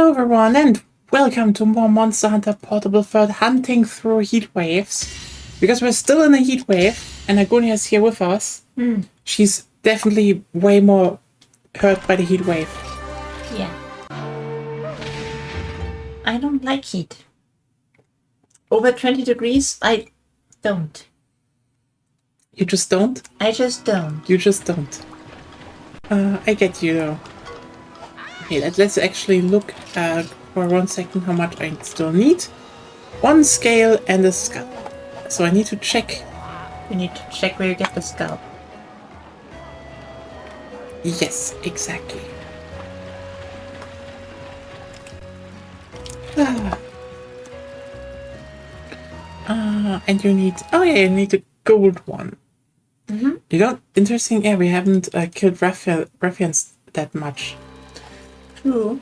Hello everyone and welcome to more Monster Hunter Portable Third hunting through heat waves. Because we're still in a heat wave and Agonia is here with us. She's definitely way more hurt by the heat wave. Yeah. I don't like heat. Over 20 degrees, I don't. You just don't? I just don't. You just don't. I get you though. Okay, let's actually look for 1 second how much I still need. 1 scale and a skull. So I need to check. You need to check where you get the scalp. Yes, exactly. And you need... Oh yeah, you need a gold one. You don't... Interesting, yeah, we haven't killed ruffians that much. True.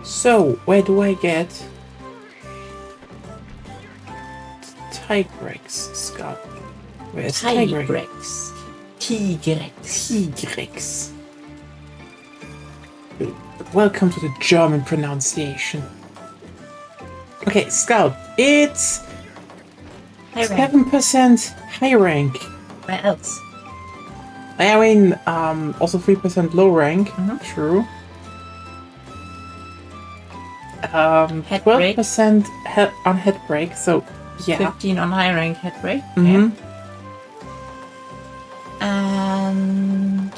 So, where do I get Tigrex skull? Where's Tigrex? Tigrex. Welcome to the German pronunciation. Okay, skull. It's 7% high rank. Where else? I mean, also 3% low rank. True. Head break. 12% on head break, so yeah. 15 on high rank head break. Mm-hmm. And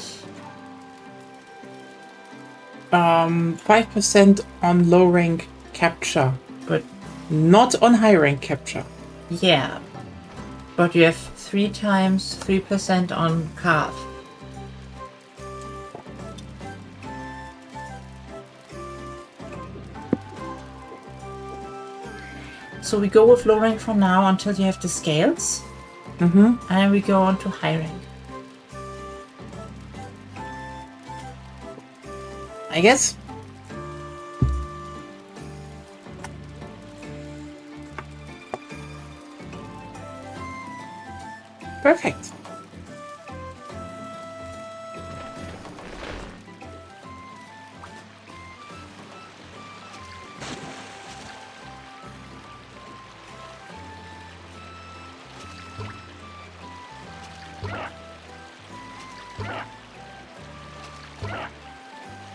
5% on low rank capture, but not on high rank capture. yeah. But you have 3 times 3% on carve. So we go with low rank for now until you have the scales. And then we go on to high rank. I guess. Perfect.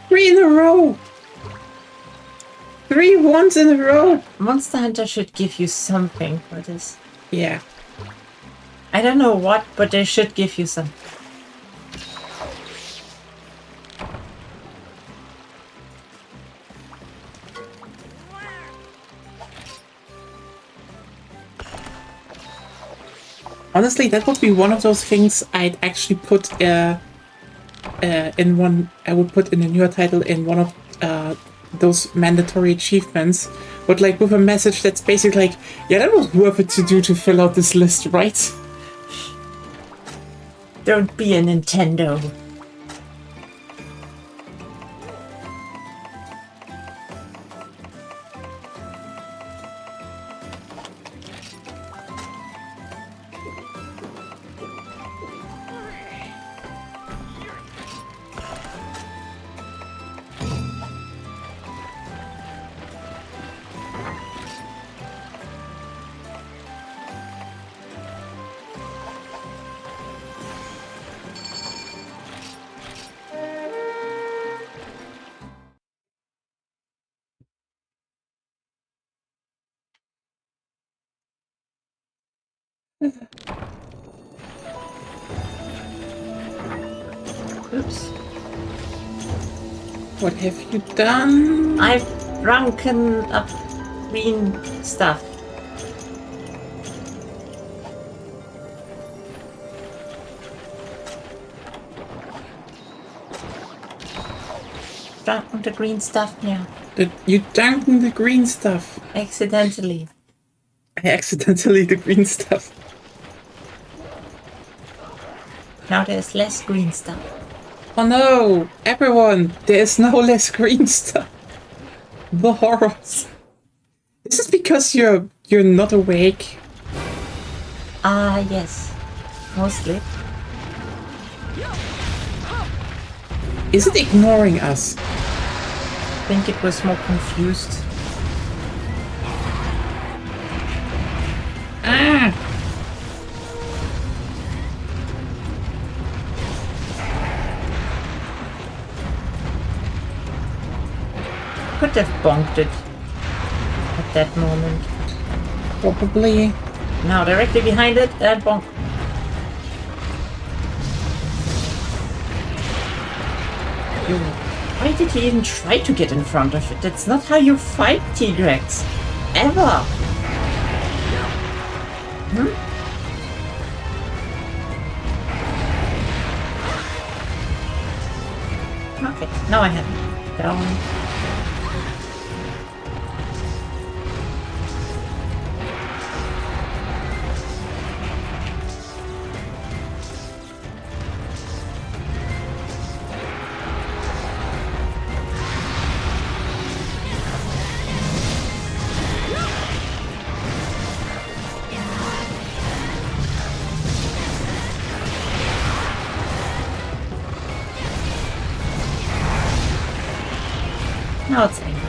Three in a row! 3 ones in a row! Monster Hunter should give you something for this. Yeah. I don't know what, but they should give you something. Honestly, that would be one of those things I'd actually put in one. I would put in a newer title in one of those mandatory achievements, but like with a message that's basically like, yeah, that was worth it to do to fill out this list, right? Don't be a Nintendo. Oops. What have you done? I've drunken up green stuff. Drunk the green stuff, yeah. You dunked in the green stuff. Accidentally. I accidentally the green stuff. Now there's less green stuff. Oh no! Everyone! There is no less green stuff. The horrors. This is because you're not awake. Ah, yes. Mostly. Is it ignoring us? I think it was more confused. Ah! Could have bonked it at that moment. Probably. Now directly behind it and bonk. Why did he even try to get in front of it? That's not how you fight T-Rex. Ever. Okay, now I have it. Down. Now it's angry.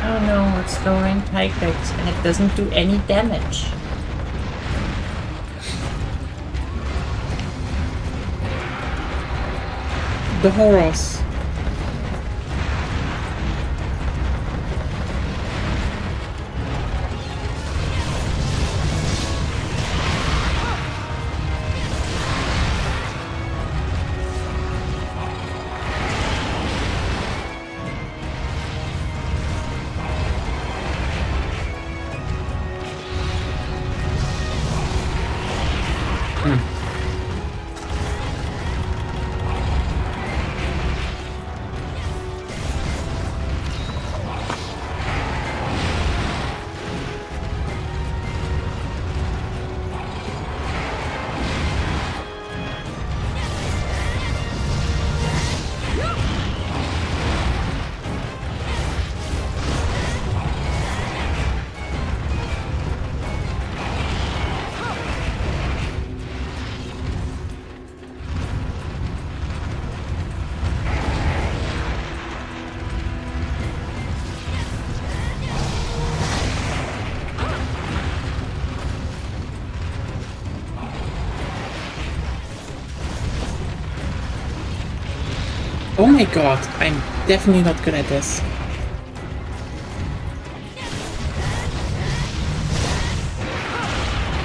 Oh no, it's lowering Tigrex and it doesn't do any damage. The horrors. Oh my god, I'm definitely not good at this.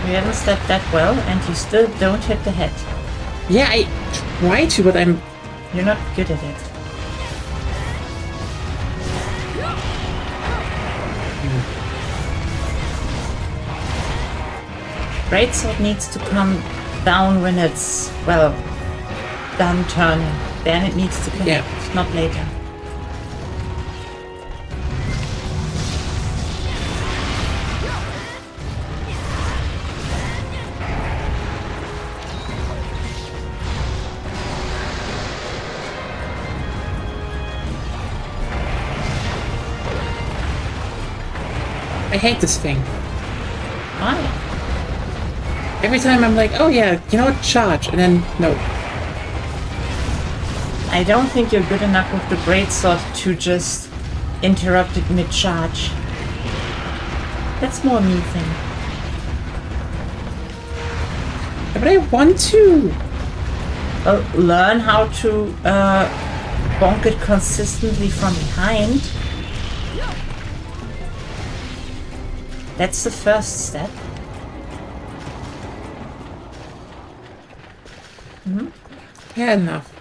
You haven't stepped that well and you still don't hit the head. Yeah, I try to, but I'm... You're not good at it. Greatsword needs to come down when it's, well, done turning. Then it needs to connect, not later. I hate this thing. Why? Every time I'm like, oh yeah, you know what, charge, and then no. I don't think you're good enough with the greatsword to just interrupt it mid-charge. That's more me thing. But I want to. Well, learn how to bonk it consistently from behind. That's the first step. Yeah, enough.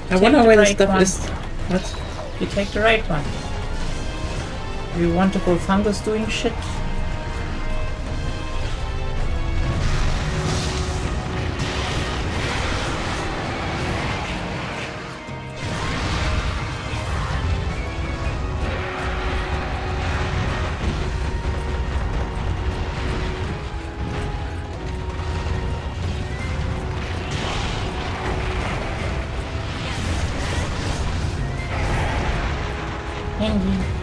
I wonder where the stuff is. What? You take the right one. You want to go fungus doing shit? Thank you.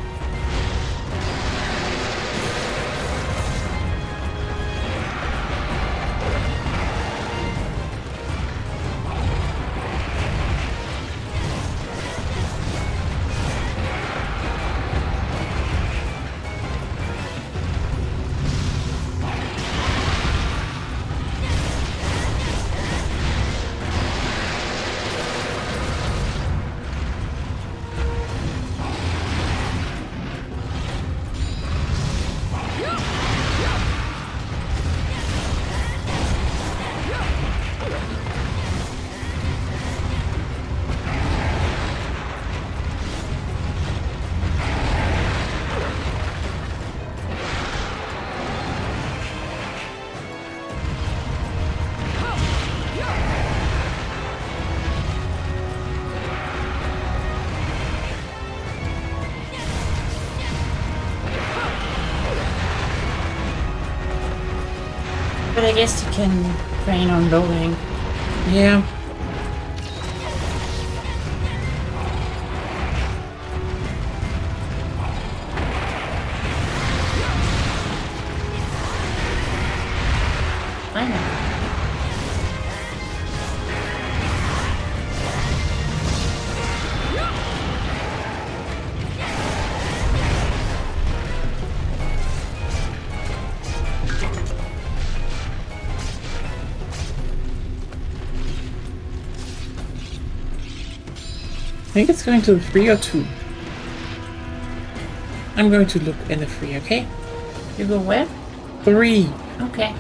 But I guess you can train on loading. Yeah. I know. I think it's going to the 3 or 2. I'm going to look in the 3, okay? You go where? 3. Okay.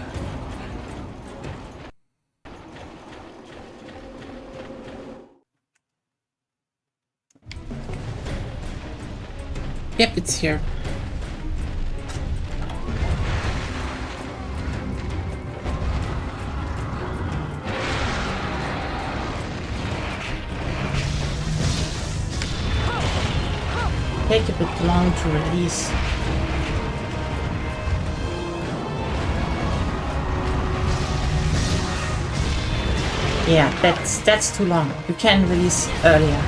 Yep, it's here. Take a bit long to release. Yeah, that's too long. You can release earlier.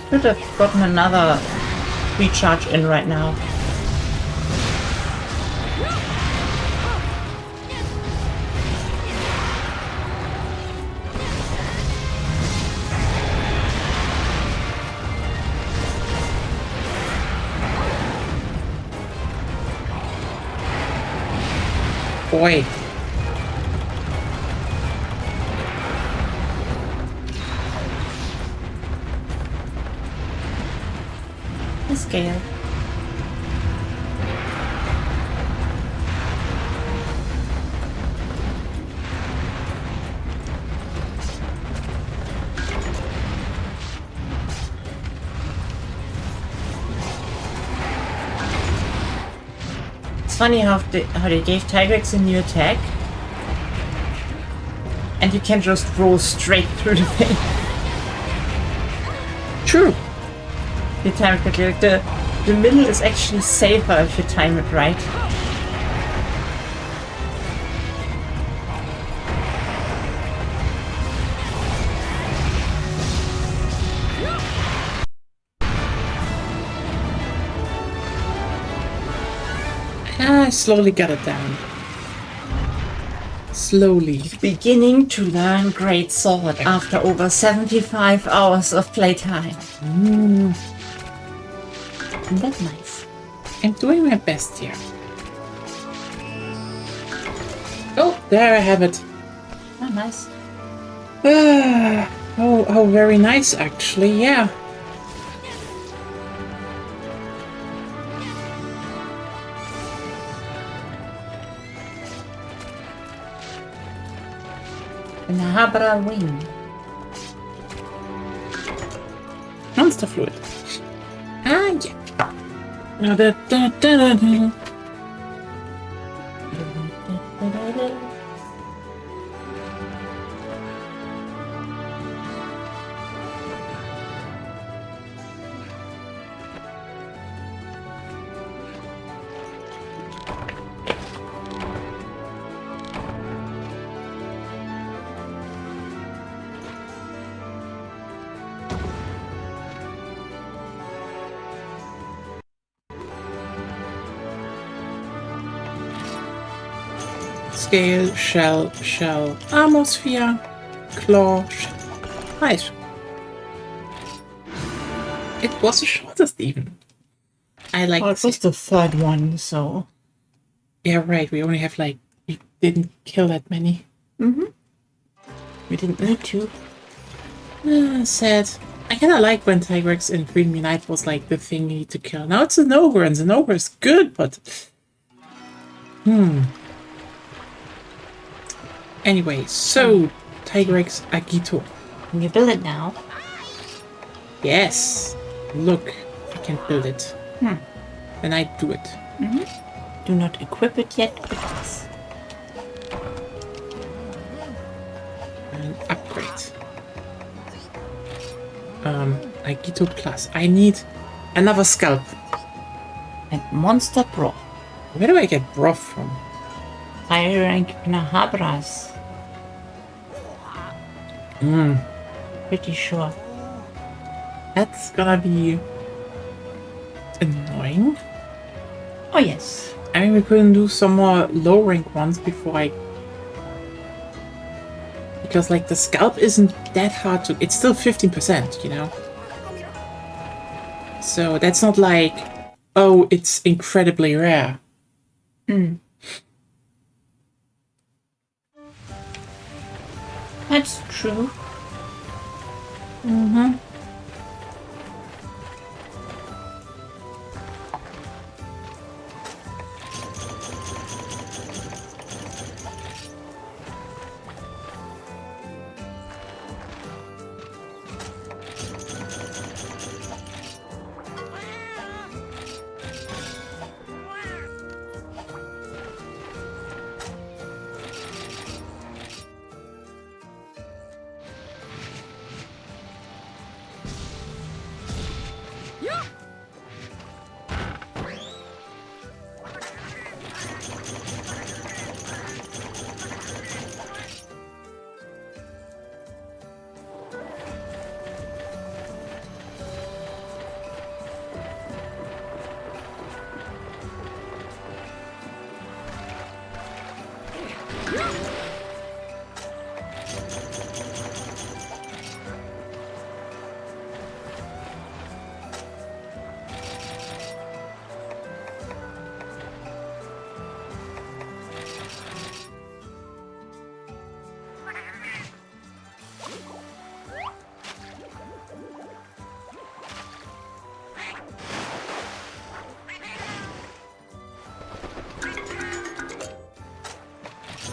Should have gotten another recharge in right now. Boy. The scale. It's funny how they gave Tigrex a new attack, and you can just roll straight through the thing. True. You time it quickly. Like the middle is actually safer if you time it right. I slowly got it down. Slowly. Beginning to learn Great Sword after over 75 hours of playtime. Isn't that nice? I'm doing my best here. Oh, there I have it. Oh, nice. Oh, very nice, actually, yeah. An Habra wing. Monster fluid. Ah, yeah. Da, da, da, da, da. Scale, shell, armor sphere, claw, shell. Nice. It was the shortest even. I like Well, it was the third one, so... Yeah, right. We only have like... We didn't kill that many. We didn't need to. Sad. I kinda like when Tigrex in Green Me Night was like the thing you need to kill. Now it's an ogre, and an ogre is good, but... Anyway, so... Tigrex Agito. Can you build it now? Yes! Look, I can build it. Then I do it. Do not equip it yet, please. And upgrade. Agito Plus. I need another scalp. And monster broth. Where do I get broth from? Higher rank Nahabras. Pretty sure. That's gonna be annoying. Oh yes. I mean, we couldn't do some more low rank ones before I... Because, like, the scalp isn't that hard to... It's still 15%, you know? So that's not like, oh, it's incredibly rare. That's true.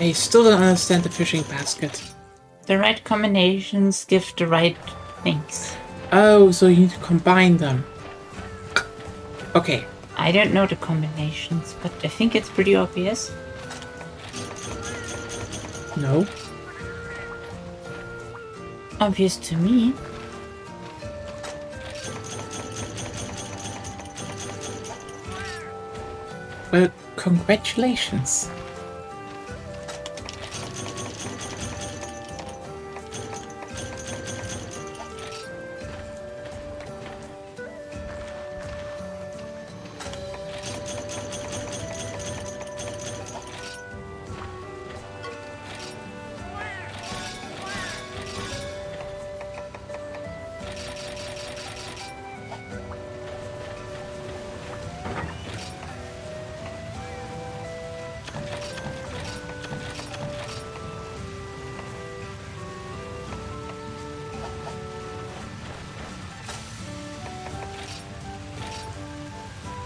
I still don't understand the fishing basket. The right combinations give the right things. Oh, so you need to combine them. Okay. I don't know the combinations, but I think it's pretty obvious. No. Obvious to me. Well, congratulations.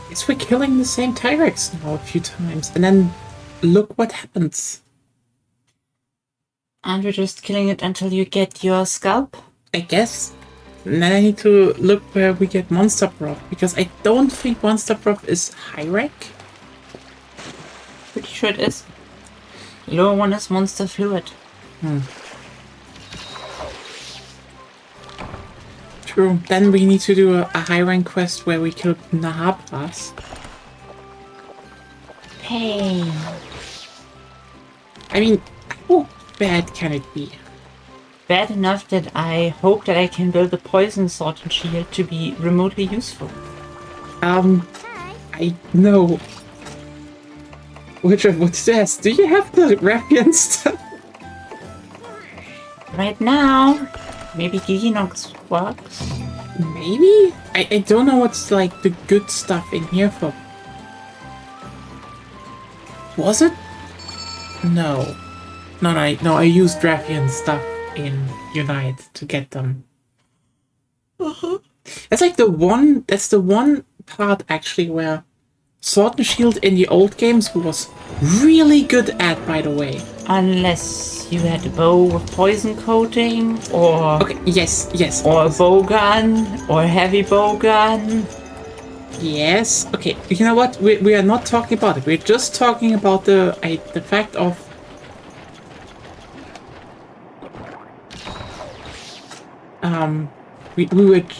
Guess we're killing the same Tigrex now a few times, and then look what happens. And we're just killing it until you get your scalp? I guess. And then I need to look where we get Monster Broth, because I don't think Monster Broth is high rank. Pretty sure it is. Lower one is Monster Fluid. True. Then we need to do a high rank quest where we kill Nahabras. Pain. I mean, how bad can it be? Bad enough that I hope that I can build a poison sword and shield to be remotely useful. I know. Which of what says? Do you have the Rappian stuff? Right now, maybe Giginox works. Maybe? I don't know what's like the good stuff in here for. Was it? No. No, I used Rappian stuff in Unite to get them. That's like that's the one part actually where Sword and Shield in the old games was really good at, by the way. Unless you had a bow with poison coating, or Okay, yes. or a bow gun, or a heavy bow gun. Yes. Okay, you know what? We are not talking about it. We're just talking about the fact of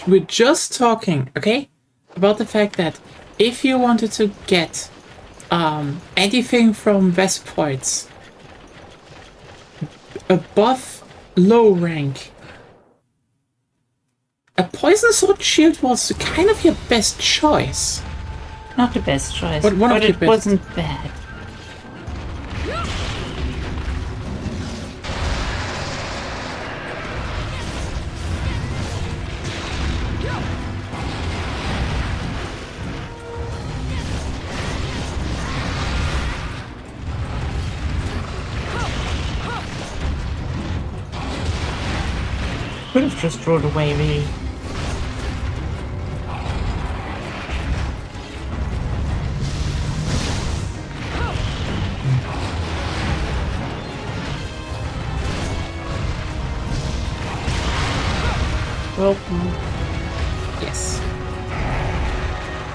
we're just talking, okay, about the fact that if you wanted to get anything from Vespoids above low rank, a poison sword shield was kind of your best choice. Not the best choice, But one of the it best. wasn't bad. Could have just rolled away, really. Broken. Yes.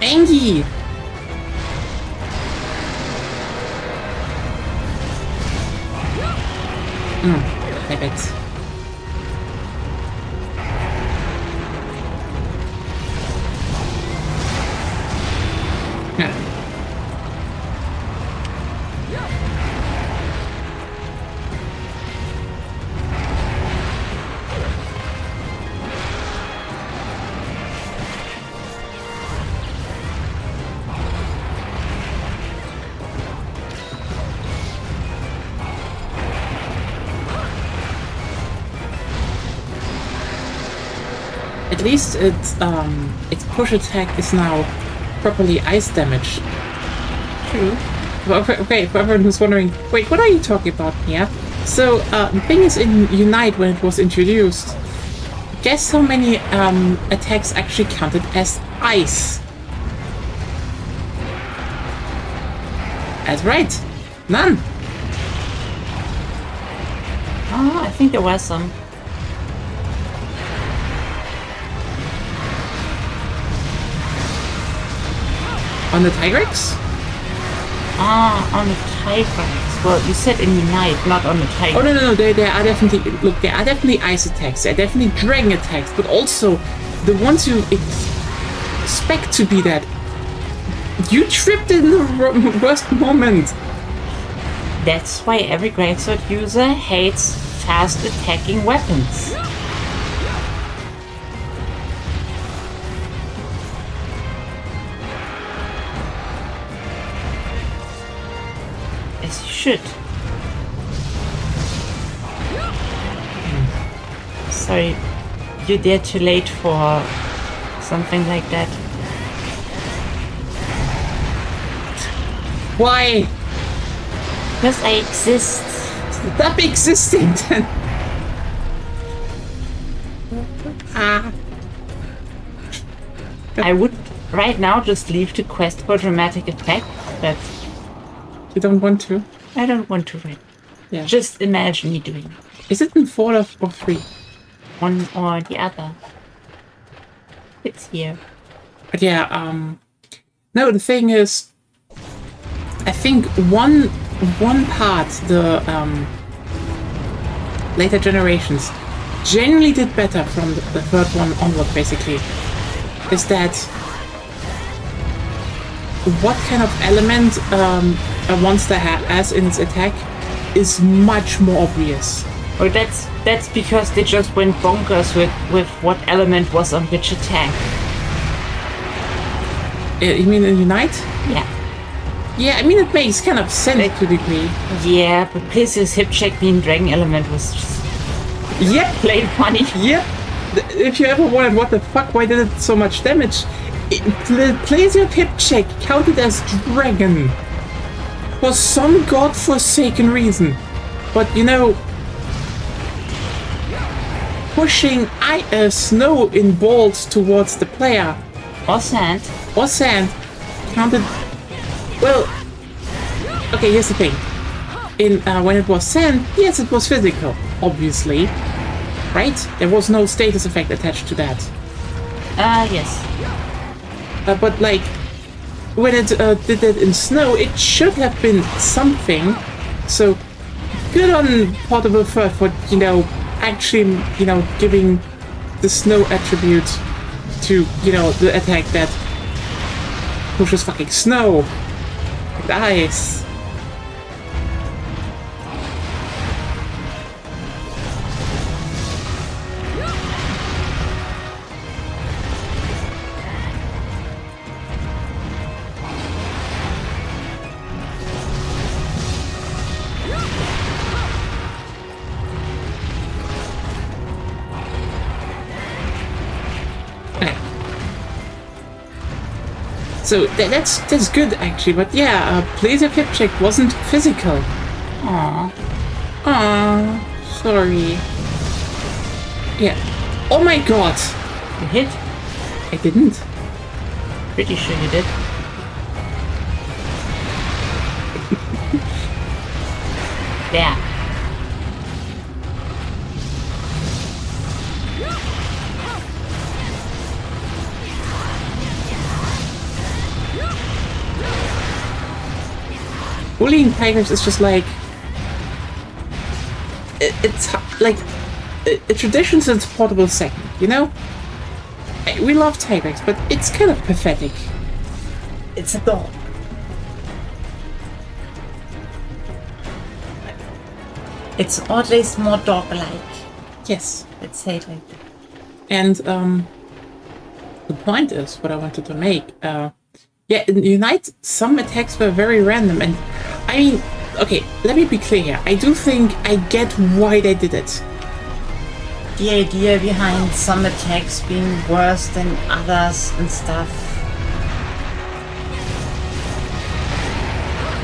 Angie! I bet. Yeah. At least its push attack is now properly ice damage. True. Well, okay, for everyone who's wondering, wait, what are you talking about here? So, the thing is, in Unite, when it was introduced, guess how many attacks actually counted as ice? That's right, none. Oh, I think there was some. On the Tigrex? On the Tigrex. Well, you said in Unite, not on the Tigrex. Oh no, there are definitely, look, there are definitely ice attacks, there are definitely dragon attacks, but also the ones you expect to be that. You tripped in the worst moment. That's why every greatsword user hates fast attacking weapons. As you should. Sorry, you're there too late for something like that. Why? Because I exist. Stop existing then. I would right now just leave the quest for dramatic effect, but You don't want to? I don't want to right. Yeah. Just imagine me doing it. Is it in 4 or 3? One or the other. It's here. But yeah, no, the thing is, I think one part, the later generations generally did better from the third one onward, basically, is that what kind of element a monster has in its attack is much more obvious. Or that's because they just went bonkers with what element was on which attack. You mean in Unite? Yeah. Yeah, I mean, it makes kind of sense to a degree. Yeah, but Place's hip check being Dragon Element was just Yep, plain funny. yep. If you ever wondered what the fuck, why did it so much damage? Plays your hip check counted as dragon for some godforsaken reason. But you know, pushing snow in balls towards the player Or sand. or sand counted. Well, okay, here's the thing. In when it was sand, yes, it was physical, obviously, right? There was no status effect attached to that. Yes. But like, when it did it in snow, it should have been something. So, good on Portable Third for, you know, actually, you know, giving the snow attribute to, you know, the attack that pushes fucking snow and ice. So that's good actually, but yeah, Blazer hip check wasn't physical. Aww. Aww. Sorry. Yeah. Oh my god! You hit? I didn't. Pretty sure you did. Yeah. Bullying Tigers is just like... It's like a tradition since Portable Second, you know? We love Tigers, but it's kind of pathetic. It's a dog. It's oddly more dog-like. Yes. Let's say it like that. And the point is, what I wanted to make, yeah, in Unite, some attacks were very random, and I mean, okay, let me be clear here. I do think I get why they did it. The idea behind some attacks being worse than others and stuff.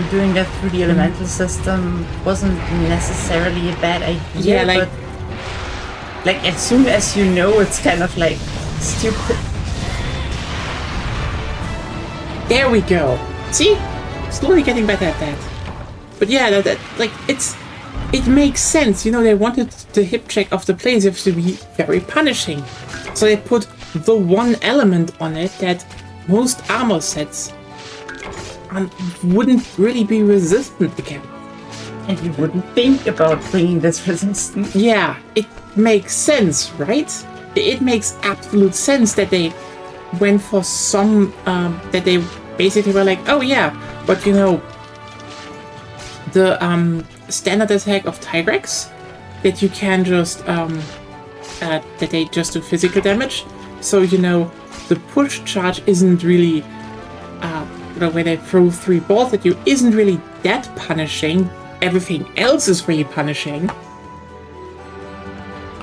Doing that through the elemental system wasn't necessarily a bad idea, Yeah, like- but like as soon as you know, it's kind of like stupid. There we go. See? Slowly getting better at that. But yeah, that like, it makes sense. You know, they wanted the hip check of the players to be very punishing. So they put the one element on it that most armor sets wouldn't really be resistant against. And you wouldn't think about bringing this resistance. Yeah, it makes sense, right? It makes absolute sense that they went for some, that they basically were like, oh yeah, but you know, the standard attack of Tigrex, that you can just, that they just do physical damage. So, you know, the push charge isn't really, you know, where they throw 3 balls at you isn't really that punishing. Everything else is really punishing.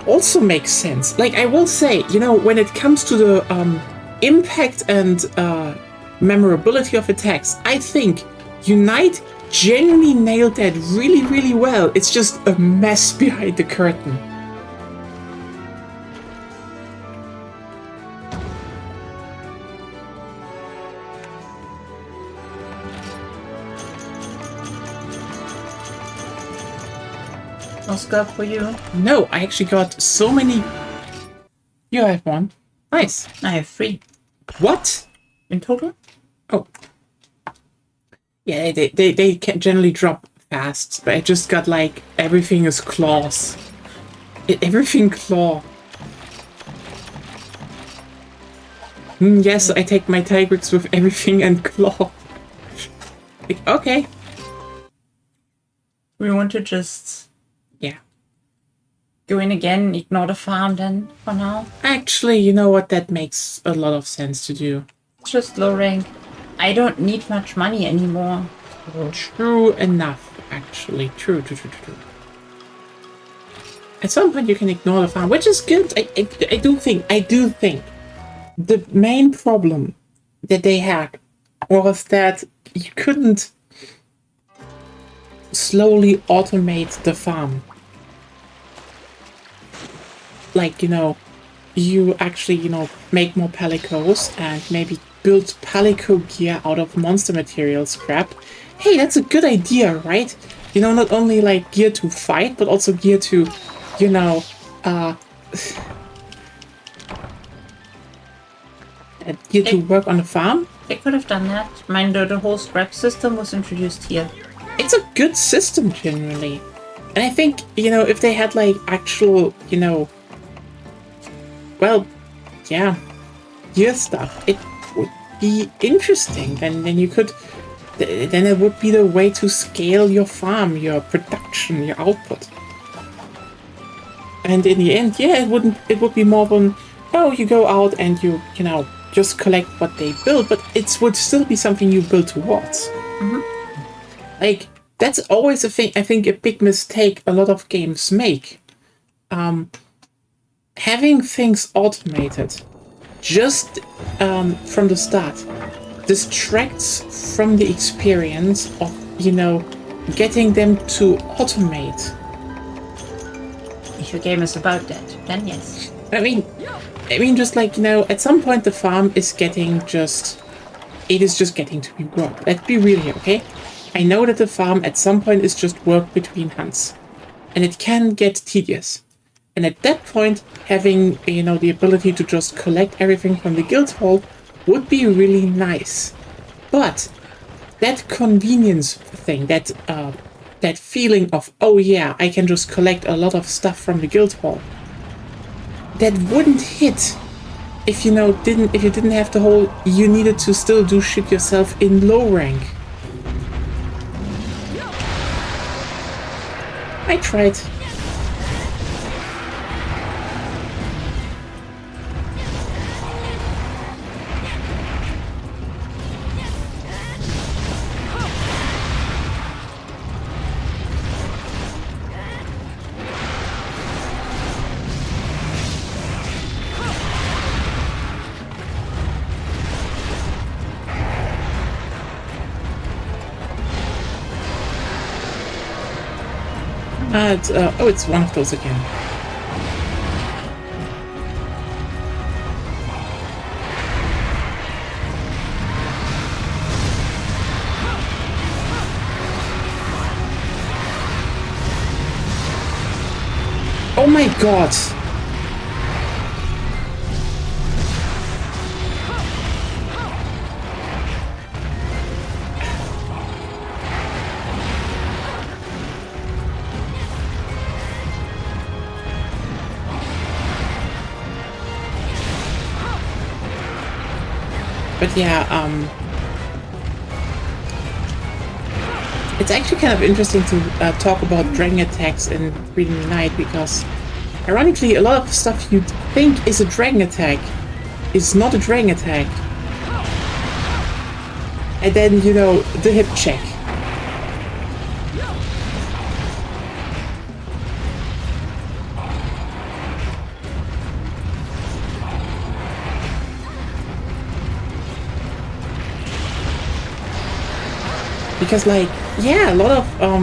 Also makes sense. Like, I will say, you know, when it comes to the impact and memorability of attacks, I think Unite genuinely nailed that really, really well. It's just a mess behind the curtain. Oscar for you. No, I actually got so many. You have one. Nice. I have 3 What? in total. Oh. Yeah, they can generally drop fast, but I just got like everything is claws. Everything claw. Yes, I take my Tigrex with everything and claw. Like, okay. We want to just Yeah. go in again, ignore the farm then for now. Actually, you know what? That makes a lot of sense to do. It's just low rank. I don't need much money anymore. True enough, actually. True. At some point, you can ignore the farm, which is good. I do think the main problem that they had was that you couldn't slowly automate the farm. Like, you actually, make more palicos and maybe build palico gear out of monster material scrap. Hey, that's a good idea, right? Not only like gear to fight, but also gear to, gear to work on the farm. They could have done that. Mind the whole scrap system was introduced here. It's a good system generally. And I think, if they had like actual, well, yeah, gear stuff, it would be interesting. Then you could, then it would be the way to scale your farm, your production, your output. And in the end, yeah, it would be more than, oh, you go out and you just collect what they build, but it would still be something you build towards. Like, that's always a thing, I think, a big mistake a lot of games make. Having things automated just from the start distracts from the experience of, getting them to automate. If your game is about that, then yes. I mean, just like, at some point the farm is getting it is just getting to be work. Let's be real here, okay? I know that the farm at some point is just work between hunts. And it can get tedious. And at that point, having, the ability to just collect everything from the guild hall would be really nice. But that convenience thing, that feeling of, oh yeah, I can just collect a lot of stuff from the guild hall, that wouldn't hit if you didn't have the whole, you needed to still do shit yourself in low rank. I tried. It's one of those again. Oh my god! But yeah, it's actually kind of interesting to talk about dragon attacks in Freedom Unite, because ironically, a lot of stuff you'd think is a dragon attack is not a dragon attack. And then, the hip check. Because, like, yeah, a lot of, I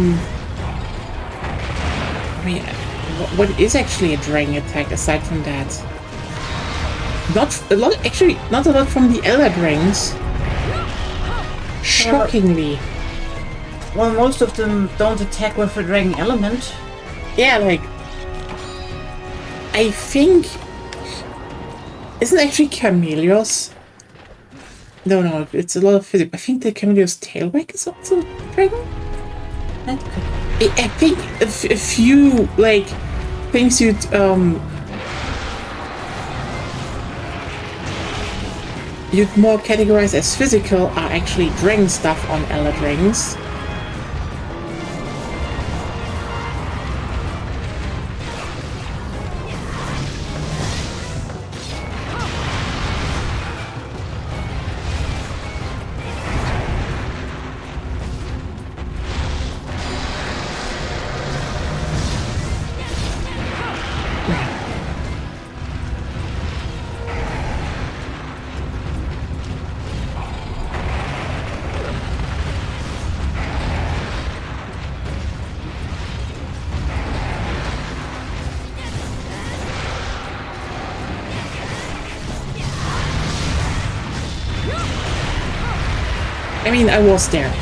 mean, what is actually a dragon attack aside from that? Not a lot from the Elder Dragons. Shockingly. Well, most of them don't attack with a dragon element. Yeah, like, I think, isn't actually Camellios? No, it's a lot of physics. I think the Camellios tail whack is also dragon. That could. I think a few like things you'd more categorize as physical are actually dragon stuff on Elder Dragons. I mean, I was there.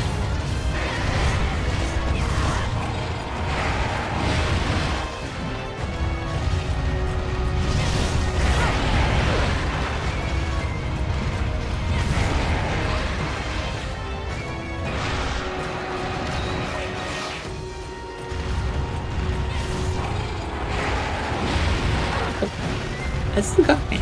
It still got me.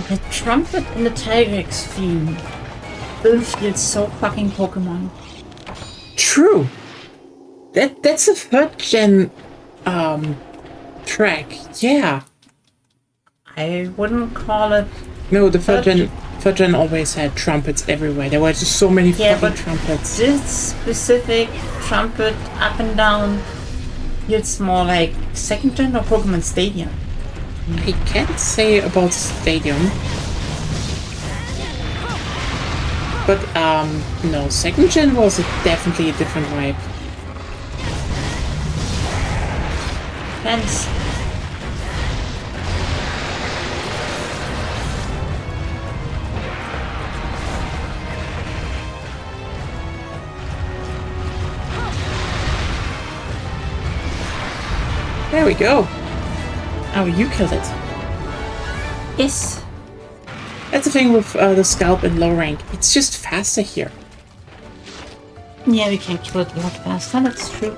The trumpet and the Tigrex theme both feel so fucking Pokemon. True. That's a third gen track. Yeah. I wouldn't call it. No, the third gen always had trumpets everywhere. There were just so many Yeah, fucking but trumpets. this specific trumpet up and down, it's more like second gen or Pokemon Stadium. I can't say about Stadium. But no, second gen was definitely a different vibe. Depends. There we go. Oh, you killed it. Yes. That's the thing with the scalp in low rank. It's just faster here. Yeah, we can kill it a lot faster, that's true.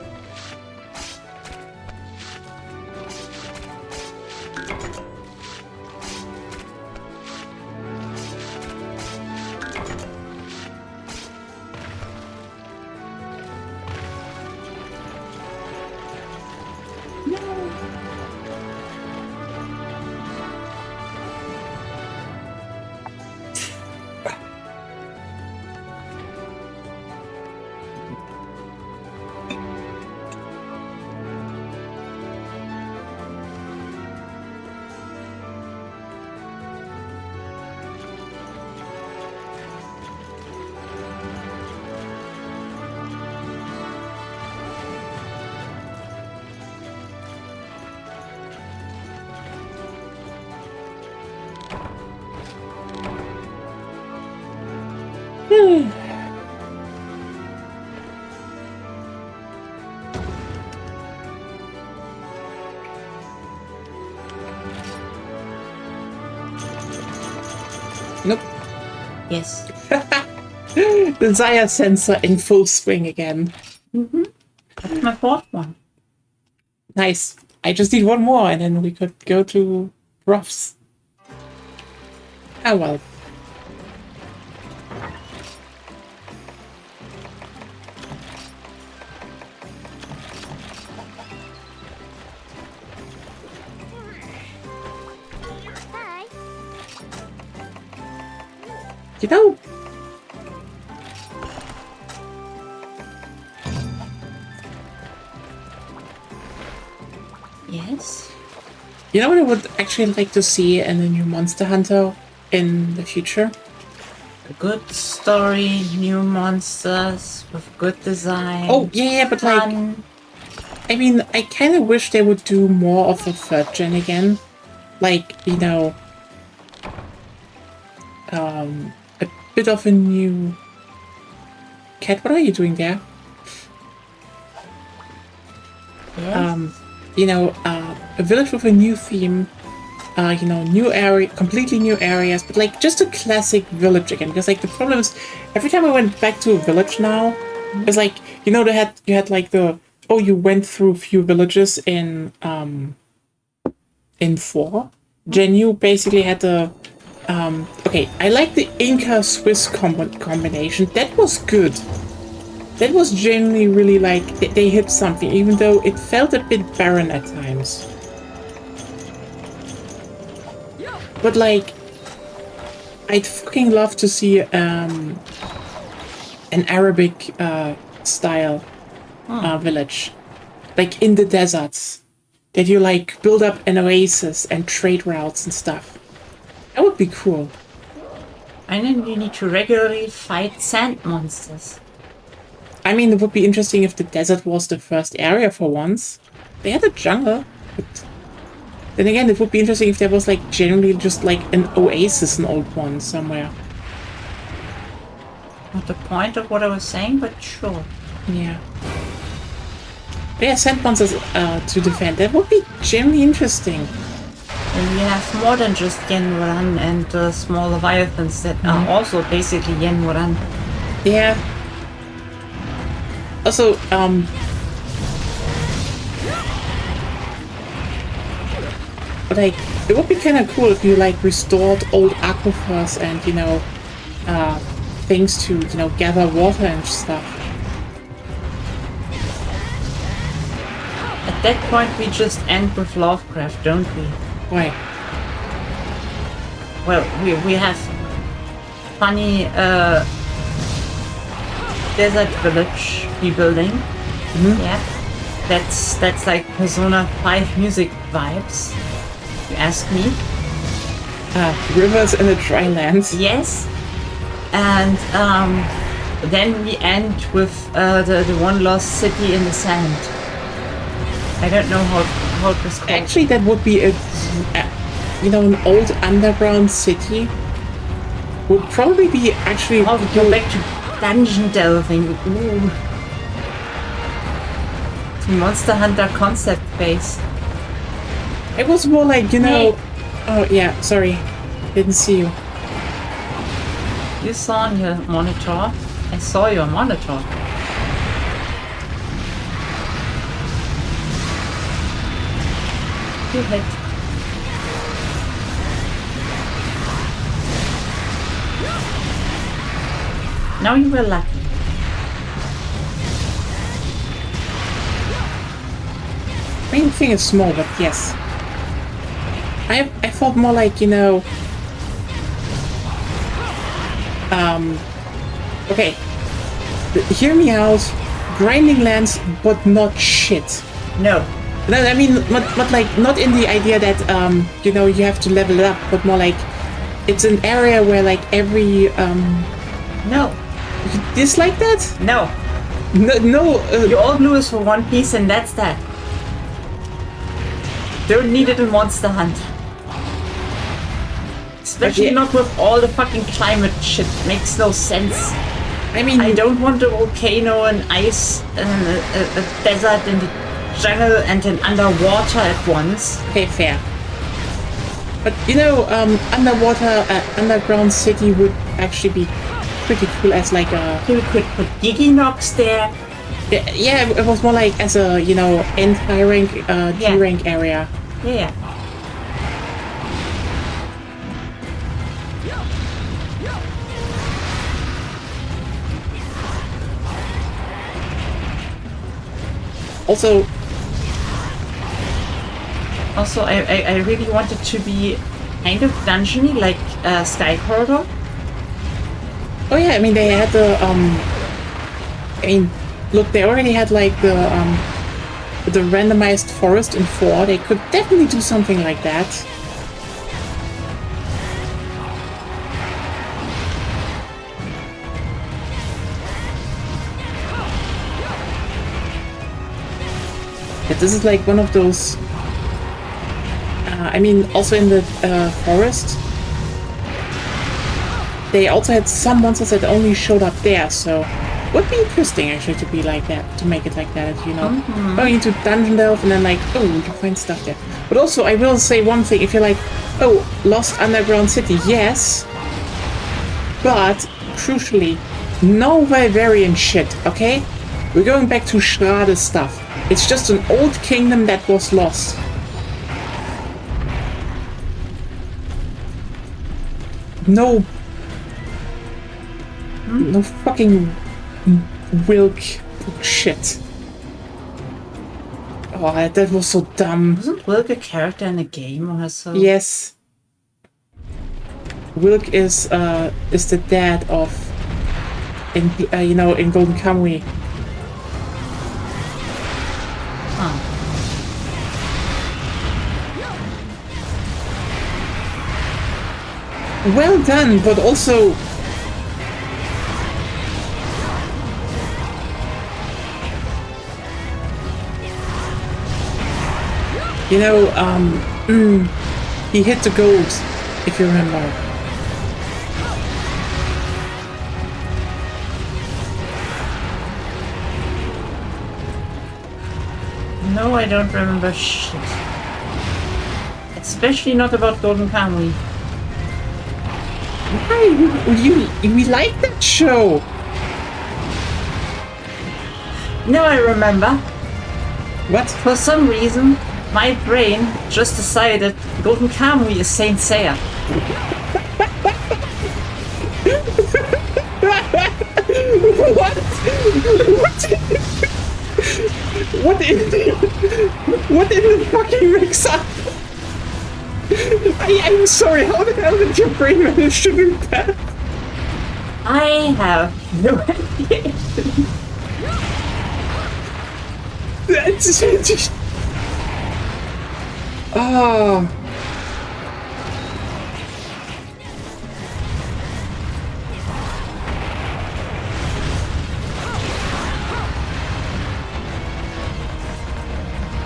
Nope. Yes. The Zaya sensor in full swing again. That's my fourth one. Nice. I just need one more and then we could go to Ruffs. Oh well. You know, Yes. You know what I would actually like to see in the new Monster Hunter in the future? A good story, new monsters with good design. Oh, yeah, but like, fun. I mean, I kind of wish they would do more of the third gen again. Like, you know, a bit of a new... Cat, what are you doing there? Yes. You know, a village with a new theme, you know, new area, completely new areas, but like just a classic village again. Because like the problem is, every time I went back to a village now, it's like, you know, you had like the, oh, you went through few villages in 4. Genu basically had the okay, I like the Inca Swiss combination. That was good. That was genuinely really like they hit something, even though it felt a bit barren at times. But like, I'd fucking love to see an Arabic style village, like in the deserts, that you like build up an oasis and trade routes and stuff. That would be cool. And then you need to regularly fight sand monsters. I mean, it would be interesting if the desert was the first area for once. They had a jungle, but then again, it would be interesting if there was like generally just like an oasis, an old one somewhere. Not the point of what I was saying, but sure. Yeah. Yeah, sand monsters to defend. That would be generally interesting. And we have more than just Yenwaran and small leviathans that are also basically Yenwaran. Yeah. Also, like, it would be kind of cool if you, like, restored old aquifers and, you know, things to, you know, gather water and stuff. At that point, we just end with Lovecraft, don't we? Why? Well, we have funny desert village rebuilding. Yeah, that's like Persona 5 music vibes. You ask me. Rivers in the dry lands. Yes, and then we end with the one lost city in the sand. I don't know how it was called. Actually, that would be you know, an old underground city. Would probably be actually. Oh, we go back to dungeon delving. Ooh. To Monster Hunter concept base. It was more like, you know. Hey. Oh yeah, sorry, didn't see you. You saw on your monitor. I saw your monitor. You hit. Now you were lucky. Main thing is small, but yes. I thought more like, you know. Okay. Hear me out. Grinding lands, but not shit. No. No, I mean, but like, not in the idea that, you know, you have to level it up, but more like, it's an area where, like, every, No. you dislike that? No. No, You all blue is for one piece and that's that. Don't need it in Monster Hunt. Especially yeah. not with all the fucking climate shit. Makes no sense. I mean, I don't want a volcano and ice and a desert and a jungle and an underwater at once. okay, fair. But, you know, underwater, underground city would actually be pretty cool as like a... You could put Giginox there. Yeah, it was more like as a, you know, end high rank, G Yeah. rank area. Yeah. Also, I really wanted to be kind of dungeony, like Sky Corridor. oh yeah, I mean, they had the, I mean, look, they already had like the, with a randomized forest in 4, they could definitely do something like that. But this is like one of those. I mean, also in the forest, they also had some monsters that only showed up there, so would be interesting actually to be like that, to make it like that, you know, going into dungeon delve and then like, oh, you can find stuff there. But also, I will say one thing: if you're like, oh, Lost Underground City, yes, but crucially, no Valerian shit. Okay, we're going back to Schrade stuff. It's just an old kingdom that was lost. No fucking Wilk shit. Oh, that was so dumb. Wasn't Wilk a character in the game or so? Yes. Wilk is the dad of in Golden Kamuy. Well done, but also you know, he hit the gold, if you remember. No, I don't remember shit. Especially not about Golden Kamuy. Why? We like that show. No, I remember. What? For some reason, my brain just decided Golden Kamuy is Saint Seiya. What? What in the fucking mix up? I'm sorry, how the hell did your brain manage to do that? I have no idea. That's just... Oh.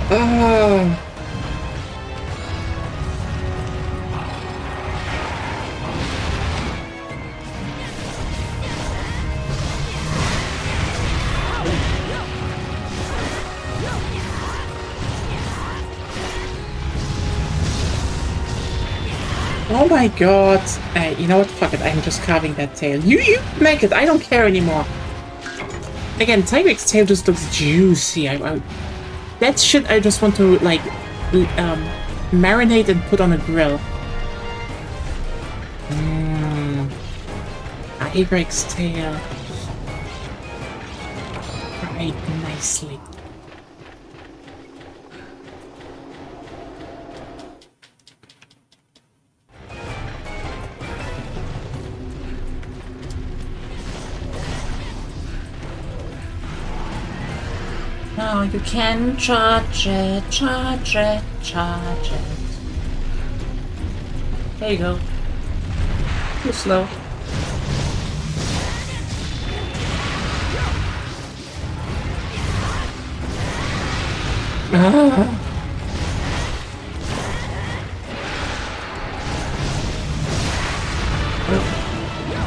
Oh. Oh my god. You know what? Fuck it. I'm just carving that tail. You make it. I don't care anymore. Again, Tigrex tail just looks juicy. That shit I just want to, like, marinate and put on a grill. Tigrex tail. Right, nicely. Now you can charge it, charge it, charge it. There you go. Too slow.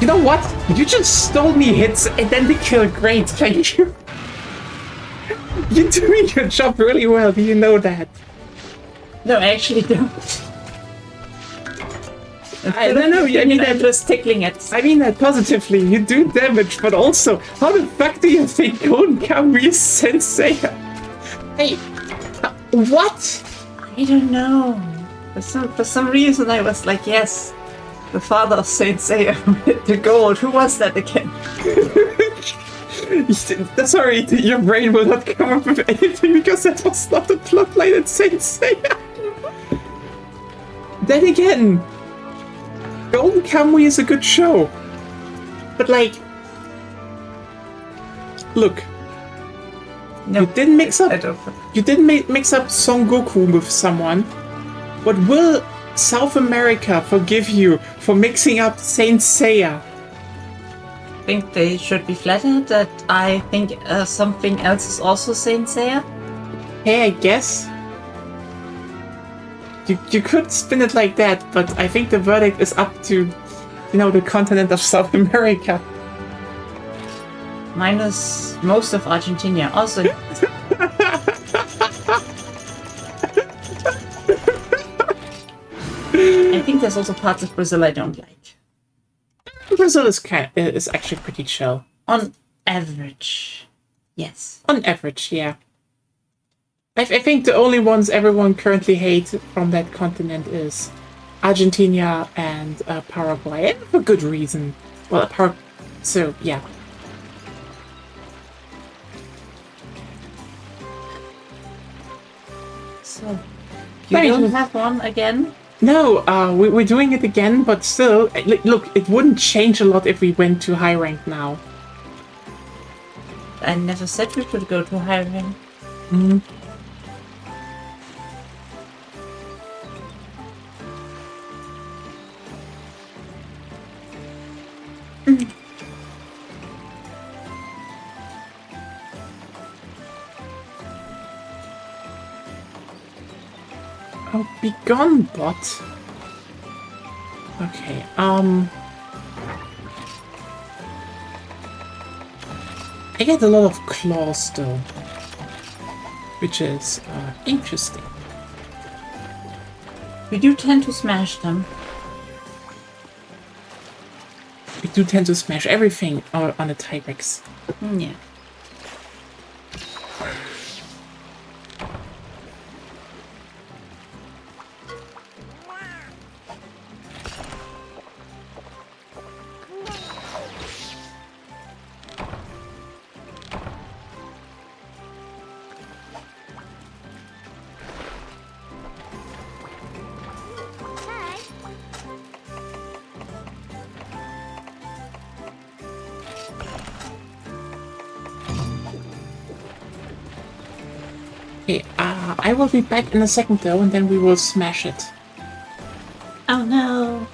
You know what? You just stole me hits and then they kill. Great, thank you. You're doing your job really well, do you know that? No, I actually don't. I don't know, I mean I'm just tickling it. I mean that positively, you do damage, but also, how the fuck do you think Golden Kamuy is Sensei? Hey, what? I don't know. For some reason I was like, yes, the father of Saint Seiya with the gold. Who was that again? Sorry, your brain will not come up with anything because that was not the plotline in Saint Seiya. Then again, Golden Kamuy is a good show. But like, look, No, you didn't mix up. I don't. you did mix up Son Goku with someone, but will South America forgive you for mixing up Saint Seiya? I think they should be flattered that I think something else is also Saint Seiya. Hey, I guess. You could spin it like that, but I think the verdict is up to, the continent of South America. Minus most of Argentina. Also, I think there's also parts of Brazil I don't like. Brazil is actually pretty chill. On average, yes. On average, yeah. I think the only ones everyone currently hates from that continent is Argentina and Paraguay, and for good reason. Well, so yeah. So you don't have one again? No, we're doing it again, but still, look, it wouldn't change a lot if we went to high rank now. I never said we could go to high rank. Mm-hmm. Oh, be gone, bot. Okay, I get a lot of claws, though. Which is, interesting. We do tend to smash them. We do tend to smash everything on a Tyrex. Yeah. Okay, I will be back in a second though, and then we will smash it. Oh no!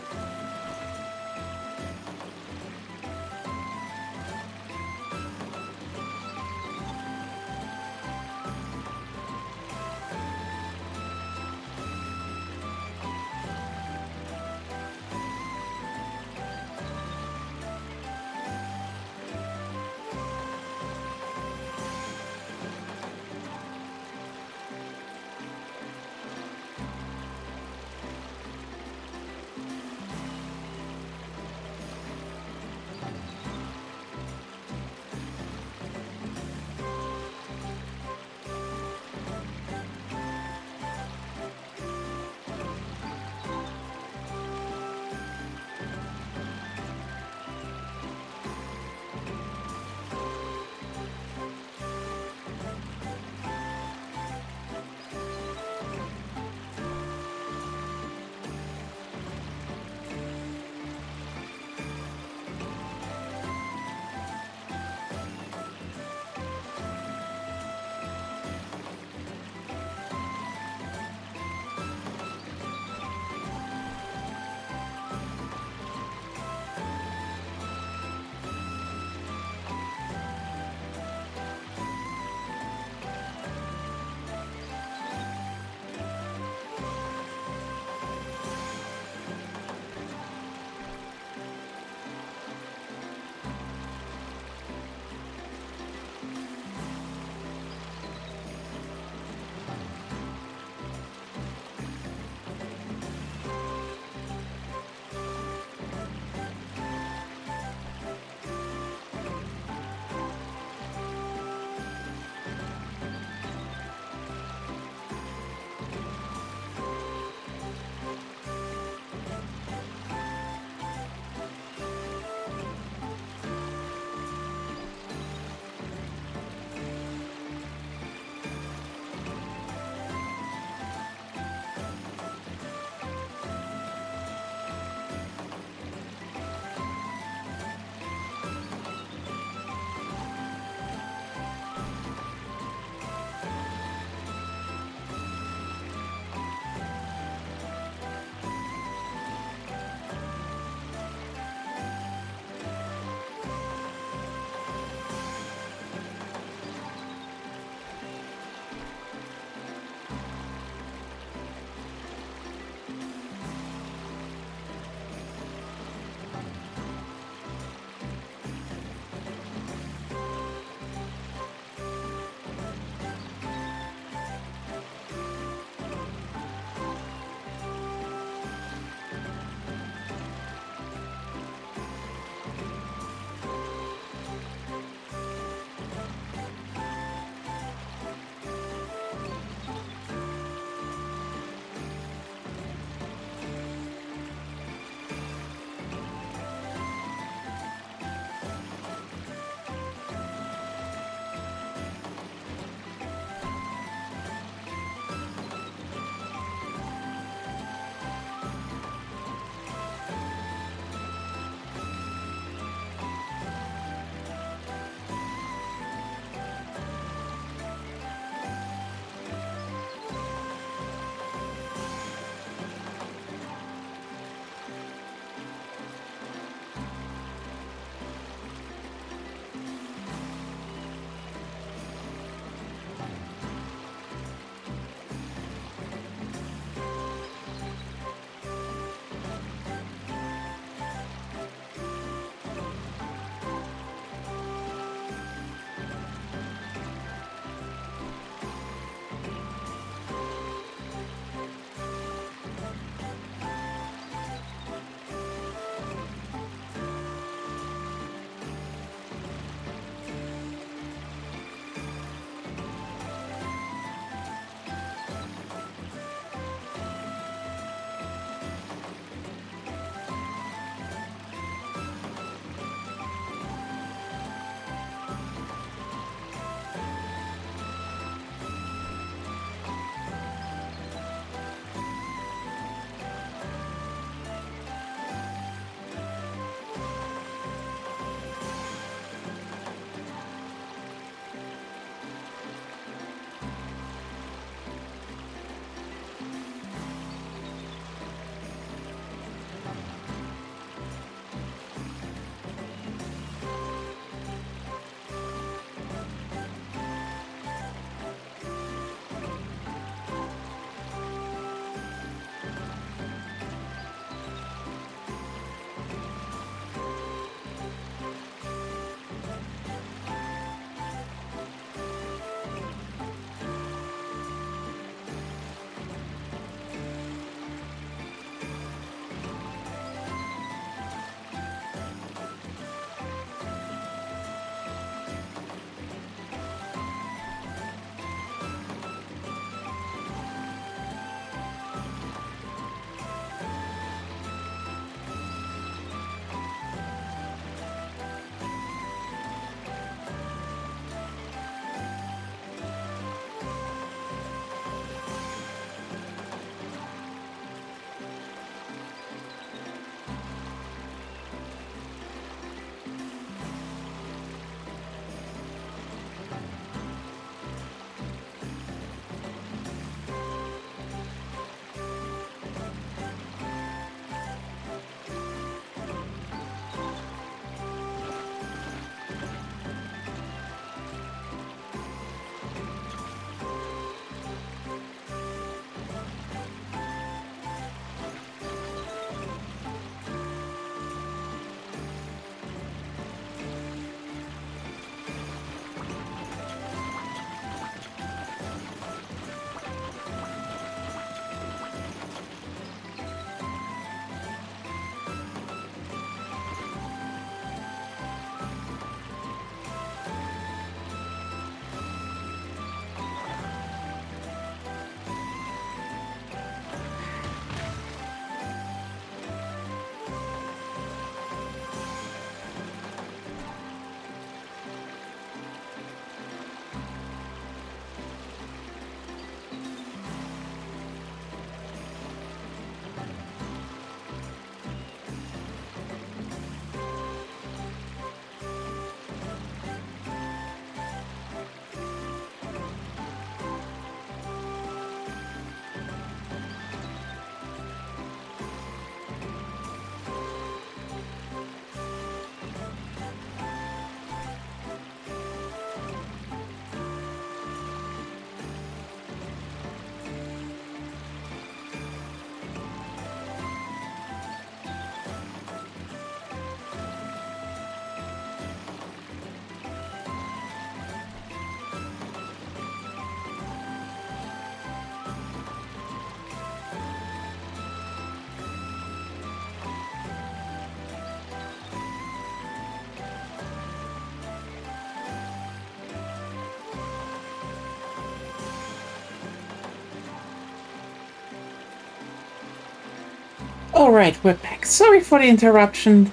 Alright, we're back. Sorry for the interruption.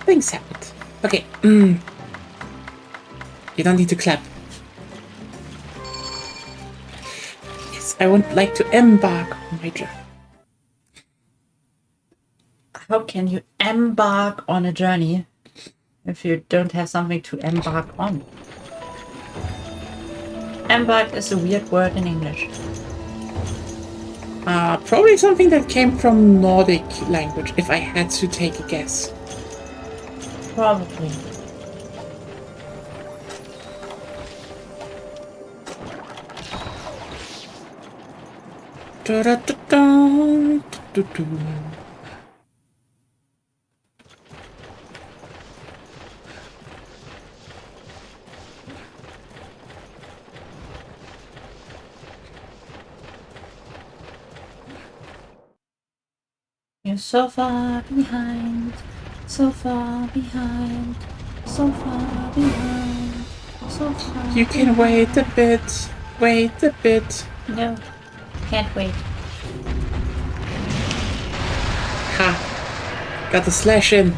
Things happened. Okay. You don't need to clap. Yes, I would like to embark on my journey. How can you embark on a journey if you don't have something to embark on? Embark is a weird word in English. Probably something that came from Nordic language, if I had to take a guess. Probably. You're so far behind, so far behind, so far behind, so far. You can wait a bit. Wait a bit. No, can't wait. Ha! Got the slash in.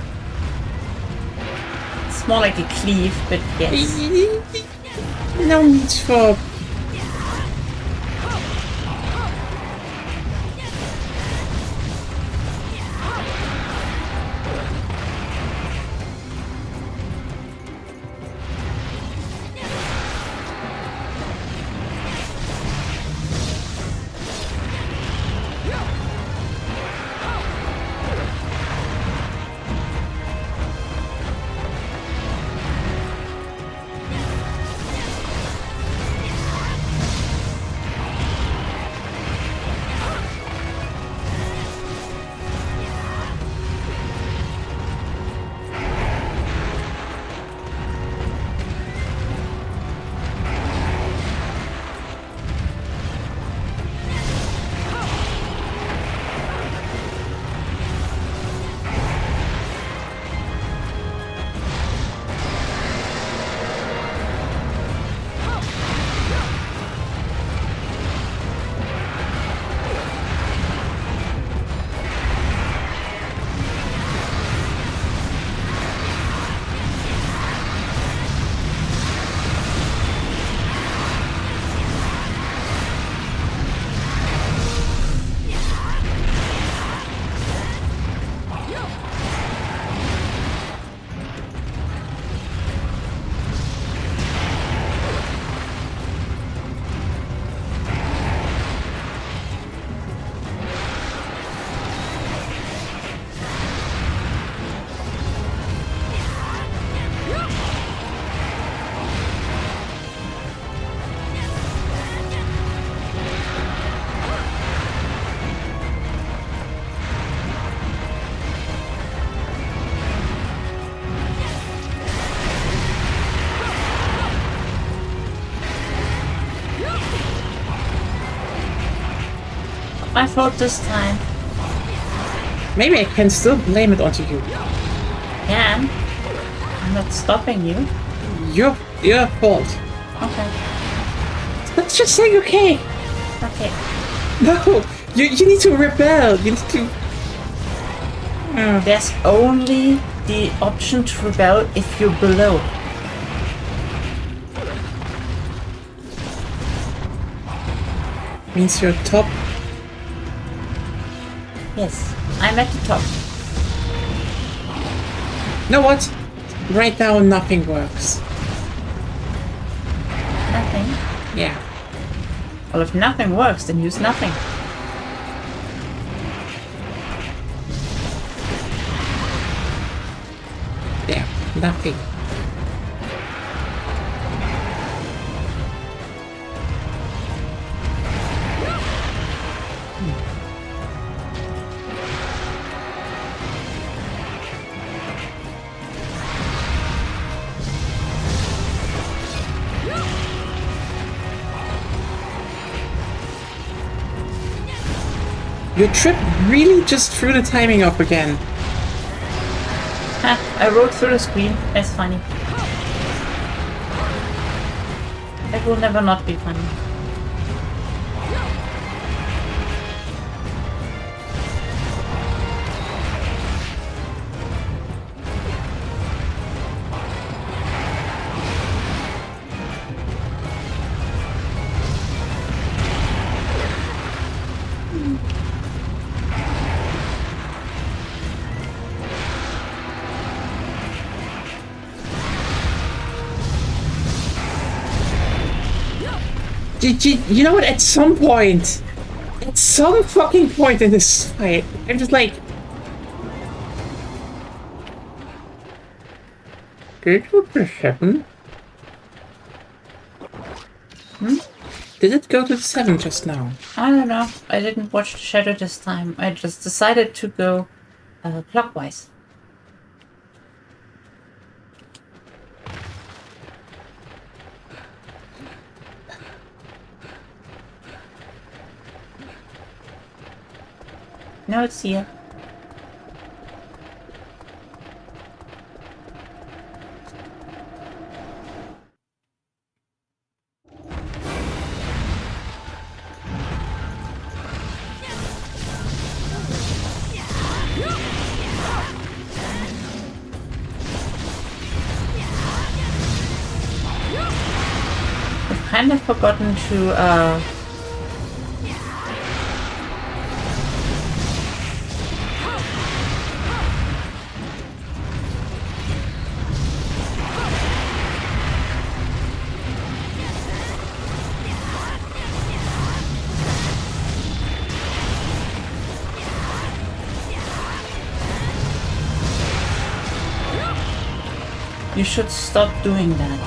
It's more like a cleave, but yes. No need for. My fault this time. Maybe I can still blame it onto you. Can. I'm not stopping you. Your fault. Okay. Let's just say okay. Okay. No, you need to rebel. You need to. There's only the option to rebel if you're below. Means you're top. Yes, I'm at the top. Know what? Right now, nothing works. Nothing. Yeah. Well, if nothing works, then use nothing. Yeah. Nothing. Your trip really just threw the timing up again. Ha, I wrote through the screen. That's funny. It will never not be funny. You know what? At some fucking point in this fight, I'm just like, did what just happen? Did it go to 7 just now? I don't know. I didn't watch the shadow this time. I just decided to go clockwise. No, it's here. I've kind of forgotten to you should stop doing that.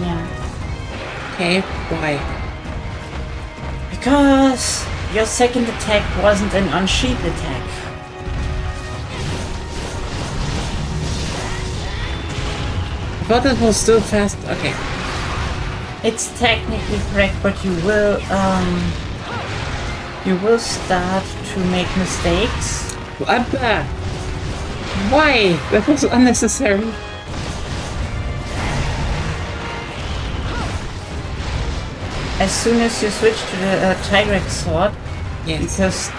Yeah. Okay, why? Because your second attack wasn't an unsheathed attack. But it was still fast. Okay. It's technically correct, but you will start to make mistakes. Why? That was unnecessary. As soon as you switch to the Tigrex sword, Yes. because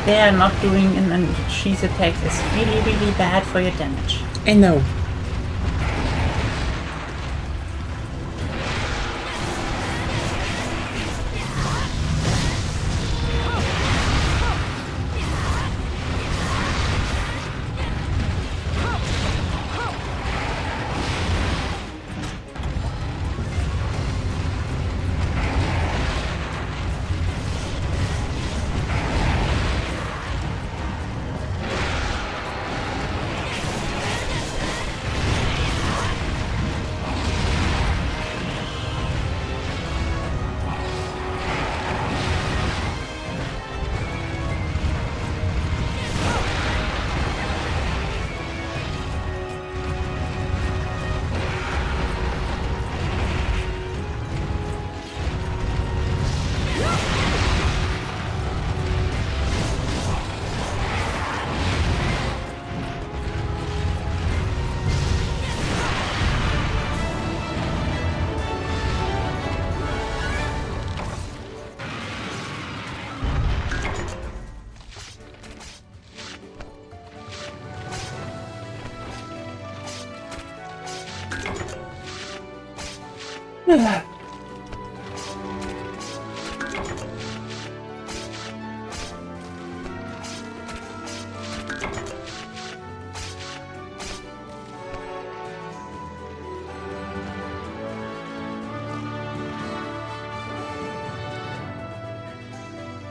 they are not doing an unsheathed attack, is really, really bad for your damage. I know.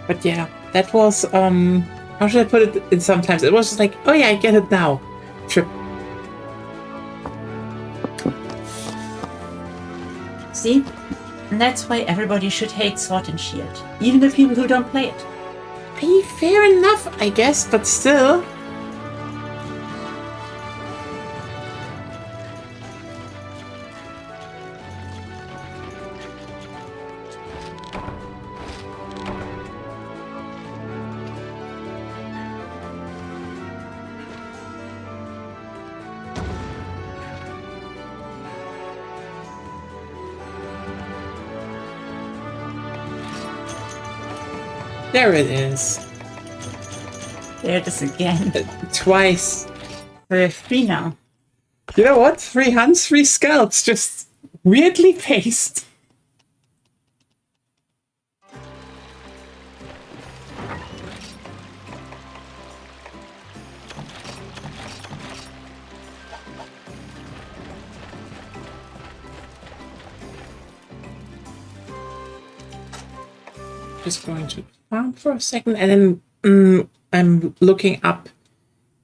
But yeah, that was, how should I put it in sometimes? It was just like, oh yeah, I get it now. Trip. See? And that's why everybody should hate Sword and Shield. Even the people who don't play it. Fair enough, I guess, but still. There it is. There it is again. Twice. We're 3 now. You know what? 3 hunts, 3 scalps, just weirdly paced. Just going to farm for a second, and then I'm looking up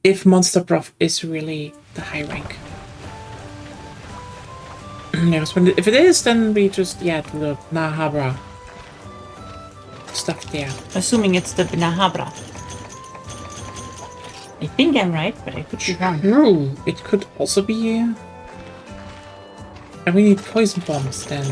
if Monster Broth is really the high rank. Yes, if it is, then we just, do the Nahabra stuff there. Assuming it's the Nahabra. I think I'm right, but I could be wrong. No, it could also be... and we need poison bombs then.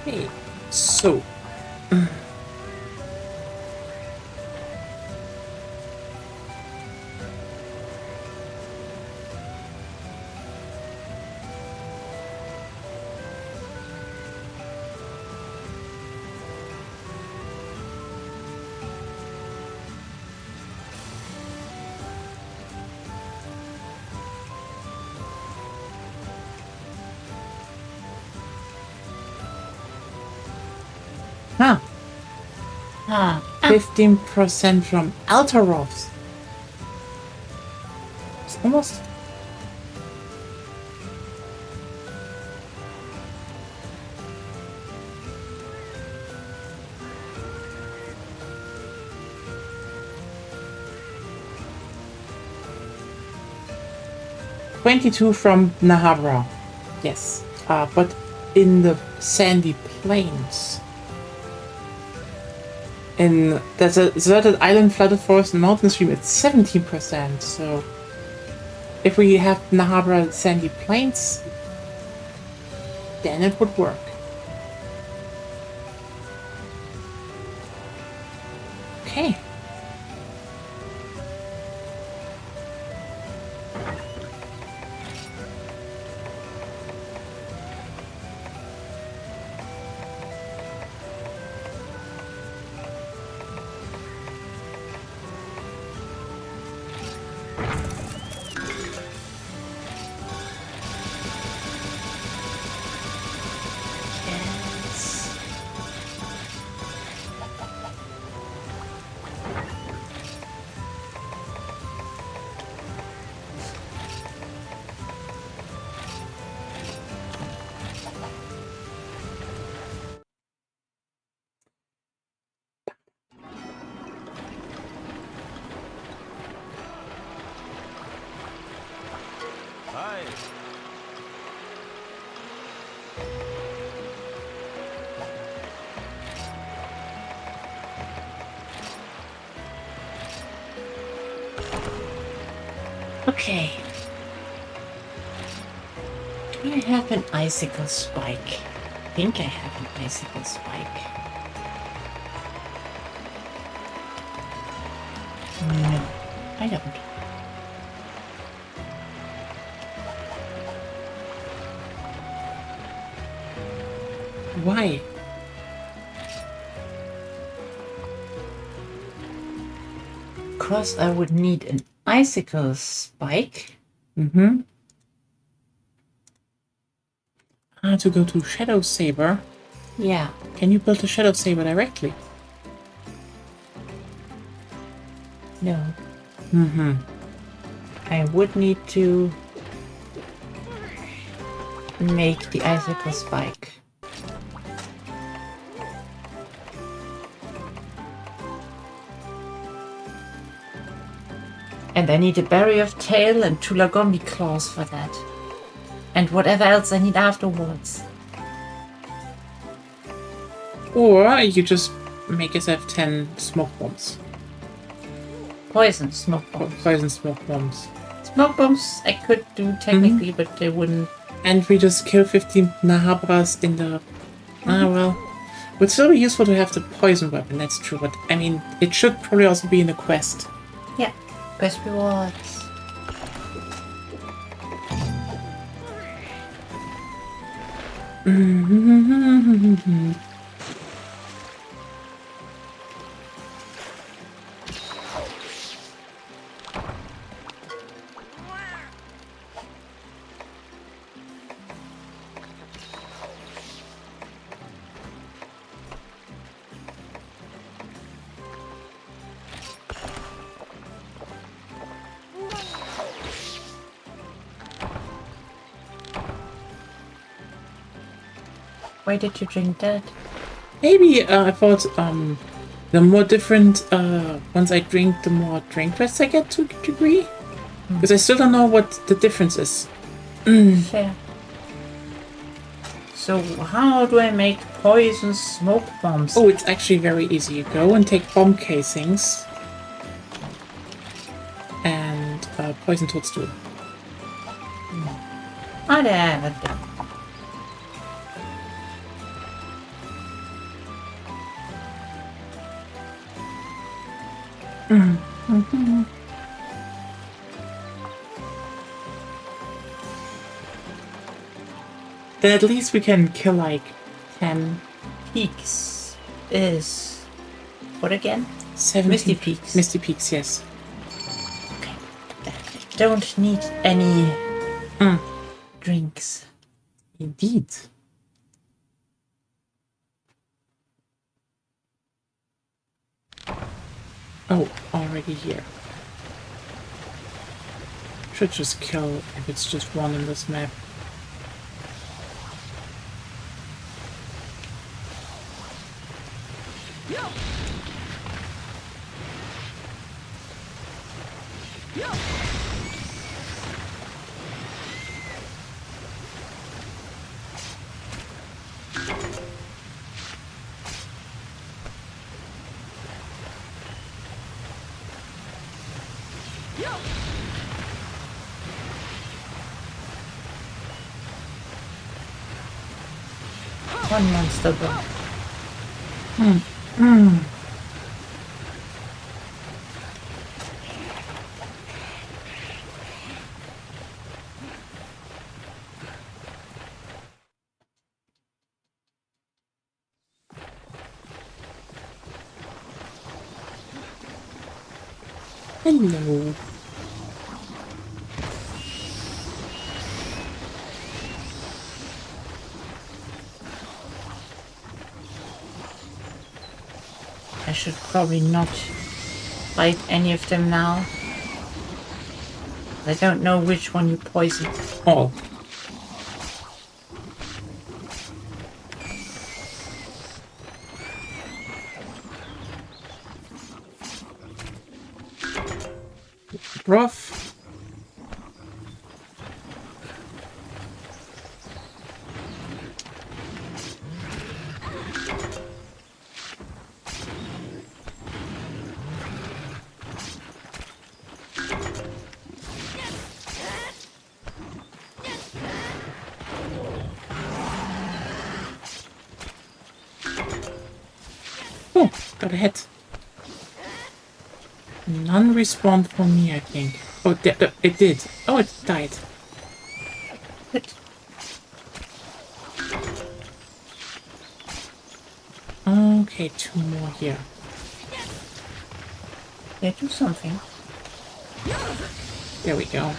Okay, so... Huh. 15% from Altaroths. It's almost... $22 from Nahabra. Yes. But in the sandy plains. In the deserted island, flooded forest, and mountain stream, it's 17%. So, if we have Nahabra sandy plains, then it would work. Okay. Okay. Do I have an icicle spike? I think I have an icicle spike. No, I don't. Why? Because I would need an icicle spike. Mm-hmm. To go to Shadow Saber. Yeah. Can you build a Shadow Saber directly? No. Mm-hmm. I would need to make the icicle spike. And I need a Berry of Tail and 2 Lagombi claws for that. And whatever else I need afterwards. Or you just make yourself 10 smoke bombs. Poison smoke bombs. Poison smoke bombs. Smoke bombs I could do technically, but they wouldn't. And we just kill 15 Nahabras in the... Ah, well. Would still be useful to have the poison weapon, that's true. But, I mean, it should probably also be in the quest. Yeah. Quest rewards. Why did you drink that? Maybe I thought the more different ones I drink, the more drink rests I get to a degree. Because I still don't know what the difference is. Fair. So how do I make poison smoke bombs? Oh, it's actually very easy. You go and take bomb casings and poison toadstool. Oh, there. Then at least we can kill like 10, Peaks is what again? 17. Misty Peaks. Misty Peaks, yes. Okay. I don't need any drinks. Indeed. Oh, already here. Should just kill if it's just one in this map. One monster bomb. Hello. I should probably not fight any of them now. I don't know which one you poisoned. All. Rough. Oh, got a hit. None respawned for me, I think. Oh, it did. Oh, it died. Good. Okay, 2 more here. Yeah, do something. There we go.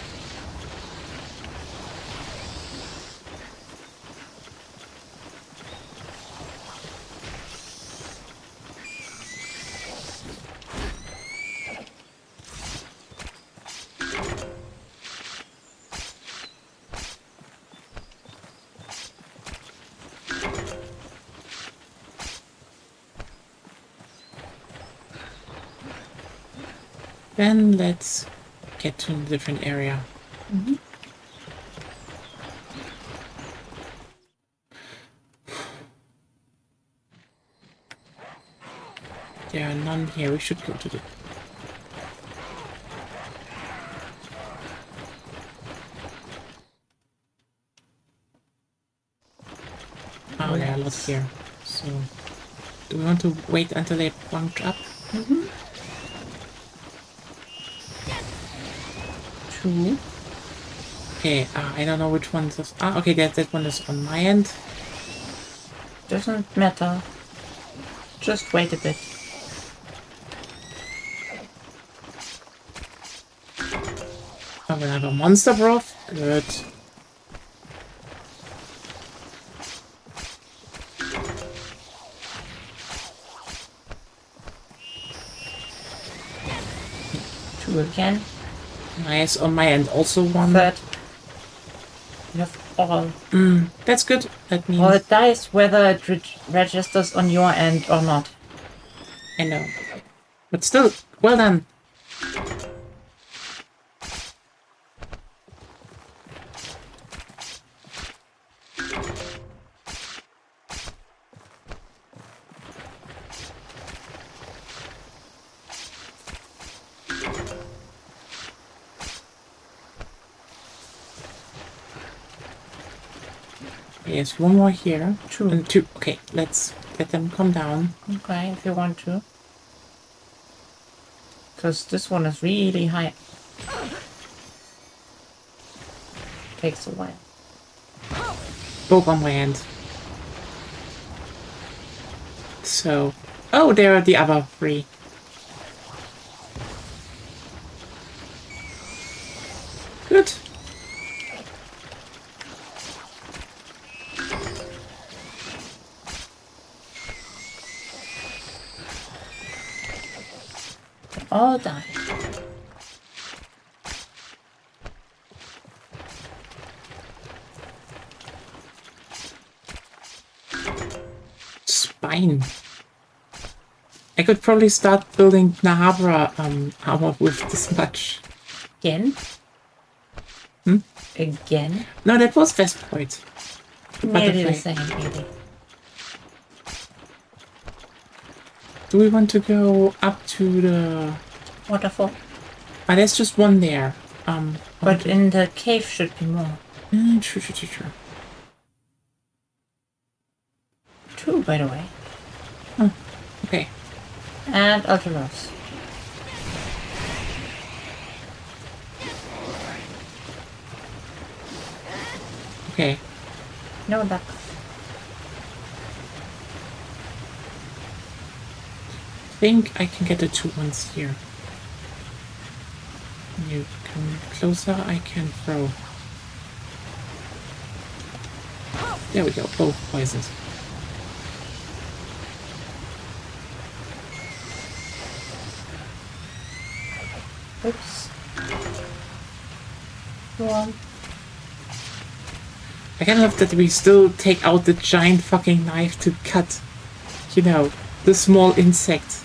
Then let's get to a different area. There are none here. We should go to the... Oh, there are a lot here. So, do we want to wait until they bunch up? 2. Okay, I don't know which one is... Ah, okay, that one is on my end. Doesn't matter. Just wait a bit. Oh, we have a monster broth. Good. Two again. Nice. On my end, also one. Third. You have all. That's good. That means... All it dies whether it registers on your end or not. I know. But still, well done. Yes, one more here. Two. And 2. Okay, let's let them come down. Okay, if you want to. Because this one is really high. Takes a while. Both on my end. So... Oh, there are the other 3. Good. All die. Spine. I could probably start building Nahabra armor with this much. Again? Again? No, that was Vespoid. Nearly the same, maybe. Do we want to go up to the... Waterfall. there's just one there. But in the cave should be more. Sure. 2, by the way. Okay. And Ultros. Okay. No luck. I think I can get the 2 ones here. You come closer, I can throw. There we go, both poisons. Oops. Go on. I kind of love that we still take out the giant fucking knife to cut, you know, the small insect.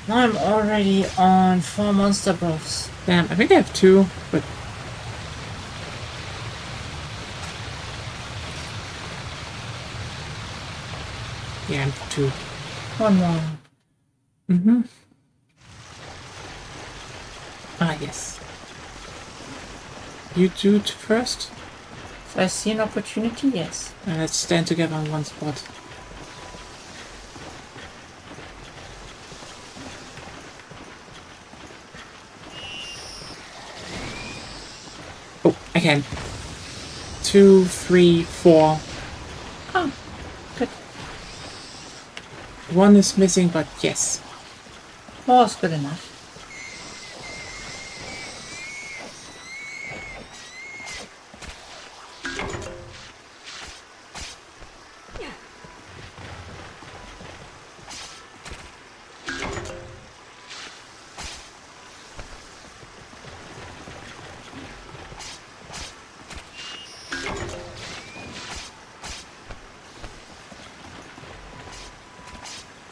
Now I'm already on 4 monster broths. Damn, I think I have 2, but... Yeah, I'm 2. 1 more. Mm-hmm. Ah, yes. You do it first? If I see an opportunity, yes. And let's stand together on one spot. Oh, I can. 2, 3, 4. Oh, good. One is missing, but yes. 4 is good enough.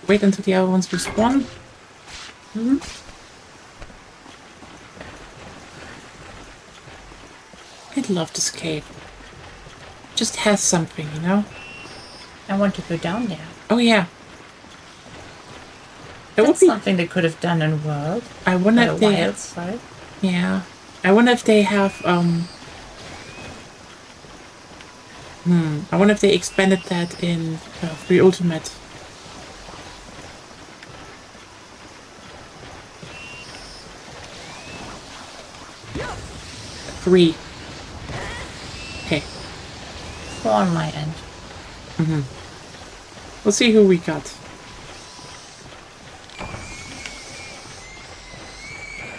Wait until the other ones respawn. I love this cave. Just has something, you know? I want to go down there. Oh yeah. That would That's be. something they could have done in World. I wonder if they. Wild side. Yeah. I wonder if they have. I wonder if they expanded that in 3 Ultimate. Three. Okay. 4 on my end. We'll see who we got.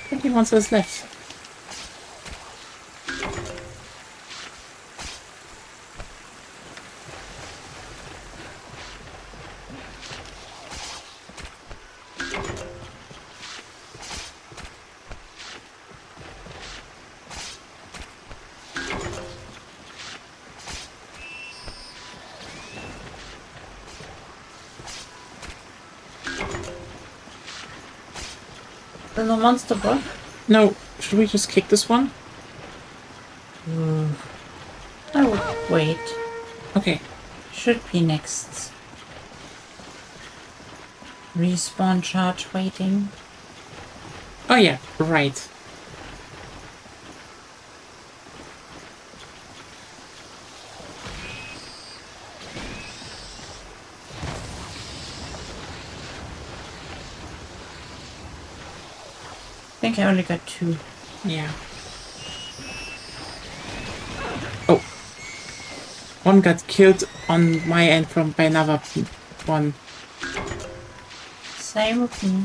20 monsters left. There's no monster book. No, should we just kick this one? I would wait. Okay. Should be next. Respawn charge waiting. Oh yeah, right. I think I only got 2. Yeah. Oh. One got killed on my end by another one. Same with me.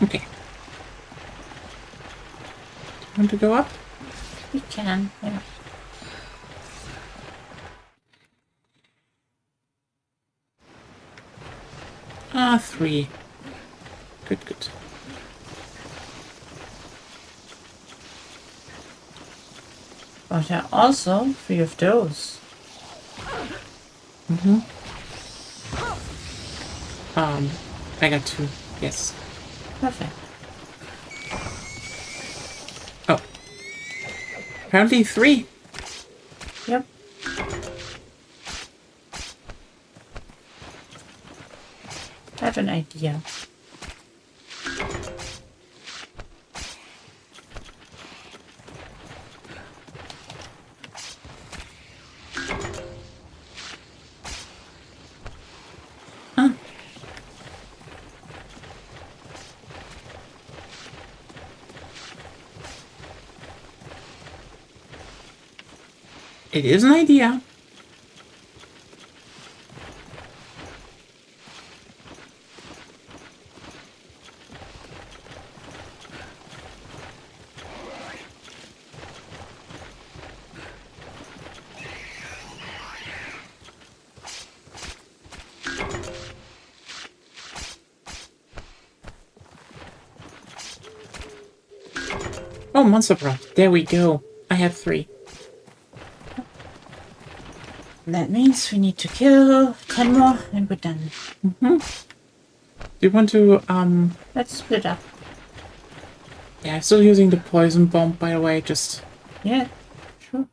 Okay. Want to go up? We can, yeah. Ah, 3. Good, good. But there are also 3 of those. I got 2. Yes. Perfect. Oh. Apparently 3. Yep. I have an idea. It is an idea. Oh, monster bro. There we go. I have 3. That means we need to kill 10 more and we're done. Do you want to, Let's split up. Yeah, I'm still using the poison bomb, by the way, just... Yeah, sure.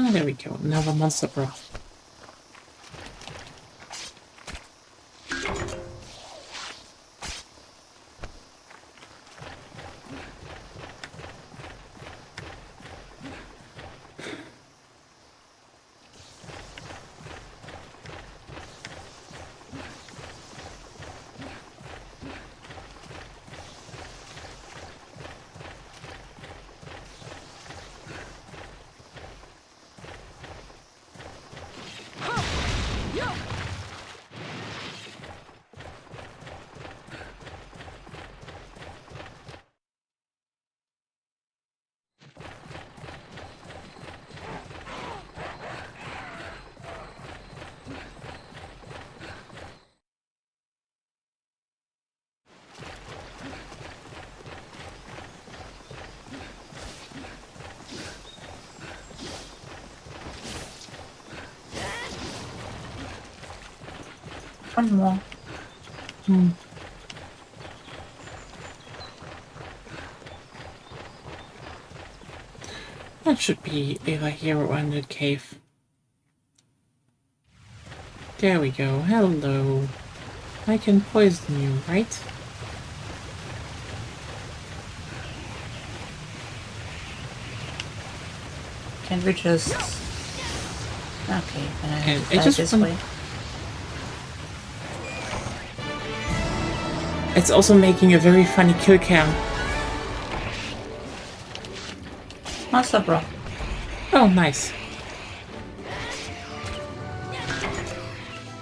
Ah, there we go. Another monster broth. One more. That should be either here or in the cave. There we go. Hello. I can poison you, right? Can we just... Okay, And I try just this want- way. It's also making a very funny kill cam. Monster broth. Oh, nice.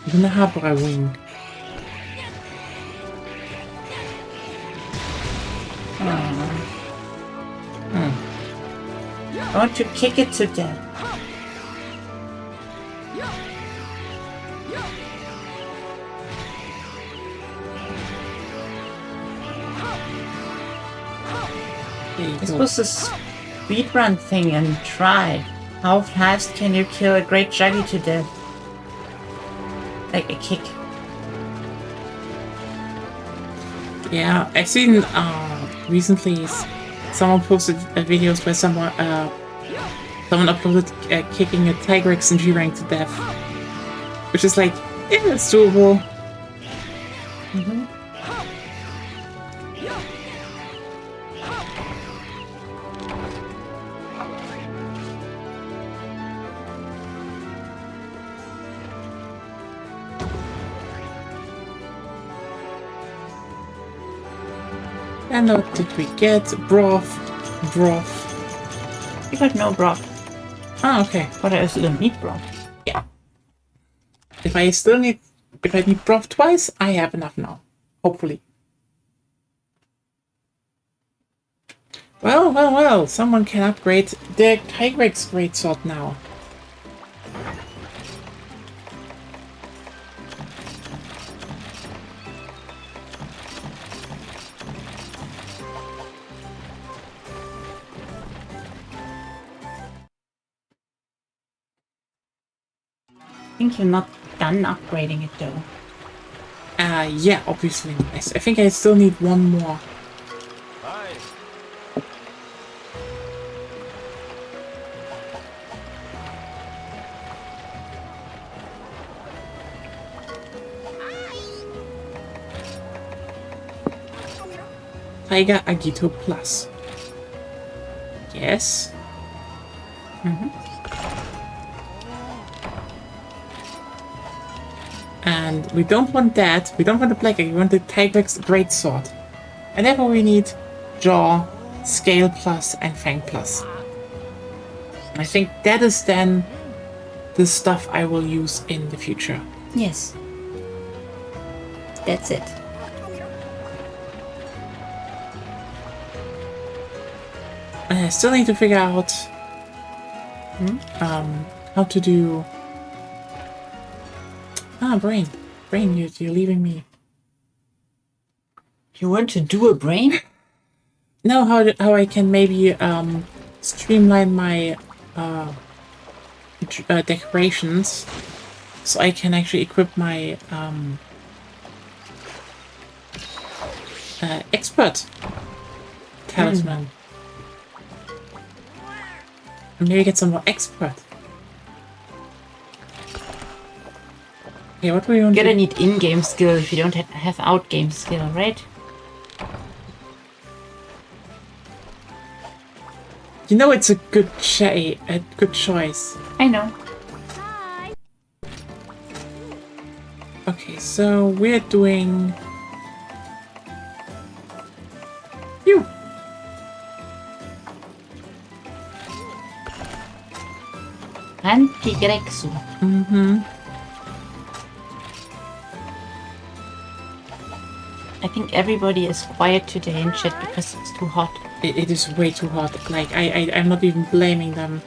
The Nahabra wing. I want to kick it to death. There you This go. was a speedrun thing and try. How fast can you kill a great juggy to death? Like a kick. Yeah, I've seen recently someone posted videos where someone uploaded kicking a Tigrex in G rank to death, which is like, yeah, it's doable. And what did we get? Broth. You got no broth. Ah, okay. But I still need broth. Yeah. If I need broth twice, I have enough now. Hopefully. Well. Someone can upgrade their Tigrex greatsword now. I think you're not done upgrading it though. Yeah, obviously. I think I still need one more. Tiger Agito Plus. Yes. And we don't want that. We don't want the black egg. We want the Tigrex Greatsword. And therefore we need Jaw, Scale Plus, and Fang Plus. I think that is then the stuff I will use in the future. Yes. That's it. And I still need to figure out how to do... Brain. Brain, you're leaving me. You want to do a brain? No, how I can maybe streamline my decorations so I can actually equip my expert talisman. And maybe get some more expert. Okay, what do we want You're gonna to... need in-game skill if you don't have out-game skill, right? You know it's a good choice. I know. Okay, so we're doing... You! Anti-Grexu. I think everybody is quiet today in chat because it's too hot. It is way too hot. Like, I'm not even blaming them.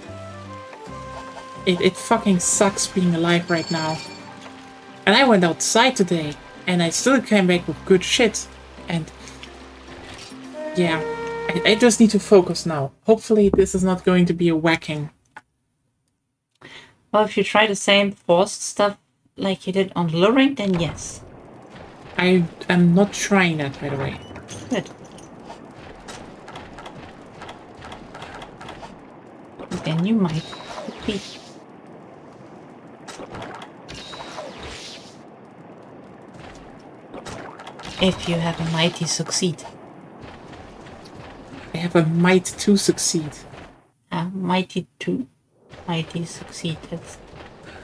It fucking sucks being alive right now. And I went outside today, and I still came back with good shit. And... yeah, I just need to focus now. Hopefully this is not going to be a whacking. Well, if you try the same forced stuff like you did on low rank, then yes. I am not trying that, by the way. Good. Then you might be. If you have a mighty succeed. I have a might to succeed. Mighty to mighty succeed. That's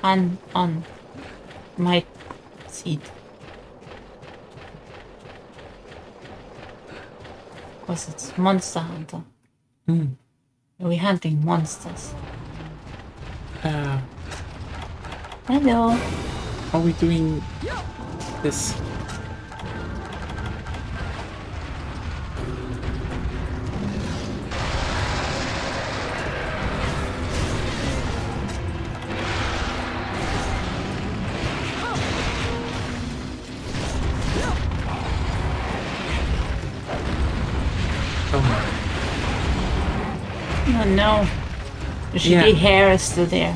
on might seed. Because it's Monster Hunter. We're hunting monsters. Hello. Are we doing this? Oh no. The shitty Yeah. hair is still there.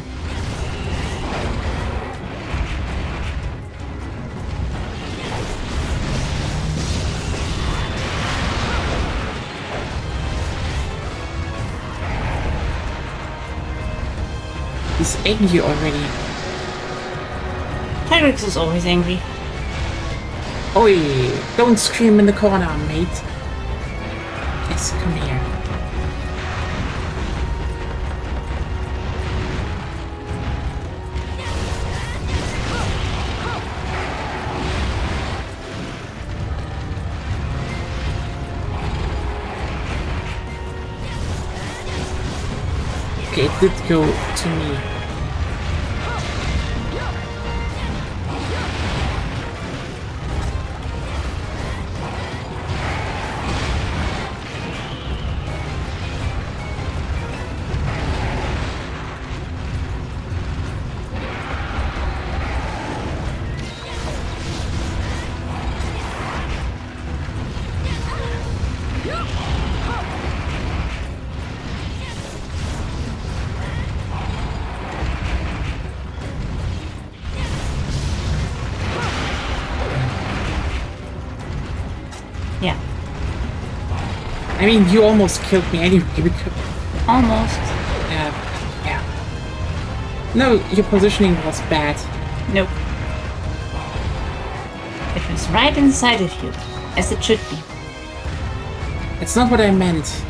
He's angry already. Tyrex is always angry. Oi! Don't scream in the corner, mate. Yes, come here. Okay, it did go to me. Yeah. I mean, you almost killed me anyway. Almost. Yeah. No, your positioning was bad. Nope. It was right inside of you, as it should be. That's not what I meant.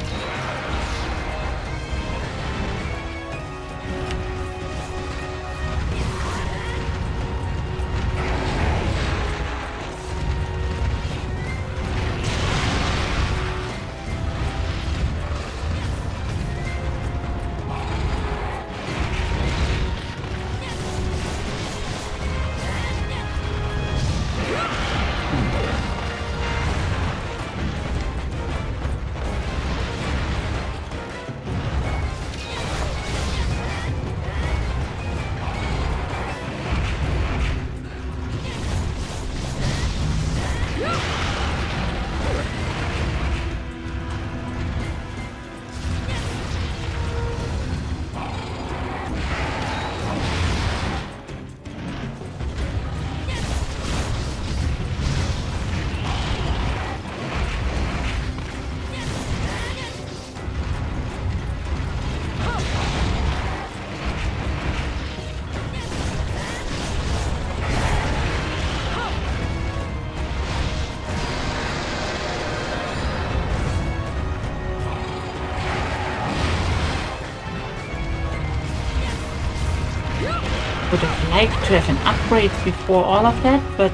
Would have liked to have an upgrade before all of that, but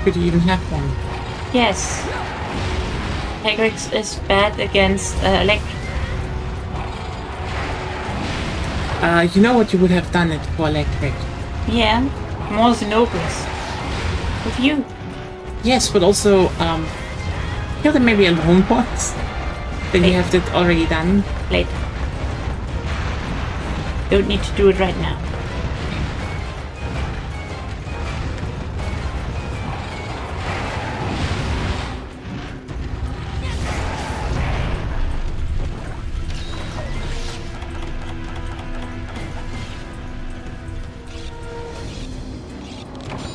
Could you even have one? yes. Tigrex is bad against electric. You know what you would have done it for electric? Yeah, more Xenobus. With you. Yes, but also, kill them maybe alone once. Then you have that already done. Later. Don't need to do it right now.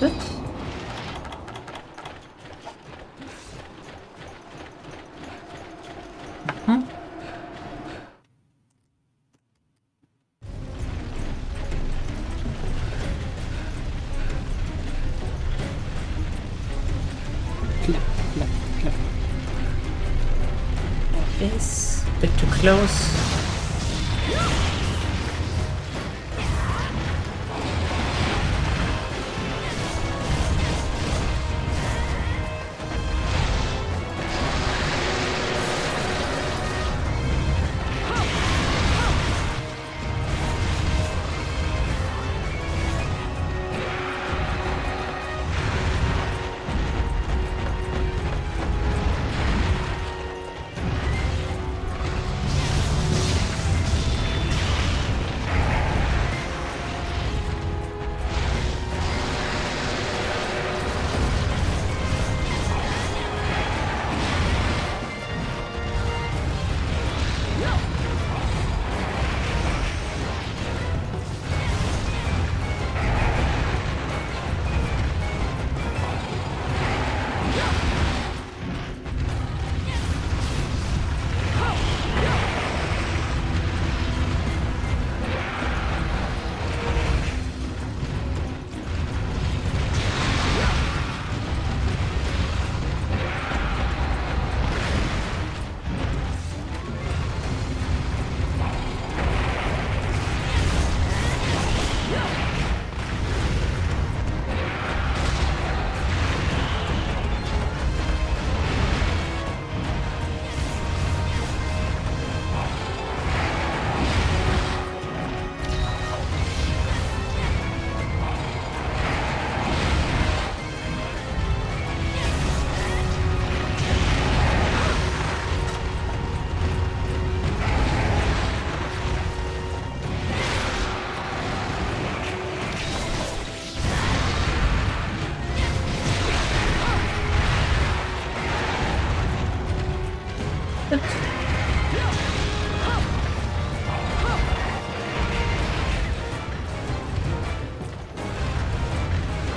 Oops. Huh? Clap, clap, clap. That is a bit too close.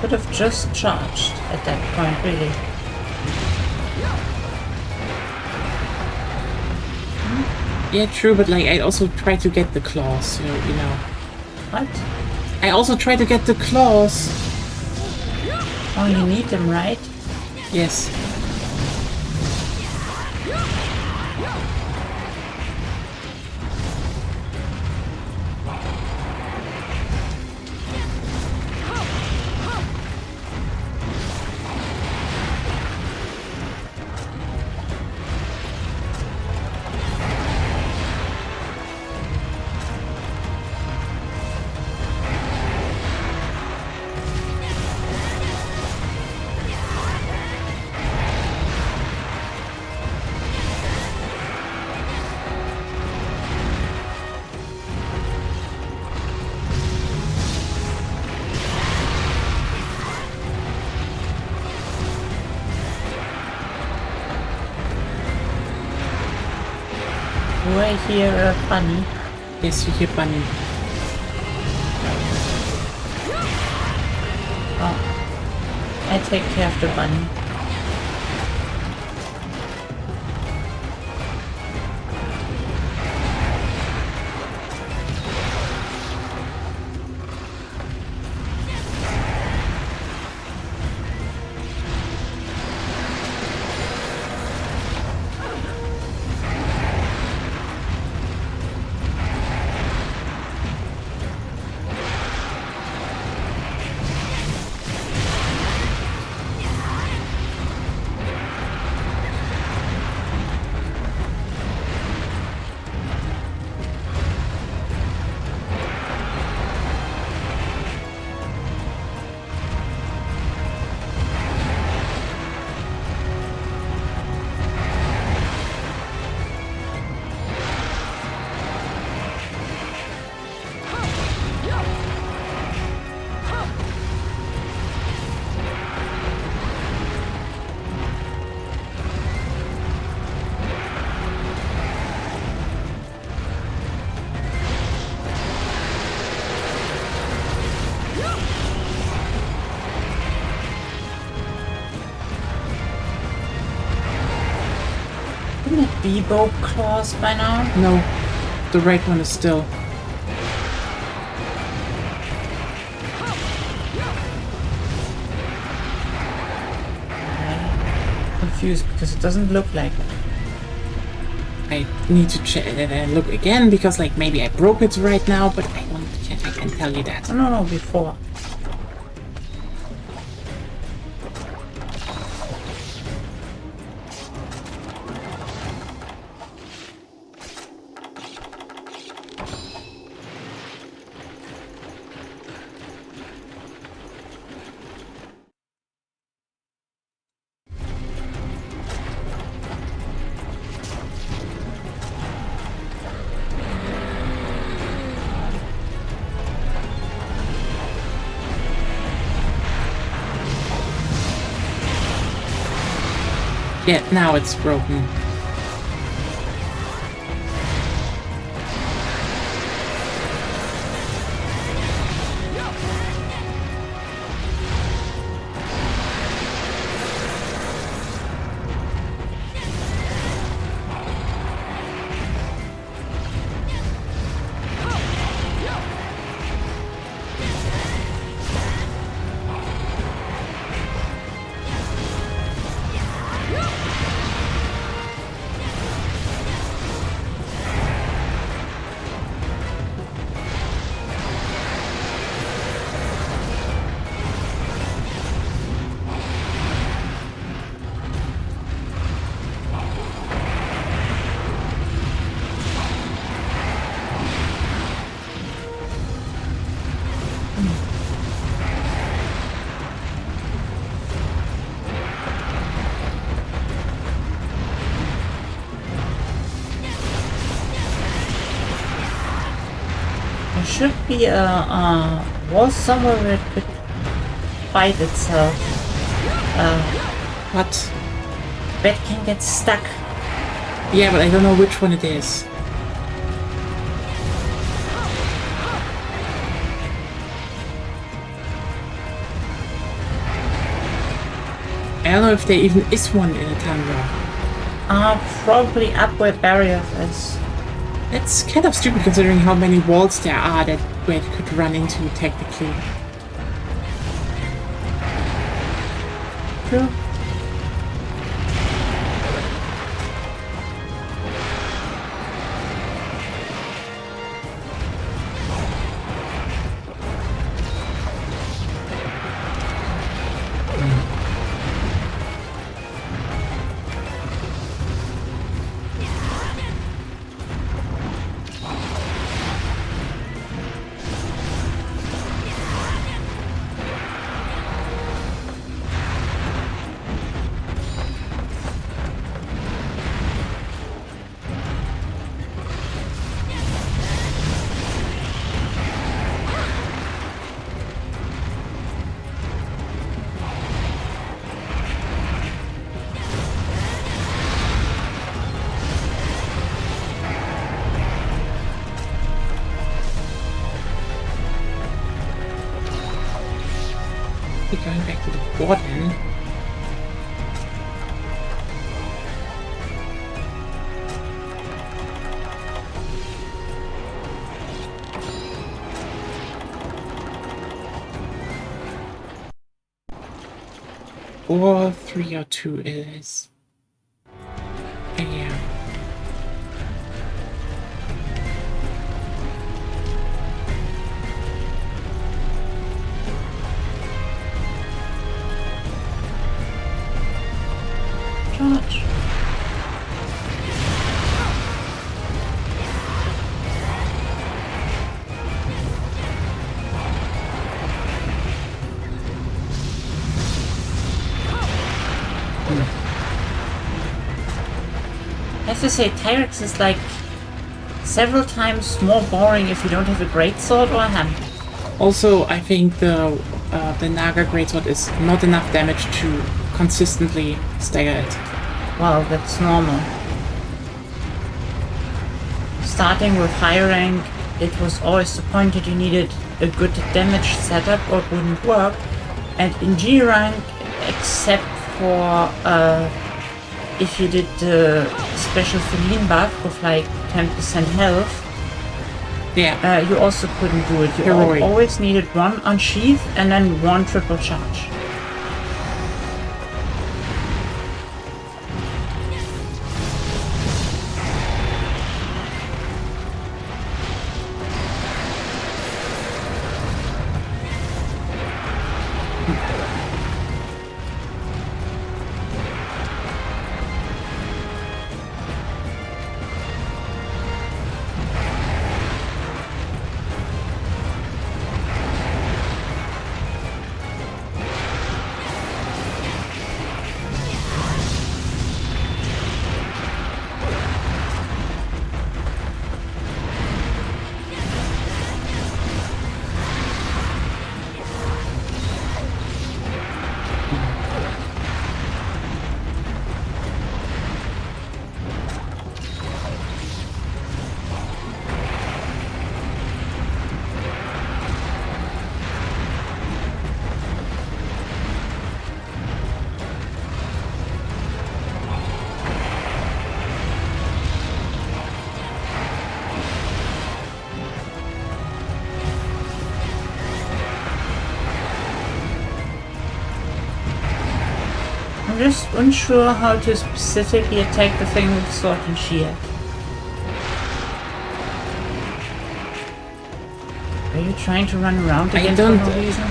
Could have just charged at that point, really. Yeah, true, but like I also try to get the claws, so you know. What? I also try to get the claws. Oh, you need them, right? Yes. Do I hear a bunny? Yes, you hear bunny. Oh. I take care of the bunny. V-bow claws by now? No, the right one is still. Confused because it doesn't look like it. I need to look again because, like, maybe I broke it right now, but I can tell you that. No, before. Yeah, now it's broken. There should be a wall somewhere where it could fight itself. What? But it can get stuck. Yeah, but I don't know which one it is. I don't know if there even is one in a tundra. Probably up where barriers is. It's kind of stupid considering how many walls there are that where it could run into technically. True. Going back to the bottom. Or 3 or 2 is. Yeah. George. I have to say, Tyrex is like several times more boring if you don't have a greatsword or a hammer. Also, I think the Naga greatsword is not enough damage to consistently stagger it. Well, that's normal. Starting with high rank, it was always the point that you needed a good damage setup or it wouldn't work. And in G rank, except for if you did the special Feline buff with like 10% health, Yeah. you also couldn't do it. You Heroic. always needed one unsheath and then one triple charge. I'm just unsure how to specifically attack the thing with sword and shield. Are you trying to run around again for no reason?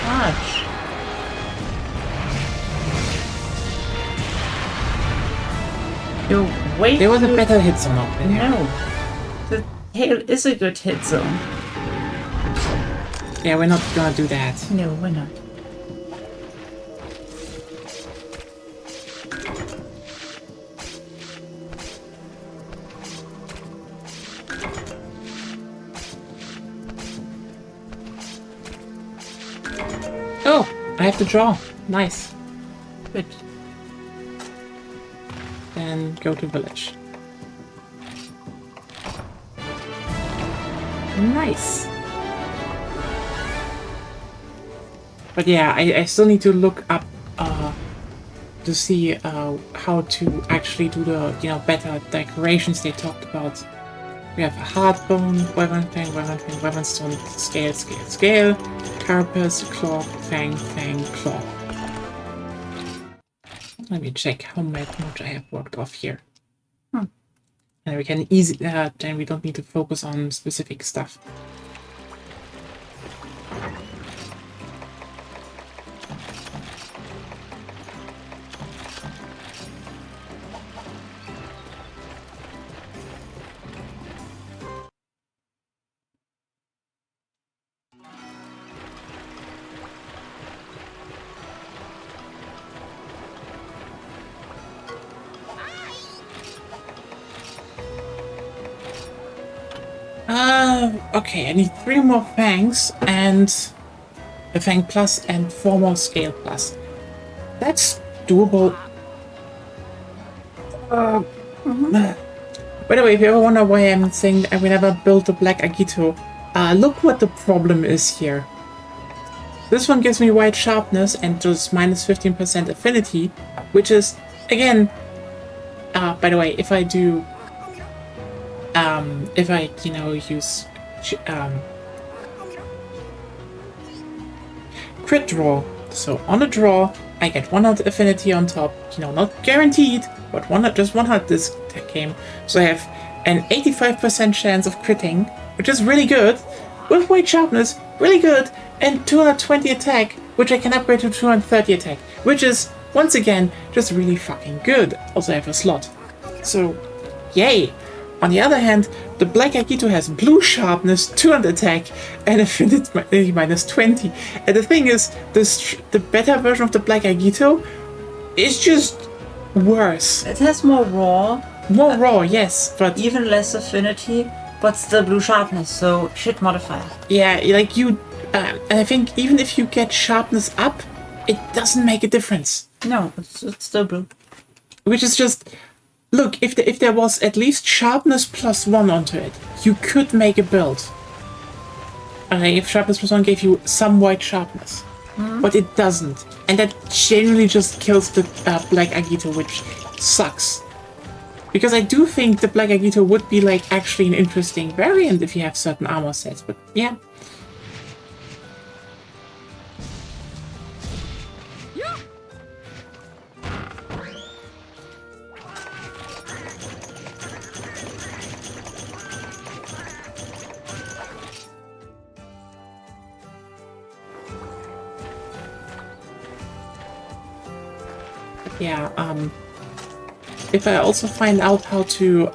Charge. You're way There was a too- better hit zone up in here. No. The tail is a good hit zone. Yeah, we're not gonna do that. No, we're not. Oh, I have to draw. Nice. Good. Then go to village. Nice. But yeah, I still need to look up to see how to actually do the better decorations they talked about. We have a Heartbone, Weapon Fang, Weapon Stone, Scale, Carapace, Claw, Fang, Claw. Let me check how much I have worked off here. And we can then we don't need to focus on specific stuff. Okay, I need 3 more Fangs and a Fang Plus and 4 more Scale Plus. That's doable. By the way, if you ever wonder why I'm saying I will never build the Black Agito, look what the problem is here. This one gives me White Sharpness and just minus 15% Affinity, which is, again, by the way, if I do, if I, use crit draw. So on a draw, I get 100 affinity on top. Not guaranteed, but just 100 this game. So I have an 85% chance of critting, which is really good. With White Sharpness, really good, and 220 attack, which I can upgrade to 230 attack, which is once again just really fucking good. Also, I have a slot, so yay. On the other hand, the Black Agito has Blue Sharpness, 200 attack, and Affinity minus 20. And the thing is, the better version of the Black Agito is just worse. It has more raw, More raw, yes, but even less affinity, but still blue sharpness, so shit modifier. yeah, like you, and I think even if you get sharpness up, it doesn't make a difference. No, it's still blue. Which is just, look, if there was at least sharpness plus 1 onto it, you could make a build. if sharpness plus 1 gave you some white sharpness. But it doesn't. And that generally just kills the Black Agito, which sucks. Because I do think the Black Agito would be like actually an interesting variant if you have certain armor sets, but yeah. Yeah, if I also find out how to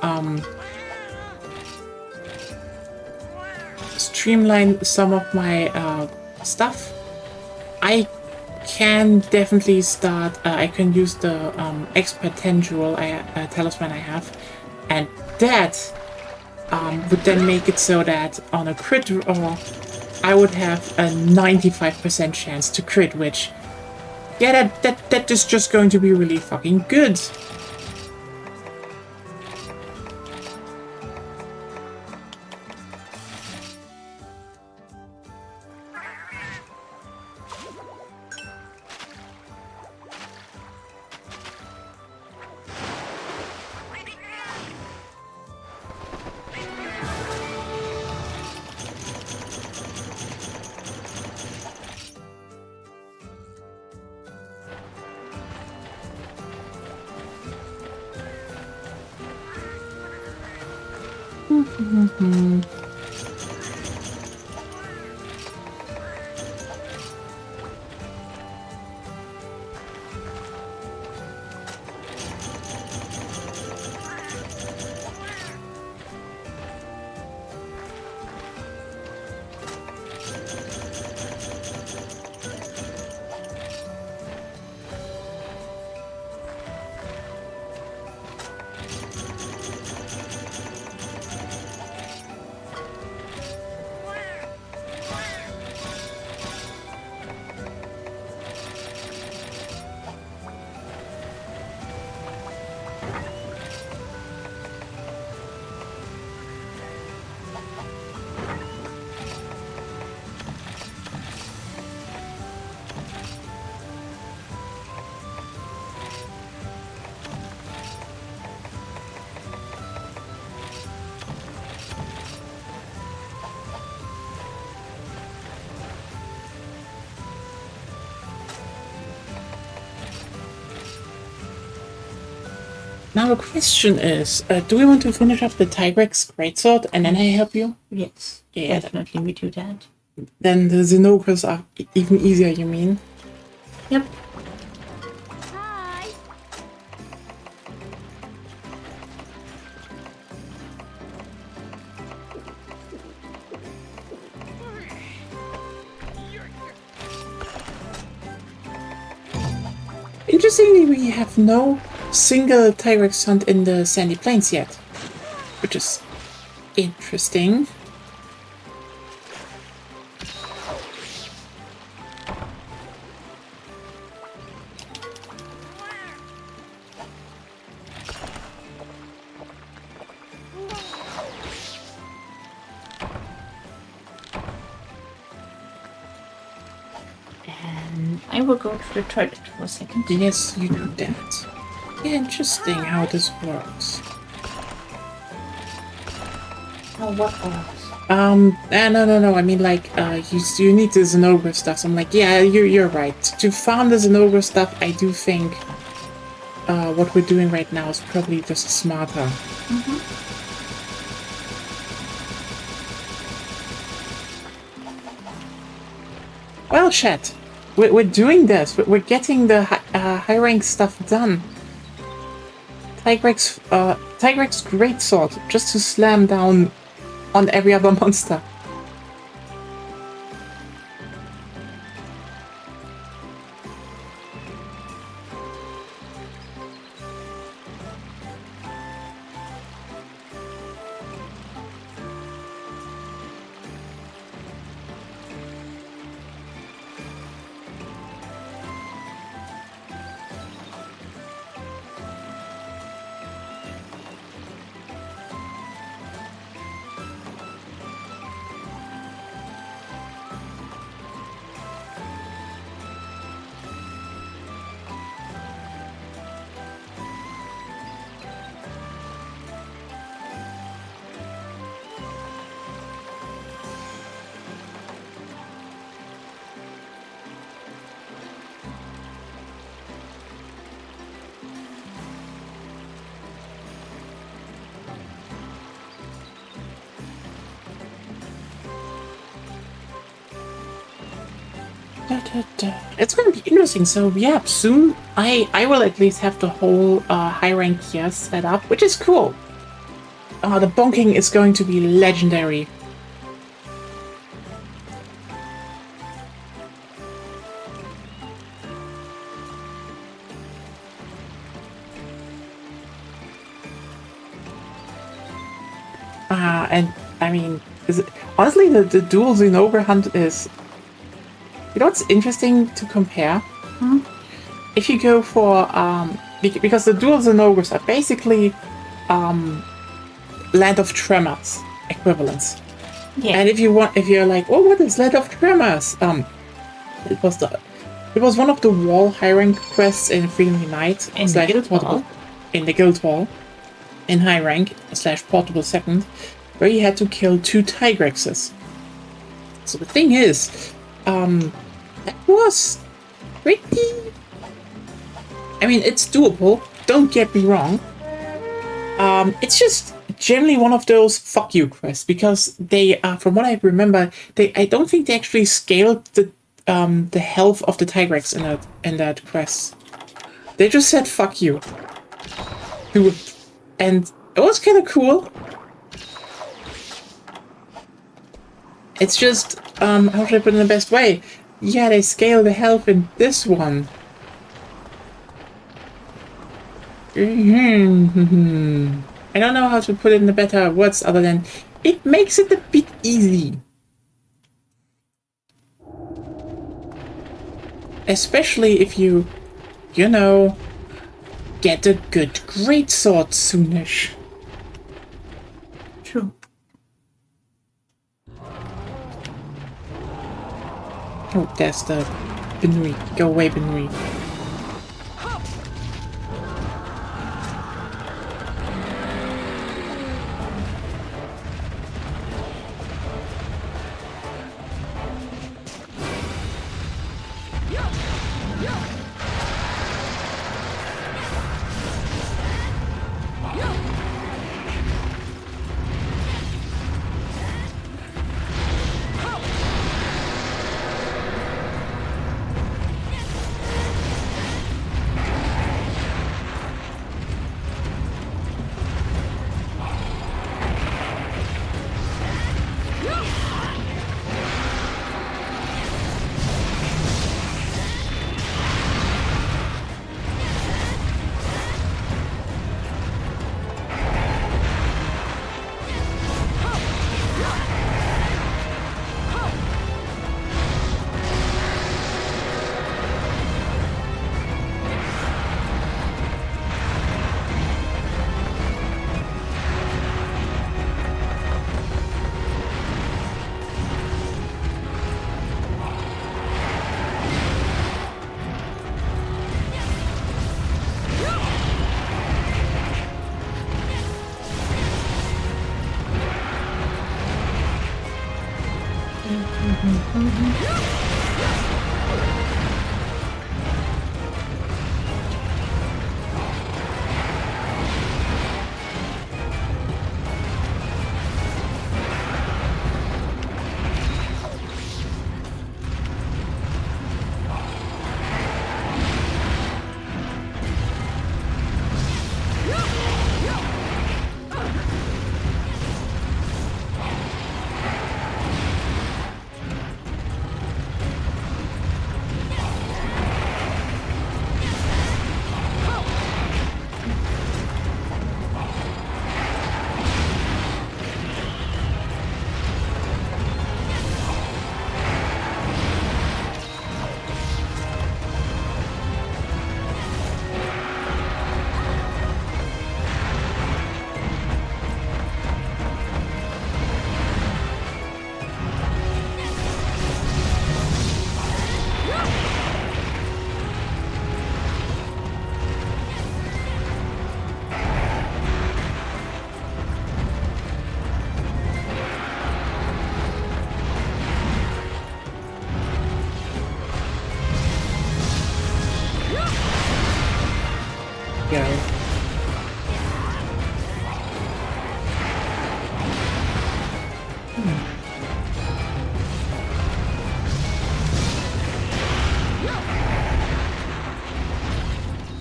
streamline some of my stuff, I can definitely start. I can use the expert 10 jewel talisman I have, and that would then make it so that on a crit roll, I would have a 95% chance to crit, which, yeah, that is just going to be really fucking good. Now the question is, do we want to finish up the Tigrex Greatsword and then I help you? Yes, Yeah, definitely we do that. Then the Zenogres are even easier, you mean? Yep. Interestingly, we have no single Tigrex hunt in the Sandy Plains yet, which is interesting. And I will go to the toilet for a second. Yes, you do that. Yeah, interesting how this works. Oh, what works? No. I mean, like, you need the Zenogre stuff. So I'm like, yeah, you're right. To farm the Zenogre stuff, I do think what we're doing right now is probably just smarter. Well, chat, we're doing this. We're getting the high rank stuff done. Tigrex Greatsword, just to slam down on every other monster. It's going to be interesting. So yeah, soon I will at least have the whole high rank gear set up, which is cool. The bonking is going to be legendary. And I mean, honestly, the dual Zinogre hunt is. You know what's interesting to compare? If you go for because the dual Zinogres are basically Land of Tremors equivalents. Yeah. And if you're like, oh, what is Land of Tremors? It was one of the wall high rank quests in Freedom Unite In the Guild Hall. In the Guild Hall, in high rank / portable second, where you had to kill 2 Tigrexes. So the thing is, that was pretty. I mean, it's doable. Don't get me wrong. It's just generally one of those fuck you quests because they, from what I remember, I don't think they actually scaled the health of the Tigrex in that quest. They just said fuck you. And it was kind of cool. It's just, how should I put it in the best way? Yeah, they scale the health in this one. I don't know how to put it in the better words other than it makes it a bit easy. Especially if you know, get a good greatsword soonish. True. Oh, there's the Benui. Go away, Benui.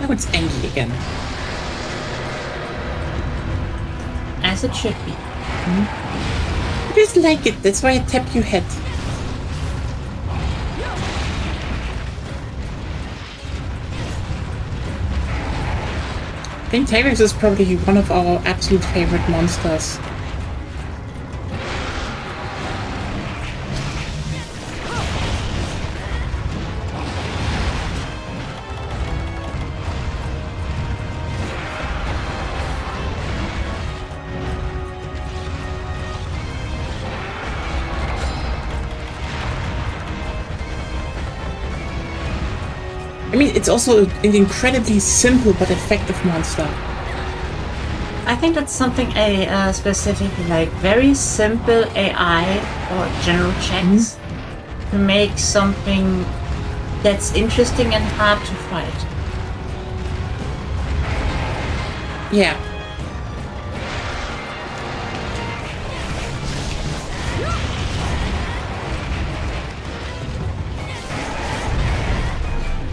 now it's Angie again. As it should be. I just like it. That's why I tap your head. I think Tigrex is probably one of our absolute favorite monsters. I mean, it's also an incredibly simple but effective monster. I think that's something a specific, like very simple AI or general checks to make something that's interesting and hard to fight. Yeah.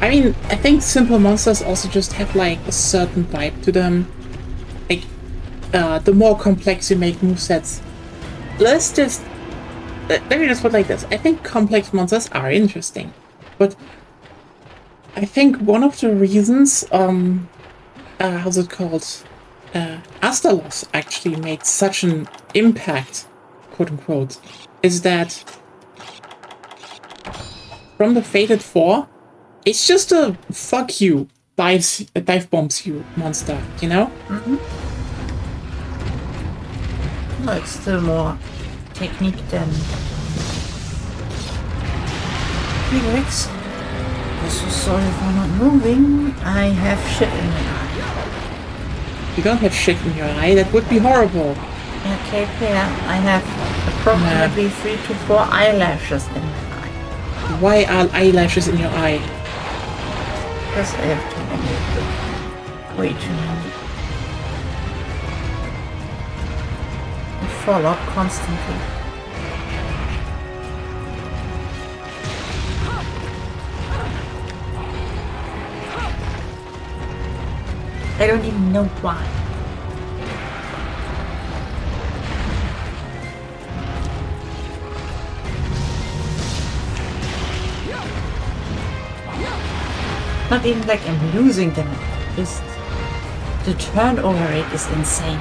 I mean, I think simple monsters also just have like a certain vibe to them. Like, the more complex you make movesets. Let me just put it like this. I think complex monsters are interesting. But I think one of the reasons, how's it called? Astalos actually made such an impact, quote unquote, is that from the Fated 4, it's just a fuck you, dive bombs you monster, you know? No, it's still more technique than Felix. I'm so sorry for not moving. I have shit in my eye. You don't have shit in your eye, that would be horrible. Okay, yeah, I have approximately 3 to 4 eyelashes in my eye. Why are eyelashes in your eye? Because I have too many. Way too many. I fall out constantly. I don't even know why. Not even like I'm losing them. Just the turnover rate is insane.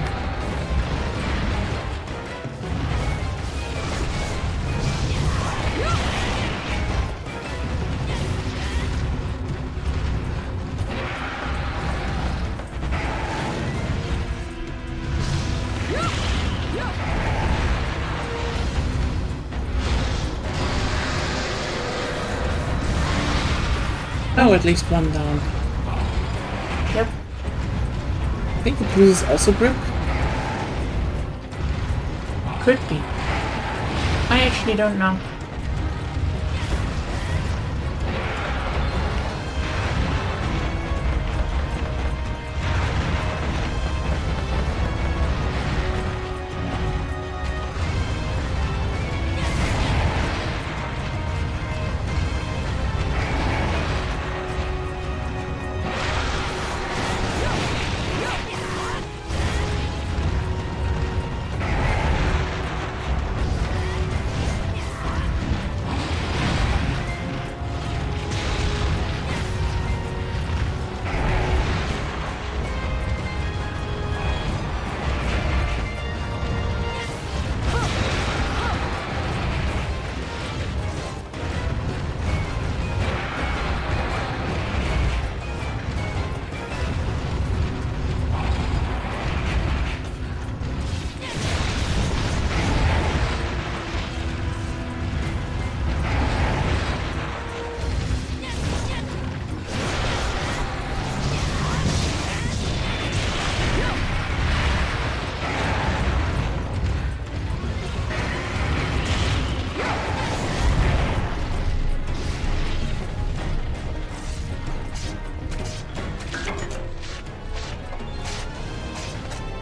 Oh, at least one down. Yep. I think the bruise is also grip. Could be. I actually don't know.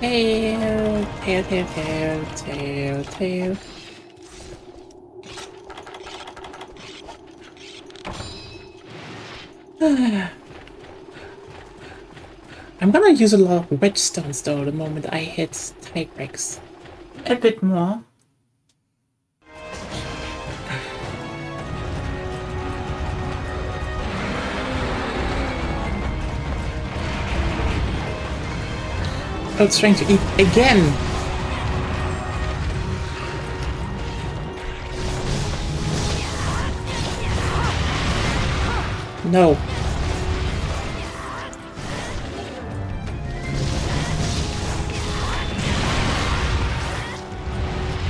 Tail, tail, tail, tail, tail, tail. I'm gonna use a lot of whetstones though the moment I hit Tigrex. A bit more. Oh, it's trying to eat again. No. I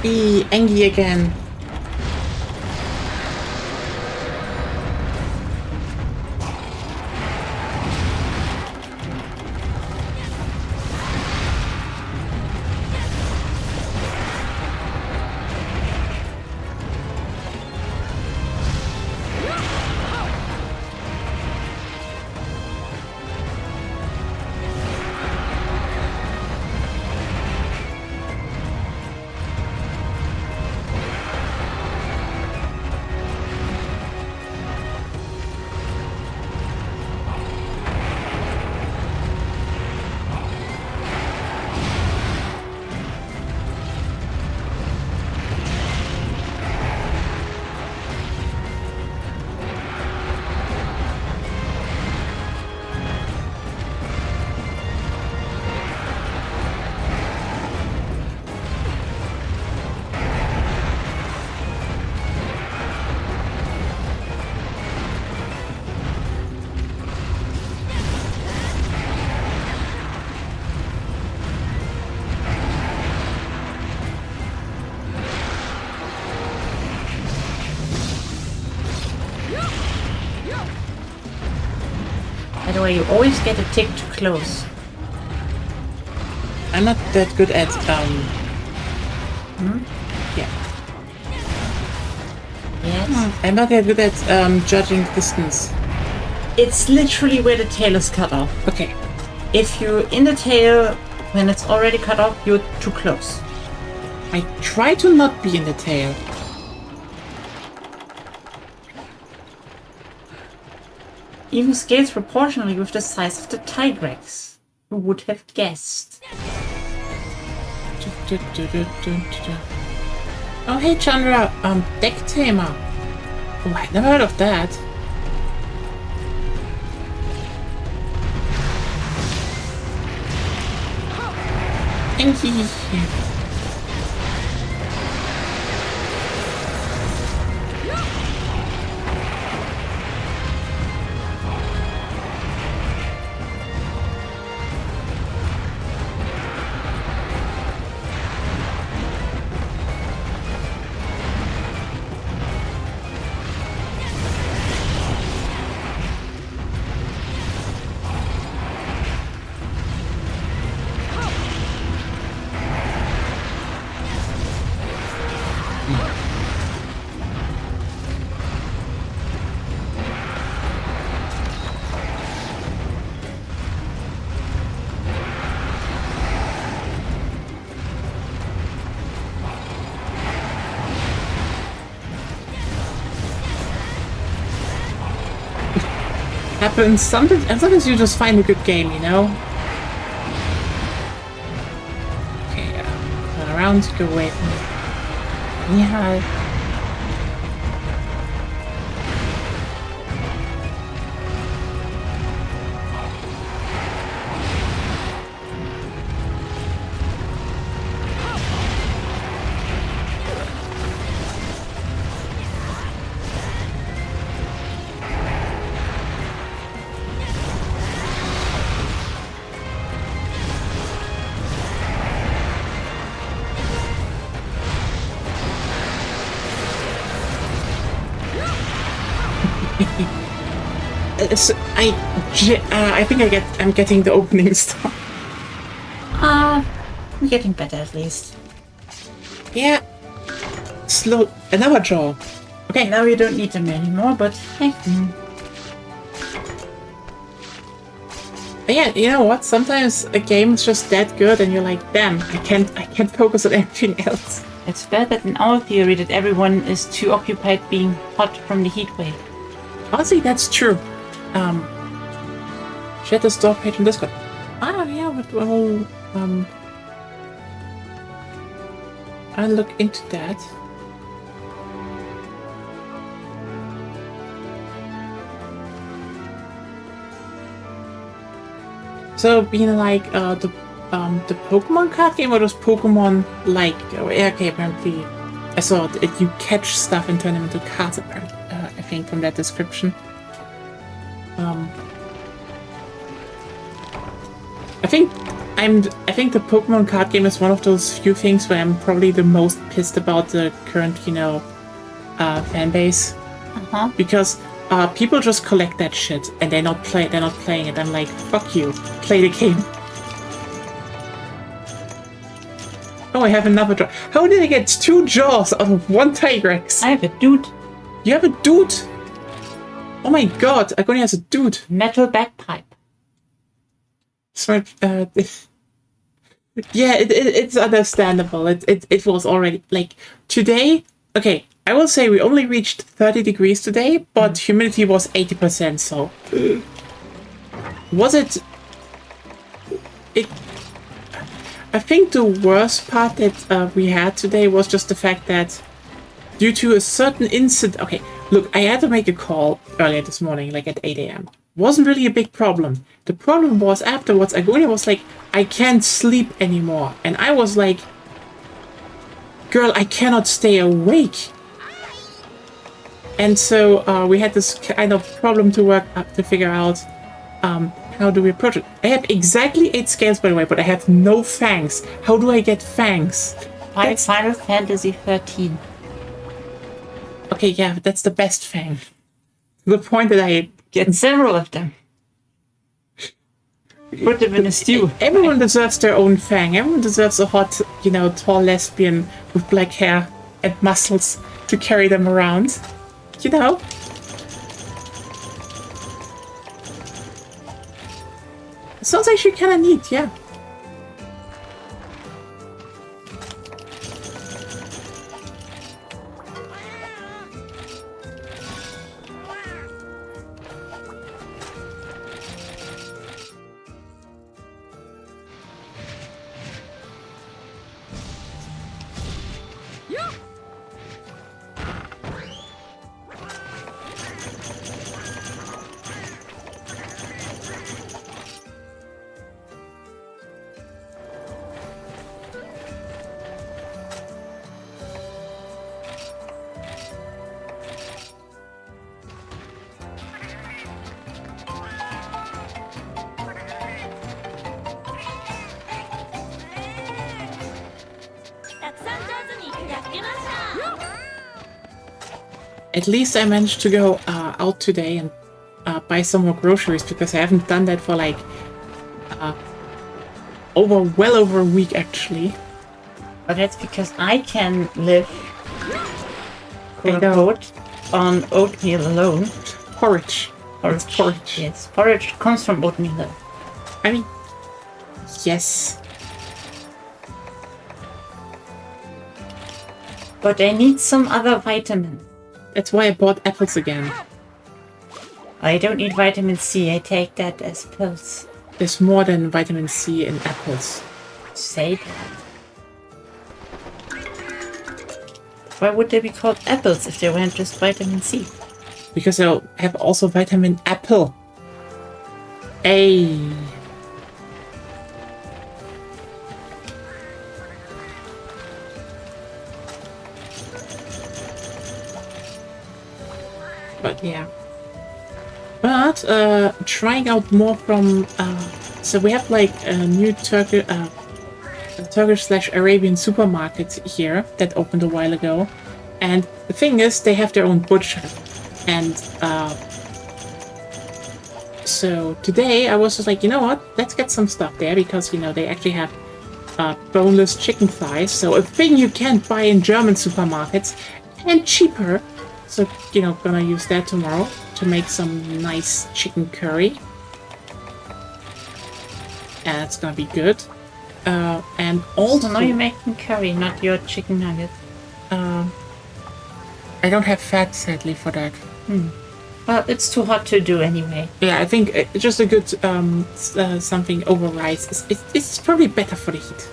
mean, Angie again. By the way, you always get a tick too close. I'm not that good at yeah. Yes. I'm not that good at judging distance. It's literally where the tail is cut off. Okay. If you're in the tail when it's already cut off, you're too close. I try to not be in the tail. Even scales proportionally with the size of the Tigrex. Who would have guessed? Oh, hey, Chandra, deck tamer. Oh, I never heard of that. Angie. Happens sometimes, and sometimes you just find a good game, you know? Okay, turn around, go away from me. Yeah. So I think I'm getting the opening stuff. I'm getting better at least. Yeah. Slow. Another jaw. Okay, now you don't need them anymore, but hey. Yeah, you know what? Sometimes a game is just that good, and you're like, damn, I can't focus on anything else. It's bad that in our theory that everyone is too occupied being hot from the heat wave. Honestly, that's true. Share the store page on Discord. Ah, yeah, but well, I'll look into that. So, being like the Pokemon card game, or those Pokemon like okay, apparently I saw that you catch stuff and turn them into cards. Apparently, I think from that description. I think the Pokemon card game is one of those few things where I'm probably the most pissed about the current, fan base. Because people just collect that shit and they're not playing it. I'm like, fuck you, play the game. Oh, I have another jaw. How did I get 2 jaws out of 1 Tigrex? I have a dude. You have a dude? Oh my god, Agonia has a dude. Metal bagpipe. Smart. Yeah, it's understandable. It was already like today. Okay, I will say we only reached 30 degrees today, but humidity was 80%. So was it? I think the worst part that we had today was just the fact that due to a certain incident. Okay, look, I had to make a call earlier this morning, like at 8 a.m. Wasn't really a big problem. The problem was afterwards, Agonia was like, I can't sleep anymore. And I was like, girl, I cannot stay awake. And so we had this kind of problem to work up to figure out how do we approach it. I have exactly 8 scales, by the way, but I have no fangs. How do I get fangs? That's Final Fantasy 13. Okay, yeah, that's the best fang. To the point that I get several of them. Put them in a stew. Everyone deserves their own fang. Everyone deserves a hot, tall lesbian with black hair and muscles to carry them around. Sounds actually kind of neat, yeah. At least I managed to go out today and buy some more groceries, because I haven't done that for like well over a week actually. But that's because I can live, quote unquote, on oatmeal alone. Porridge. Porridge. Yes, porridge comes from oatmeal though. I mean, yes. But I need some other vitamin. That's why I bought apples again. I don't need vitamin C. I take that as pills. There's more than vitamin C in apples. Say that. Why would they be called apples if they weren't just vitamin C? Because they'll have also vitamin apple. A. But yeah. But trying out more from so we have like a new Turkish/Arabian supermarket here that opened a while ago, and the thing is they have their own butcher, and so today I was just like, you know what, let's get some stuff there because, you know, they actually have boneless chicken thighs, so a thing you can't buy in German supermarkets and cheaper. So, you know, gonna use that tomorrow to make some nice chicken curry. And it's gonna be good. And also... So now you're making curry, not your chicken nuggets. I don't have fat, sadly, for that. Well, it's too hot to do anyway. Yeah, I think it's just a good something over rice. It's probably better for the heat.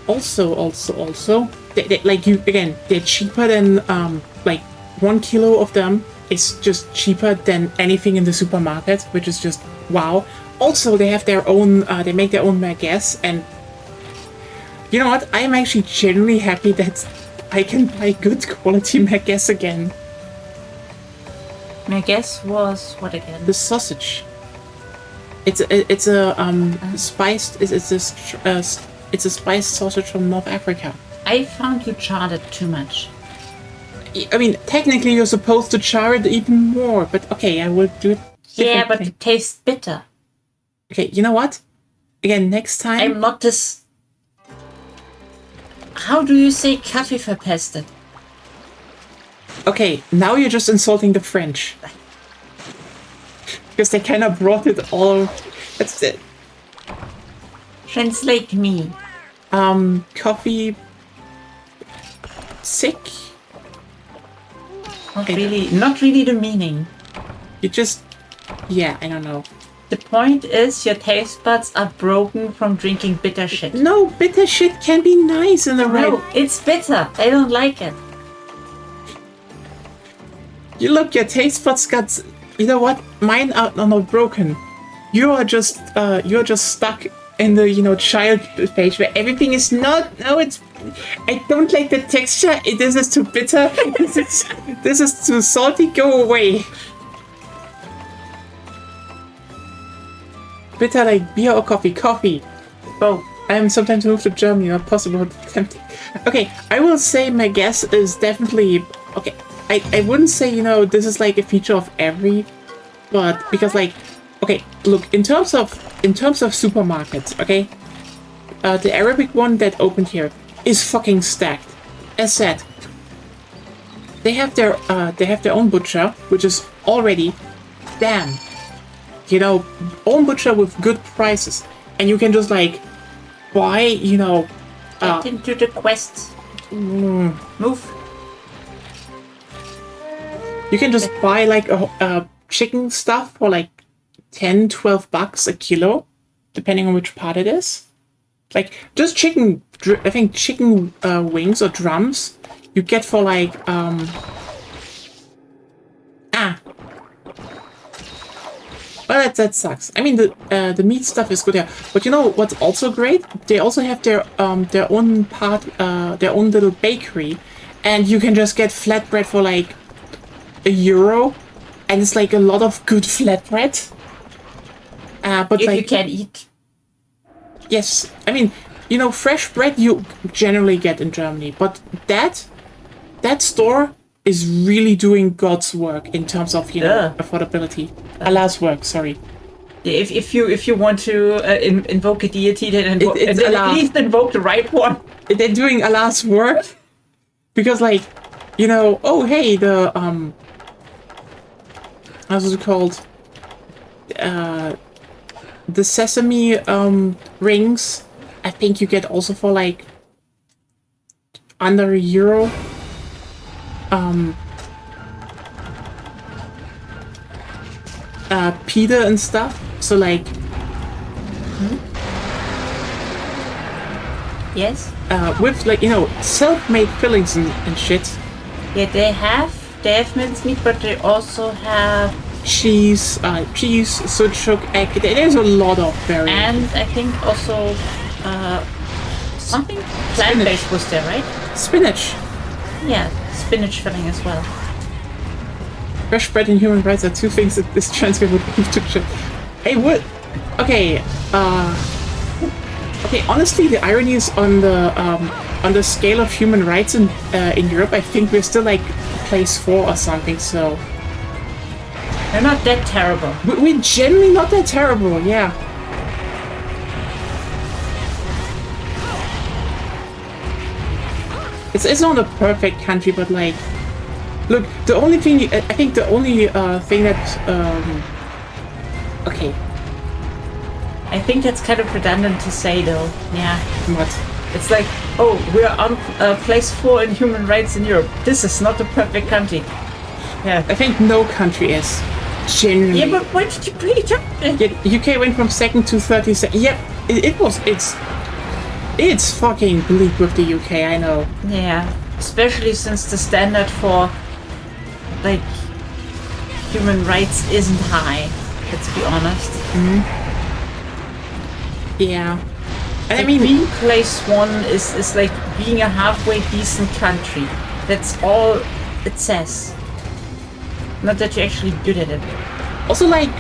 Also, they, like you again, they're cheaper than like 1 kilo of them is just cheaper than anything in the supermarket, which is just wow. Also, they have their own, they make their own merguez, and you know what? I'm actually genuinely happy that I can buy good quality merguez again. Merguez was what again? The sausage. It's a spiced. It's a spiced sausage from North Africa. I found you charred it too much. I mean, technically you're supposed to char it even more, but okay, I will do it. Yeah, but it tastes bitter. Okay, you know what? Again, next time... I'm not this... How do you say Kaffee verpestet? Okay, now you're just insulting the French. Because they kind of brought it all... That's it. Translate me. Coffee... Sick? Not really the meaning. You just... Yeah, I don't know. The point is your taste buds are broken from drinking bitter shit. No, bitter shit can be nice in the right... No, it's bitter. I don't like it. You look, your taste buds got... You know what? Mine are not broken. You're just stuck in the, you know, child phase where everything is not... No, it's... I don't like the texture. This is too bitter. This is too salty. Go away. Bitter like beer or coffee? Coffee. Oh, I am sometimes moved to Germany. Not possible. Tempting. Okay, I will say my guess is definitely... Okay, I wouldn't say, you know, this is like a feature of every... But because like... Okay, look, in terms of supermarkets, okay? The Arabic one that opened here is fucking stacked. As said, they have their own butcher, which is already damn, you know, own butcher with good prices, and you can just like buy, you know, Get into the quest. Move. You can just buy like a chicken stuff for like 10-12 bucks a kilo, depending on which part it is. Like just chicken, I think chicken wings or drums you get for like well, that sucks. I mean the meat stuff is good here, but you know what's also great? They also have their own part, their own little bakery, and you can just get flatbread for like €1, and it's like a lot of good flatbread. But If like you can eat. yes, I mean, you know, fresh bread you generally get in Germany, but that store is really doing God's work in terms of, you know, affordability. Allah's work, sorry. If you want to invoke a deity, then Allah. at least invoke the right one. They're doing Allah's work because, like, you know, oh hey, the how's it called? The sesame rings, I think you get also for like under €1. pita and stuff. So like, Yes. with like self-made fillings and shit. Yeah, they have mincemeat, but they also have, Cheese, sucuk, egg. There's a lot of variants. and I think also something plant-based was there, right? Spinach. Yeah, spinach filling as well. Fresh bread and human rights are two things that this transfer would give to shit. Hey, what? Okay, okay. Honestly, the irony is on the scale of human rights in Europe. I think we're still like place 4 or something. So They're not that terrible. we're generally not that terrible. Yeah. It's not a perfect country, but like, look, the only thing I think the only thing that okay, I think that's kind of redundant to say, though. Yeah. what? It's like, oh, we're on place 4 in human rights in Europe. This is not a perfect country. Yeah. I think no country is genuinely. Yeah, but why did you bring it up? Yeah, UK went from 2nd to 32nd. Yep, it's fucking bleak with the UK. I know. Yeah, especially since the standard for like human rights isn't high. Let's be honest. Yeah, and I Like, mean, being place 1 is like being a halfway decent country. That's all it says. Not that you're actually good at it. also like,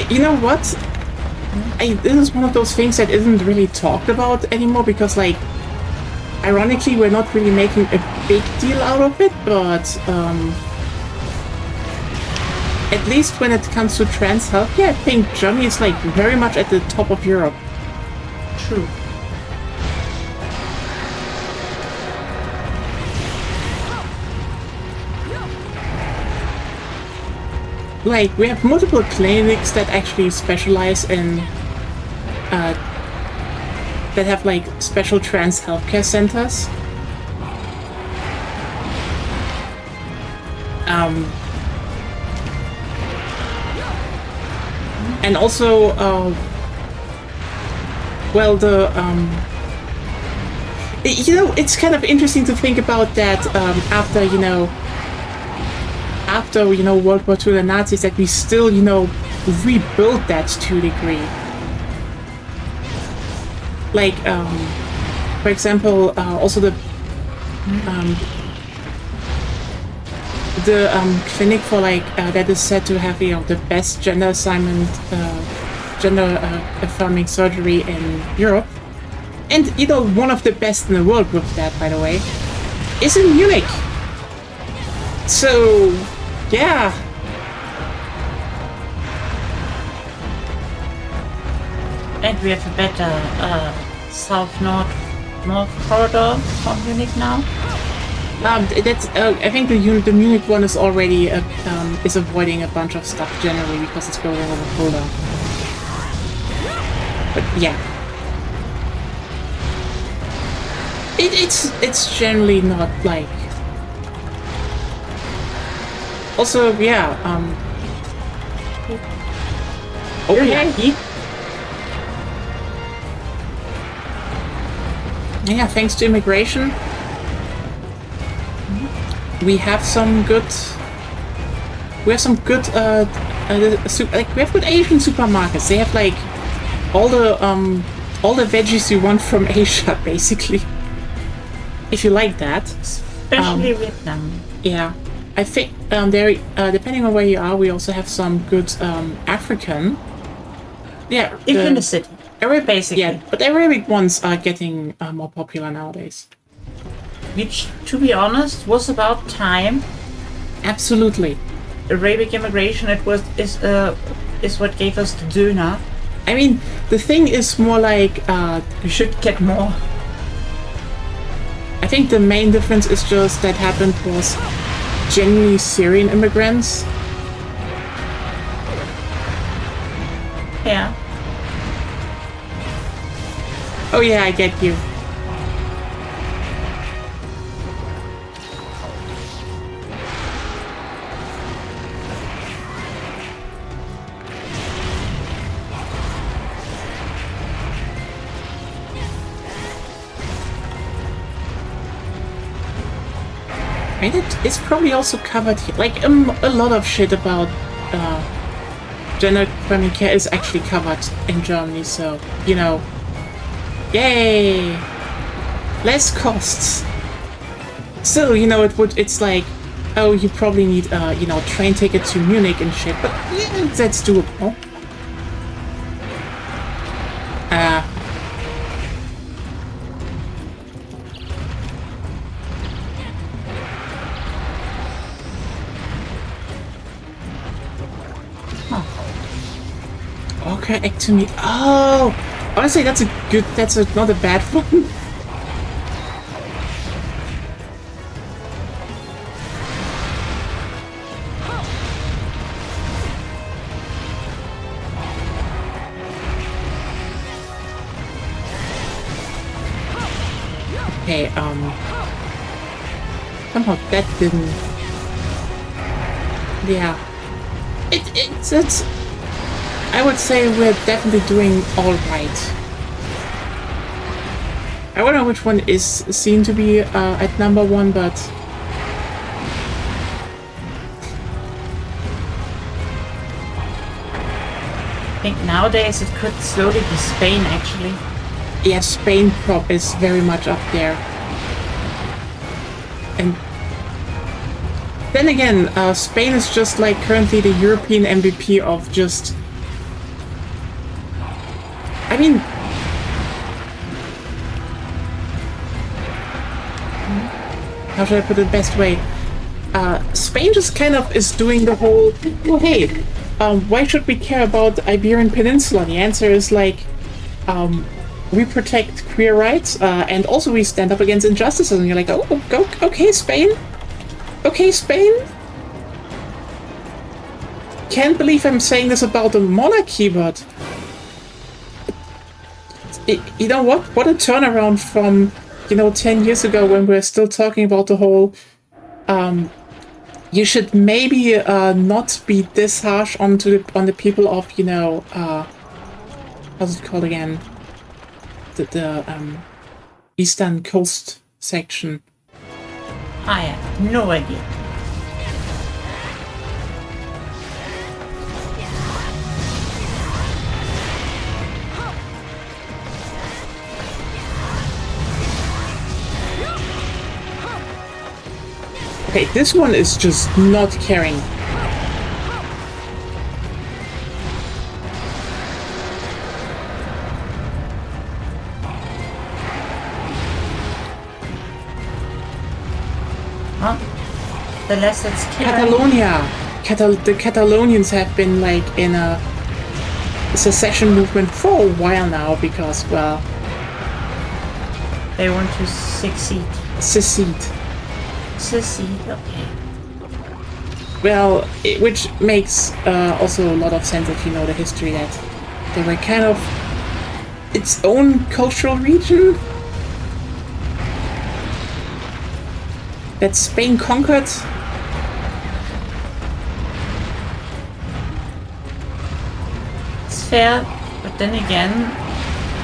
you know what? This is one of those things that isn't really talked about anymore because, like, ironically, we're not really making a big deal out of it, but at least when it comes to trans healthcare, I think Germany is like very much at the top of Europe. True. Like, we have multiple clinics that actually specialize in that have like special trans healthcare centers. And also, well, it's kind of interesting to think about that after World War II, the Nazis, that we still, rebuilt that to a degree. Like, for example, also the clinic for that is said to have the best gender affirming surgery in Europe, and one of the best in the world with that, by the way, is in Munich. So yeah. And we have a better south-north corridor from Munich now. That's I think the Munich one is already is avoiding a bunch of stuff generally because it's going over Fulda. But yeah, it's generally not like. Also, yeah. Okay. Yeah, thanks to immigration, we have some good. We have some good. We have good Asian supermarkets. They have like all the veggies you want from Asia, basically. If you like that, especially Vietnam. Yeah, I think there. Depending on where you are, we also have some good African. Yeah, if in the city. Basically. Yeah, but Arabic ones are getting more popular nowadays. Which, to be honest, was about time. Absolutely. Arabic immigration is what gave us the doona. I mean, the thing is more like we should get more. I think the main difference is just that happened was genuinely Syrian immigrants. Yeah. Oh yeah, I get you. mean, it's probably also covered here. Like, a lot of shit about gender primary care is actually covered in Germany, so, you know, yay! Less costs. Still, you know, it's like, oh, you probably need you know, train ticket to Munich and shit, but yeah, that's doable. Okay, ectomy. Oh, honestly, that's not a bad one. Okay, somehow that didn't. Yeah, it's. I would say we're definitely doing all right. I don't know which one is seen to be at #1, but I think nowadays it could slowly be Spain, actually. yeah, Spain prop is very much up there. And then again, Spain is just like currently the European MVP of just. I mean, how should I put it best way? Spain just kind of is doing the whole, well, hey, why should we care about the Iberian Peninsula? The answer is like, we protect queer rights, and also we stand up against injustices. And you're like, oh, go, okay, Spain. Okay, Spain. Can't believe I'm saying this about the monarchy, but you know what? What a turnaround from, you know, 10 years ago when we're still talking about the whole, you should maybe not be this harsh on the people of, you know, how's it called again? The Eastern Coast section. I have no idea. Okay, this one is just not caring. Huh? The less it's caring. Catalonia. The Catalonians have been like in a secession movement for a while now because, well, They want to succeed. secede. Succeed, okay. Well, which makes also a lot of sense if you know the history that they were kind of its own cultural region that Spain conquered. It's fair, but then again,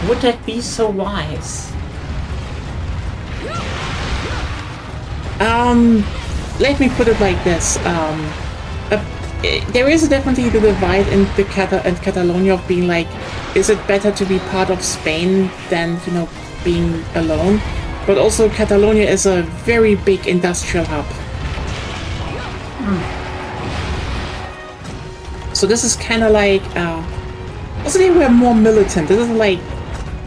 would that be so wise? Let me put it like this. There is definitely the divide in the Catalonia of being like, is it better to be part of Spain than, you know, being alone? But also Catalonia is a very big industrial hub. So this is kind of like, also they were more militant. This is like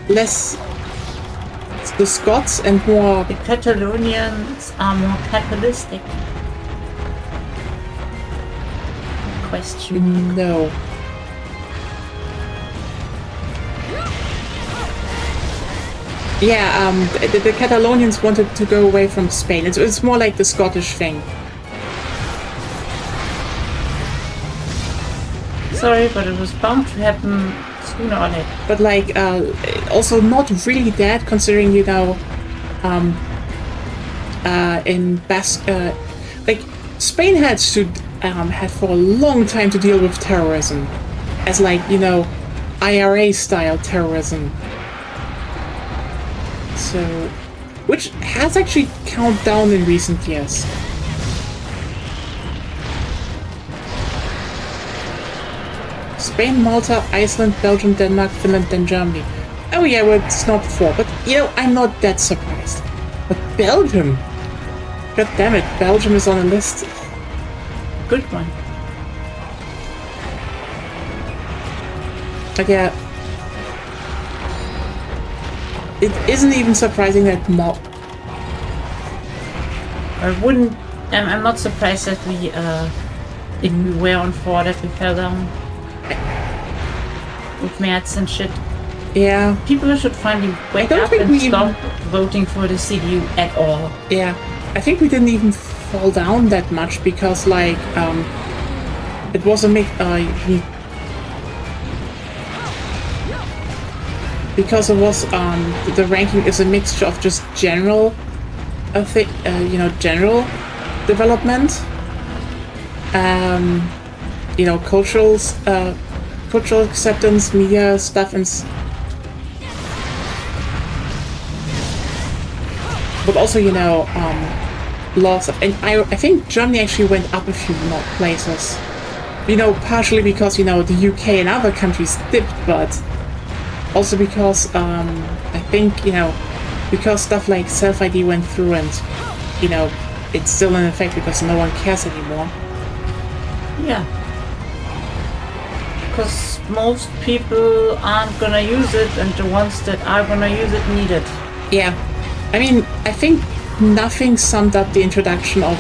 less the Scots and more. The Catalonians are more capitalistic. Question. No. Yeah, the Catalonians wanted to go away from Spain. It's more like the Scottish thing. Sorry, but it was bound to happen sooner or later. But like, also not really that, considering, you know, in Basque, like Spain had for a long time to deal with terrorism, as like, you know, IRA style terrorism. So, which has actually calmed down in recent years. Spain, Malta, Iceland, Belgium, Denmark, Finland, then Germany. Oh yeah, well, it's not 4, but you know, I'm not that surprised. But Belgium, god damn it, Belgium is on the list. Good one. But yeah, it isn't even surprising that I'm not surprised that we, if we were on 4, that we fell down. With Merz and shit. Yeah. People should finally wake up and stop voting for the CDU at all. Yeah. I think we didn't even fall down that much because, like, it was a mix. Because it was the ranking is a mixture of just general, general development, cultural acceptance, media stuff, but also laws. And I think Germany actually went up a few more places. Partially because the UK and other countries dipped, but also because I think because stuff like self-ID went through and it's still in effect because no one cares anymore. Yeah. Because most people aren't gonna use it, and the ones that are gonna use it need it. Yeah. I mean, I think nothing summed up the introduction of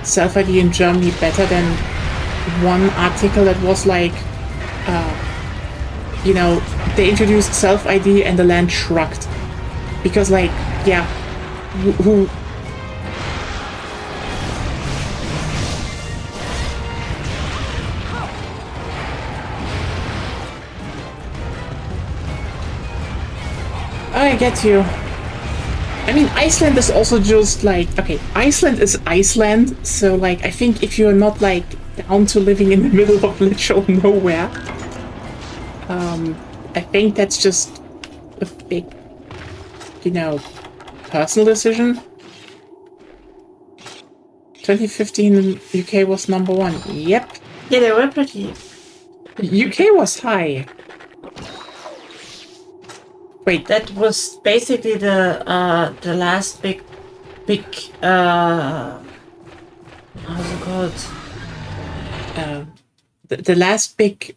self-ID in Germany better than one article that was like, they introduced self-ID and the land shrugged. Because, like, yeah, who... I get you. I mean, Iceland is also just like, okay, Iceland is Iceland, so like, I think if you're not like down to living in the middle of literal nowhere, I think that's just a big, personal decision. 2015 UK was number 1. Yep. Yeah, they were pretty. UK was high. Wait, that was basically the last big how's it called? The last big.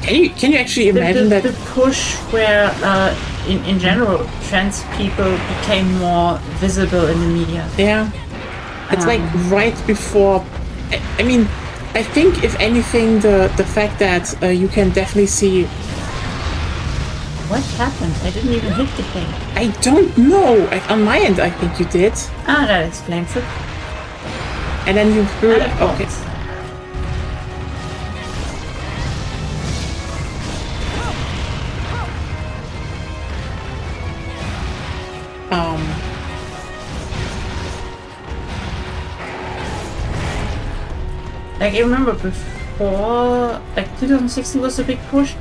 Can you actually imagine the push where in general trans people became more visible in the media? Yeah, it's like right before. I mean, I think if anything, the fact that you can definitely see. What happened? I didn't even hit the thing. I don't know. On my end, I think you did. Ah, that explains it. And then you threw it. Okay. Like, I remember before, like 2016 was a big push,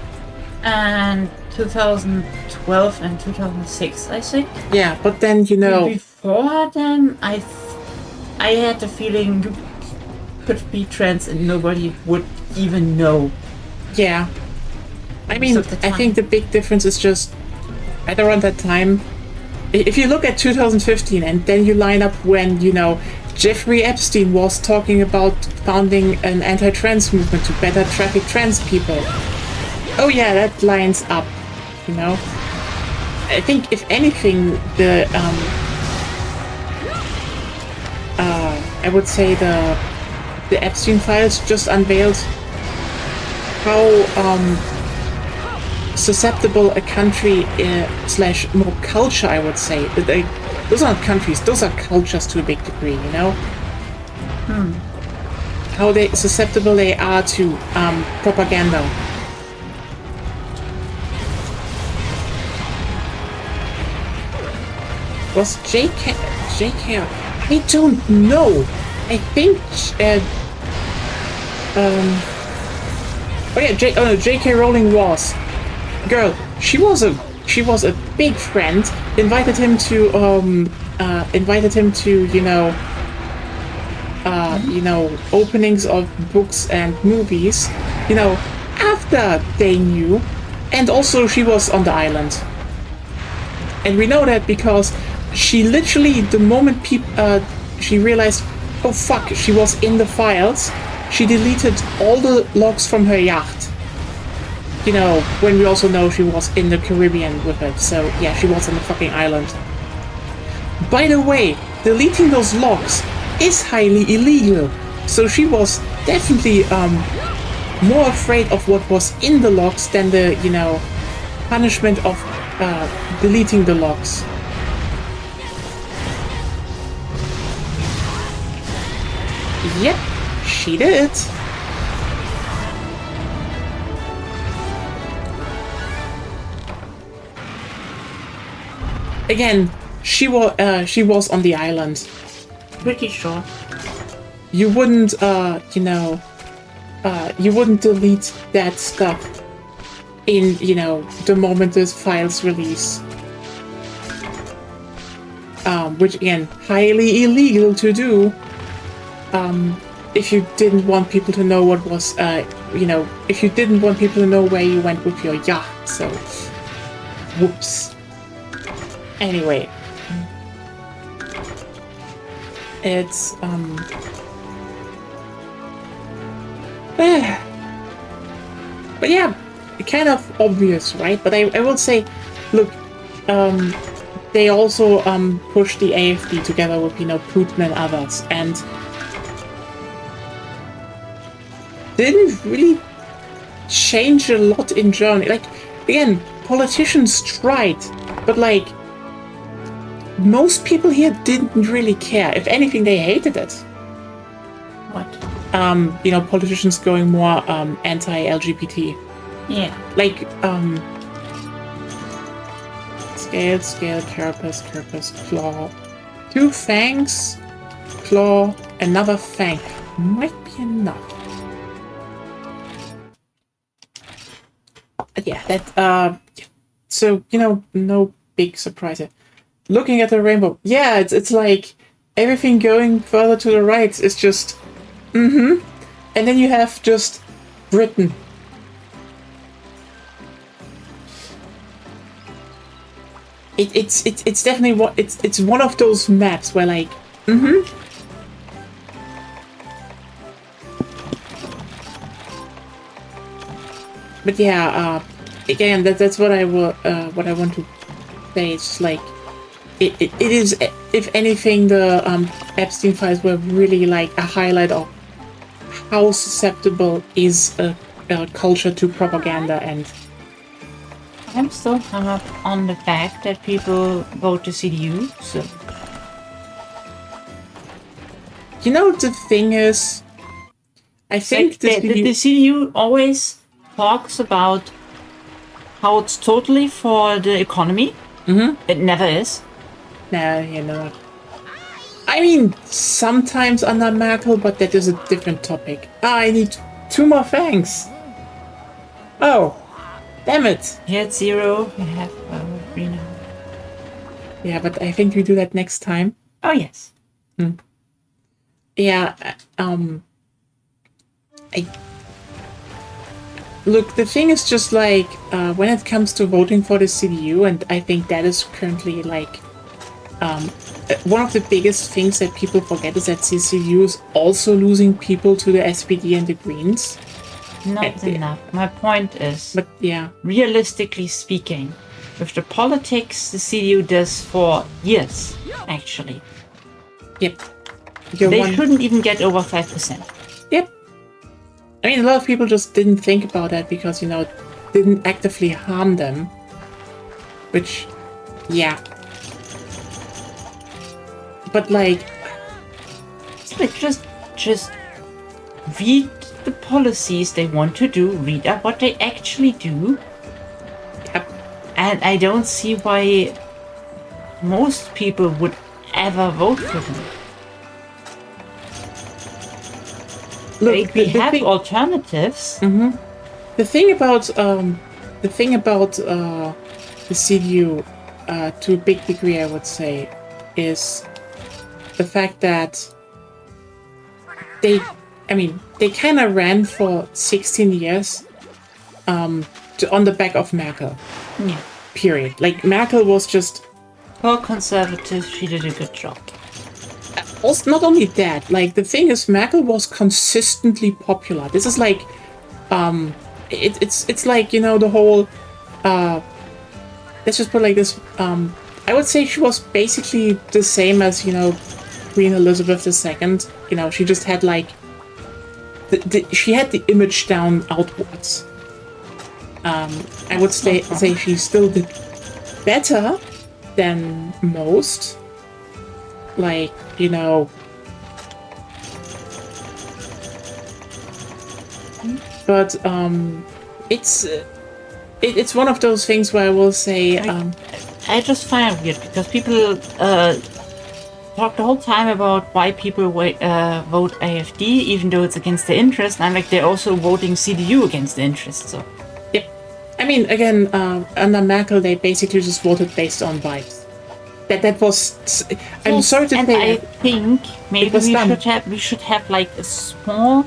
and 2012 and 2006, I think. Yeah, but then before then, I had the feeling you could be trans and nobody would even know. Yeah, I mean, I think the big difference is just right around that time. If you look at 2015 and then you line up when Jeffrey Epstein was talking about founding an anti-trans movement to better traffic trans people. Oh yeah, that lines up, I think if anything, the I would say the Epstein files just unveiled how susceptible a country slash more culture, I would say. Those aren't countries; those are cultures to a big degree, How susceptible they are to propaganda. Was JK? I don't know. I think. JK Rowling was. Girl, she was a big friend. Invited him to openings of books and movies, after they knew, and also she was on the island. And we know that because she literally, the moment she realized, oh fuck, she was in the files, she deleted all the logs from her yacht. When we also know she was in the Caribbean with it. So yeah, she was on the fucking island. By the way, deleting those logs is highly illegal. So she was definitely more afraid of what was in the logs than the, punishment of deleting the logs. Yep, she did. Again, she was on the island. Pretty sure. You wouldn't, you wouldn't delete that stuff in, the moment the files release. Which again, highly illegal to do. If you didn't want people to know what was, if you didn't want people to know where you went with your yacht. So, whoops. Anyway. It's, but yeah, kind of obvious, right? But I will say, look, they also pushed the AFD together with, Putin and others, and didn't really change a lot in Germany. Like, again, politicians tried, but like, most people here didn't really care. If anything, they hated it. What? Politicians going more anti-LGBT. Yeah. Like, scale, carapace, claw. 2 fangs, claw, another fang. Might be enough. Yeah, that, so, no big surprise here. Looking at the rainbow, yeah, it's like everything going further to the right is just, and then you have just Britain. It's definitely what it's one of those maps where like, But yeah, again, that's what I will, what I want to say. It's just like. It is, if anything, the Epstein files were really like a highlight of how susceptible is a culture to propaganda. And I'm still hung up on the fact that people vote to CDU, so... the thing is, I think like, the CDU always talks about how it's totally for the economy. It never is. No, I mean, sometimes under Merkel, but that is a different topic. I need 2 more fangs. Oh, damn it. You had 0, you have 3 now. Yeah, but I think we do that next time. Oh, yes. Yeah, look, the thing is just like, when it comes to voting for the CDU, and I think that is currently like, one of the biggest things that people forget is that CCU is also losing people to the SPD and the Greens. Not enough. My point is, but yeah, realistically speaking, with the politics the CDU does for years, actually. Yep. They shouldn't even get over 5%. Yep. I mean, a lot of people just didn't think about that because, it didn't actively harm them. Which, yeah. But like, just read the policies they want to do, read up what they actually do. Yep. And I don't see why most people would ever vote for them. Look, we have alternatives. The thing about the CDU, to a big degree, I would say, is the fact that they kind of ran for 16 years on the back of Merkel. Yeah. Period. Like, Merkel was just... For conservatives, she did a good job. Also, not only that, like, the thing is, Merkel was consistently popular. This is like... It's like, you know, the whole... let's just put it like this. I would say she was basically the same as, you know, Queen Elizabeth II. You know, she just had, like... she had the image down outwards. I would say she still did better than most. Like, you know... But, it's one of those things where I will say... I just find it weird because people talk the whole time about why people vote AfD, even though it's against their interest. And I'm like, they're also voting CDU against their interest. So, yep. I mean, again, under Merkel, they basically just voted based on vibes. That was. I'm sorry to and say. I think maybe we should have like a small,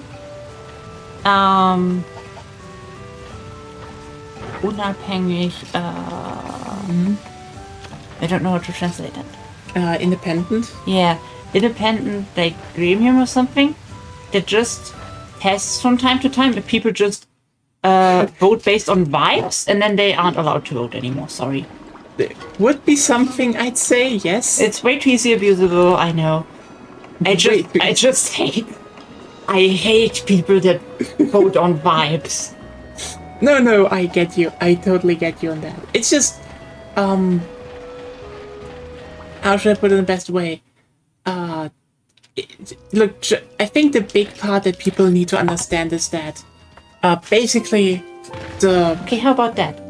unabhängig. I don't know how to translate that. Independent. Yeah, independent like gremium or something that just tests from time to time if people just vote based on vibes, and then they aren't allowed to vote anymore. Sorry. Would be something I'd say, yes. It's way too easy abusable, I know. I hate people that vote on vibes. No, I get you. I totally get you on that. It's just, how should I put it in the best way? Look, I think the big part that people need to understand is that, basically, Okay, how about that?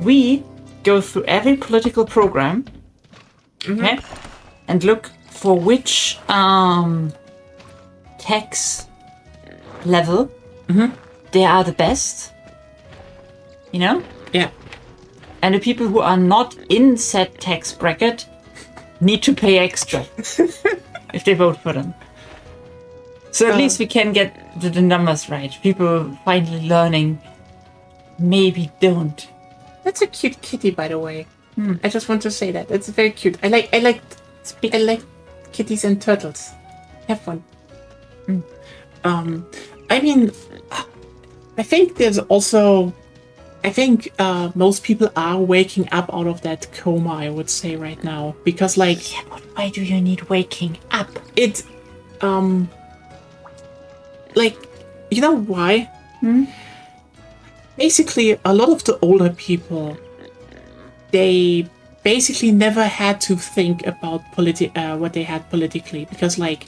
We go through every political program, okay, and look for which tax level they are the best, you know? Yeah. And the people who are not in said tax bracket need to pay extra if they vote for them. So at least we can get the numbers right. People finally learning, maybe don't. That's a cute kitty, by the way. I just want to say that. It's very cute. I like kitties and turtles. Have fun. I mean, I think there's also... I think most people are waking up out of that coma, I would say, right now. Because, like... Yeah, but why do you need waking up? It... like, you know why? Basically, a lot of the older people, they basically never had to think about what they had politically. Because, like,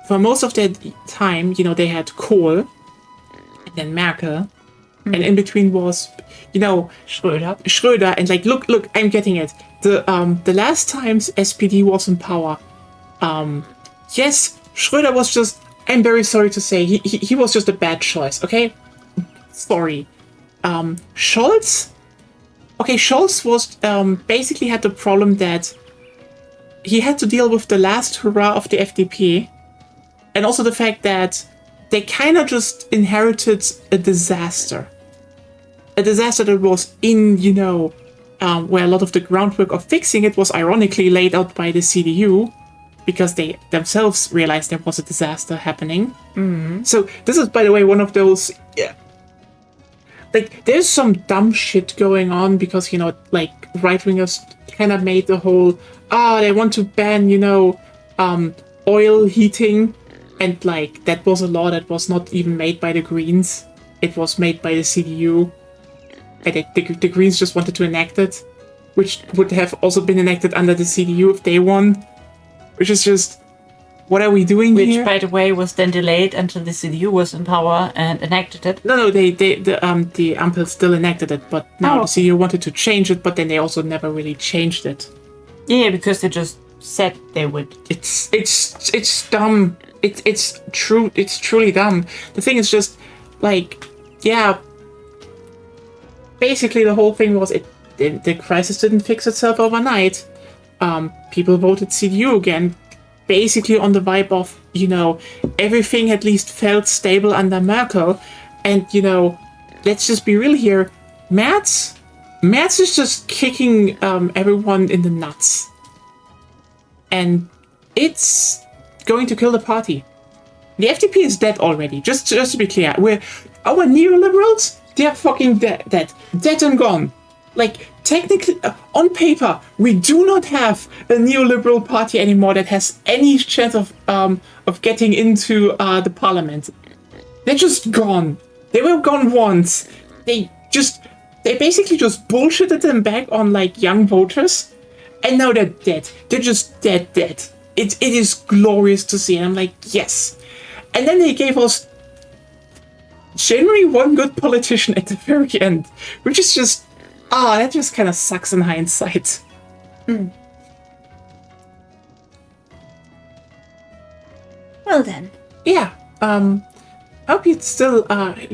for most of their time, you know, they had Kohl, and then Merkel, and in between was, you know, Schröder, and like, look, I'm getting it. The last times SPD was in power, yes, Schröder was just, I'm very sorry to say, he was just a bad choice, okay? Sorry. Scholz was, basically had the problem that he had to deal with the last hurrah of the FDP, and also the fact that they kind of just inherited a disaster. A disaster that was in, you know, where a lot of the groundwork of fixing it was ironically laid out by the CDU, because they themselves realized there was a disaster happening. So this is, by the way, one of those... like, there's some dumb shit going on because, you know, like, right-wingers kind of made the whole, they want to ban, you know, oil heating. And, like, that was a law that was not even made by the Greens. It was made by the CDU. And the Greens just wanted to enact it, which would have also been enacted under the CDU if they won. Which is just, what are we doing here? Which, by the way, was then delayed until the CDU was in power and enacted it. No, the Ampel still enacted it, but now the CDU wanted to change it, but then they also never really changed it. Yeah, because they just said they would. It's dumb. It's truly dumb. The thing is just, like, yeah, basically the whole thing was the crisis didn't fix itself overnight. People voted CDU again, basically on the vibe of, everything at least felt stable under Merkel. And, let's just be real here. Merz is just kicking everyone in the nuts. And it's going to kill the party. The FDP is dead already, just to be clear. Our neoliberals, they're fucking dead and gone. Like, technically, on paper, we do not have a neoliberal party anymore that has any chance of getting into the parliament. They're just gone. They were gone once. They basically just bullshitted them back on, like, young voters, and now they're dead. They're just dead. It is glorious to see, and I'm like, yes. And then they gave us generally one good politician at the very end, which is just, that just kind of sucks in hindsight. Well then. Yeah, hope you still, hope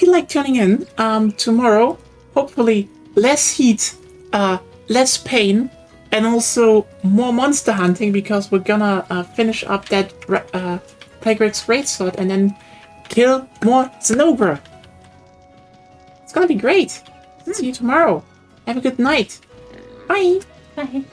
you like tuning in, tomorrow. Hopefully less heat, less pain, and also more monster hunting, because we're gonna finish up that Plague-Rex Great Sword and then kill more Zinogre. It's gonna be great. See you tomorrow. Have a good night. Bye. Bye.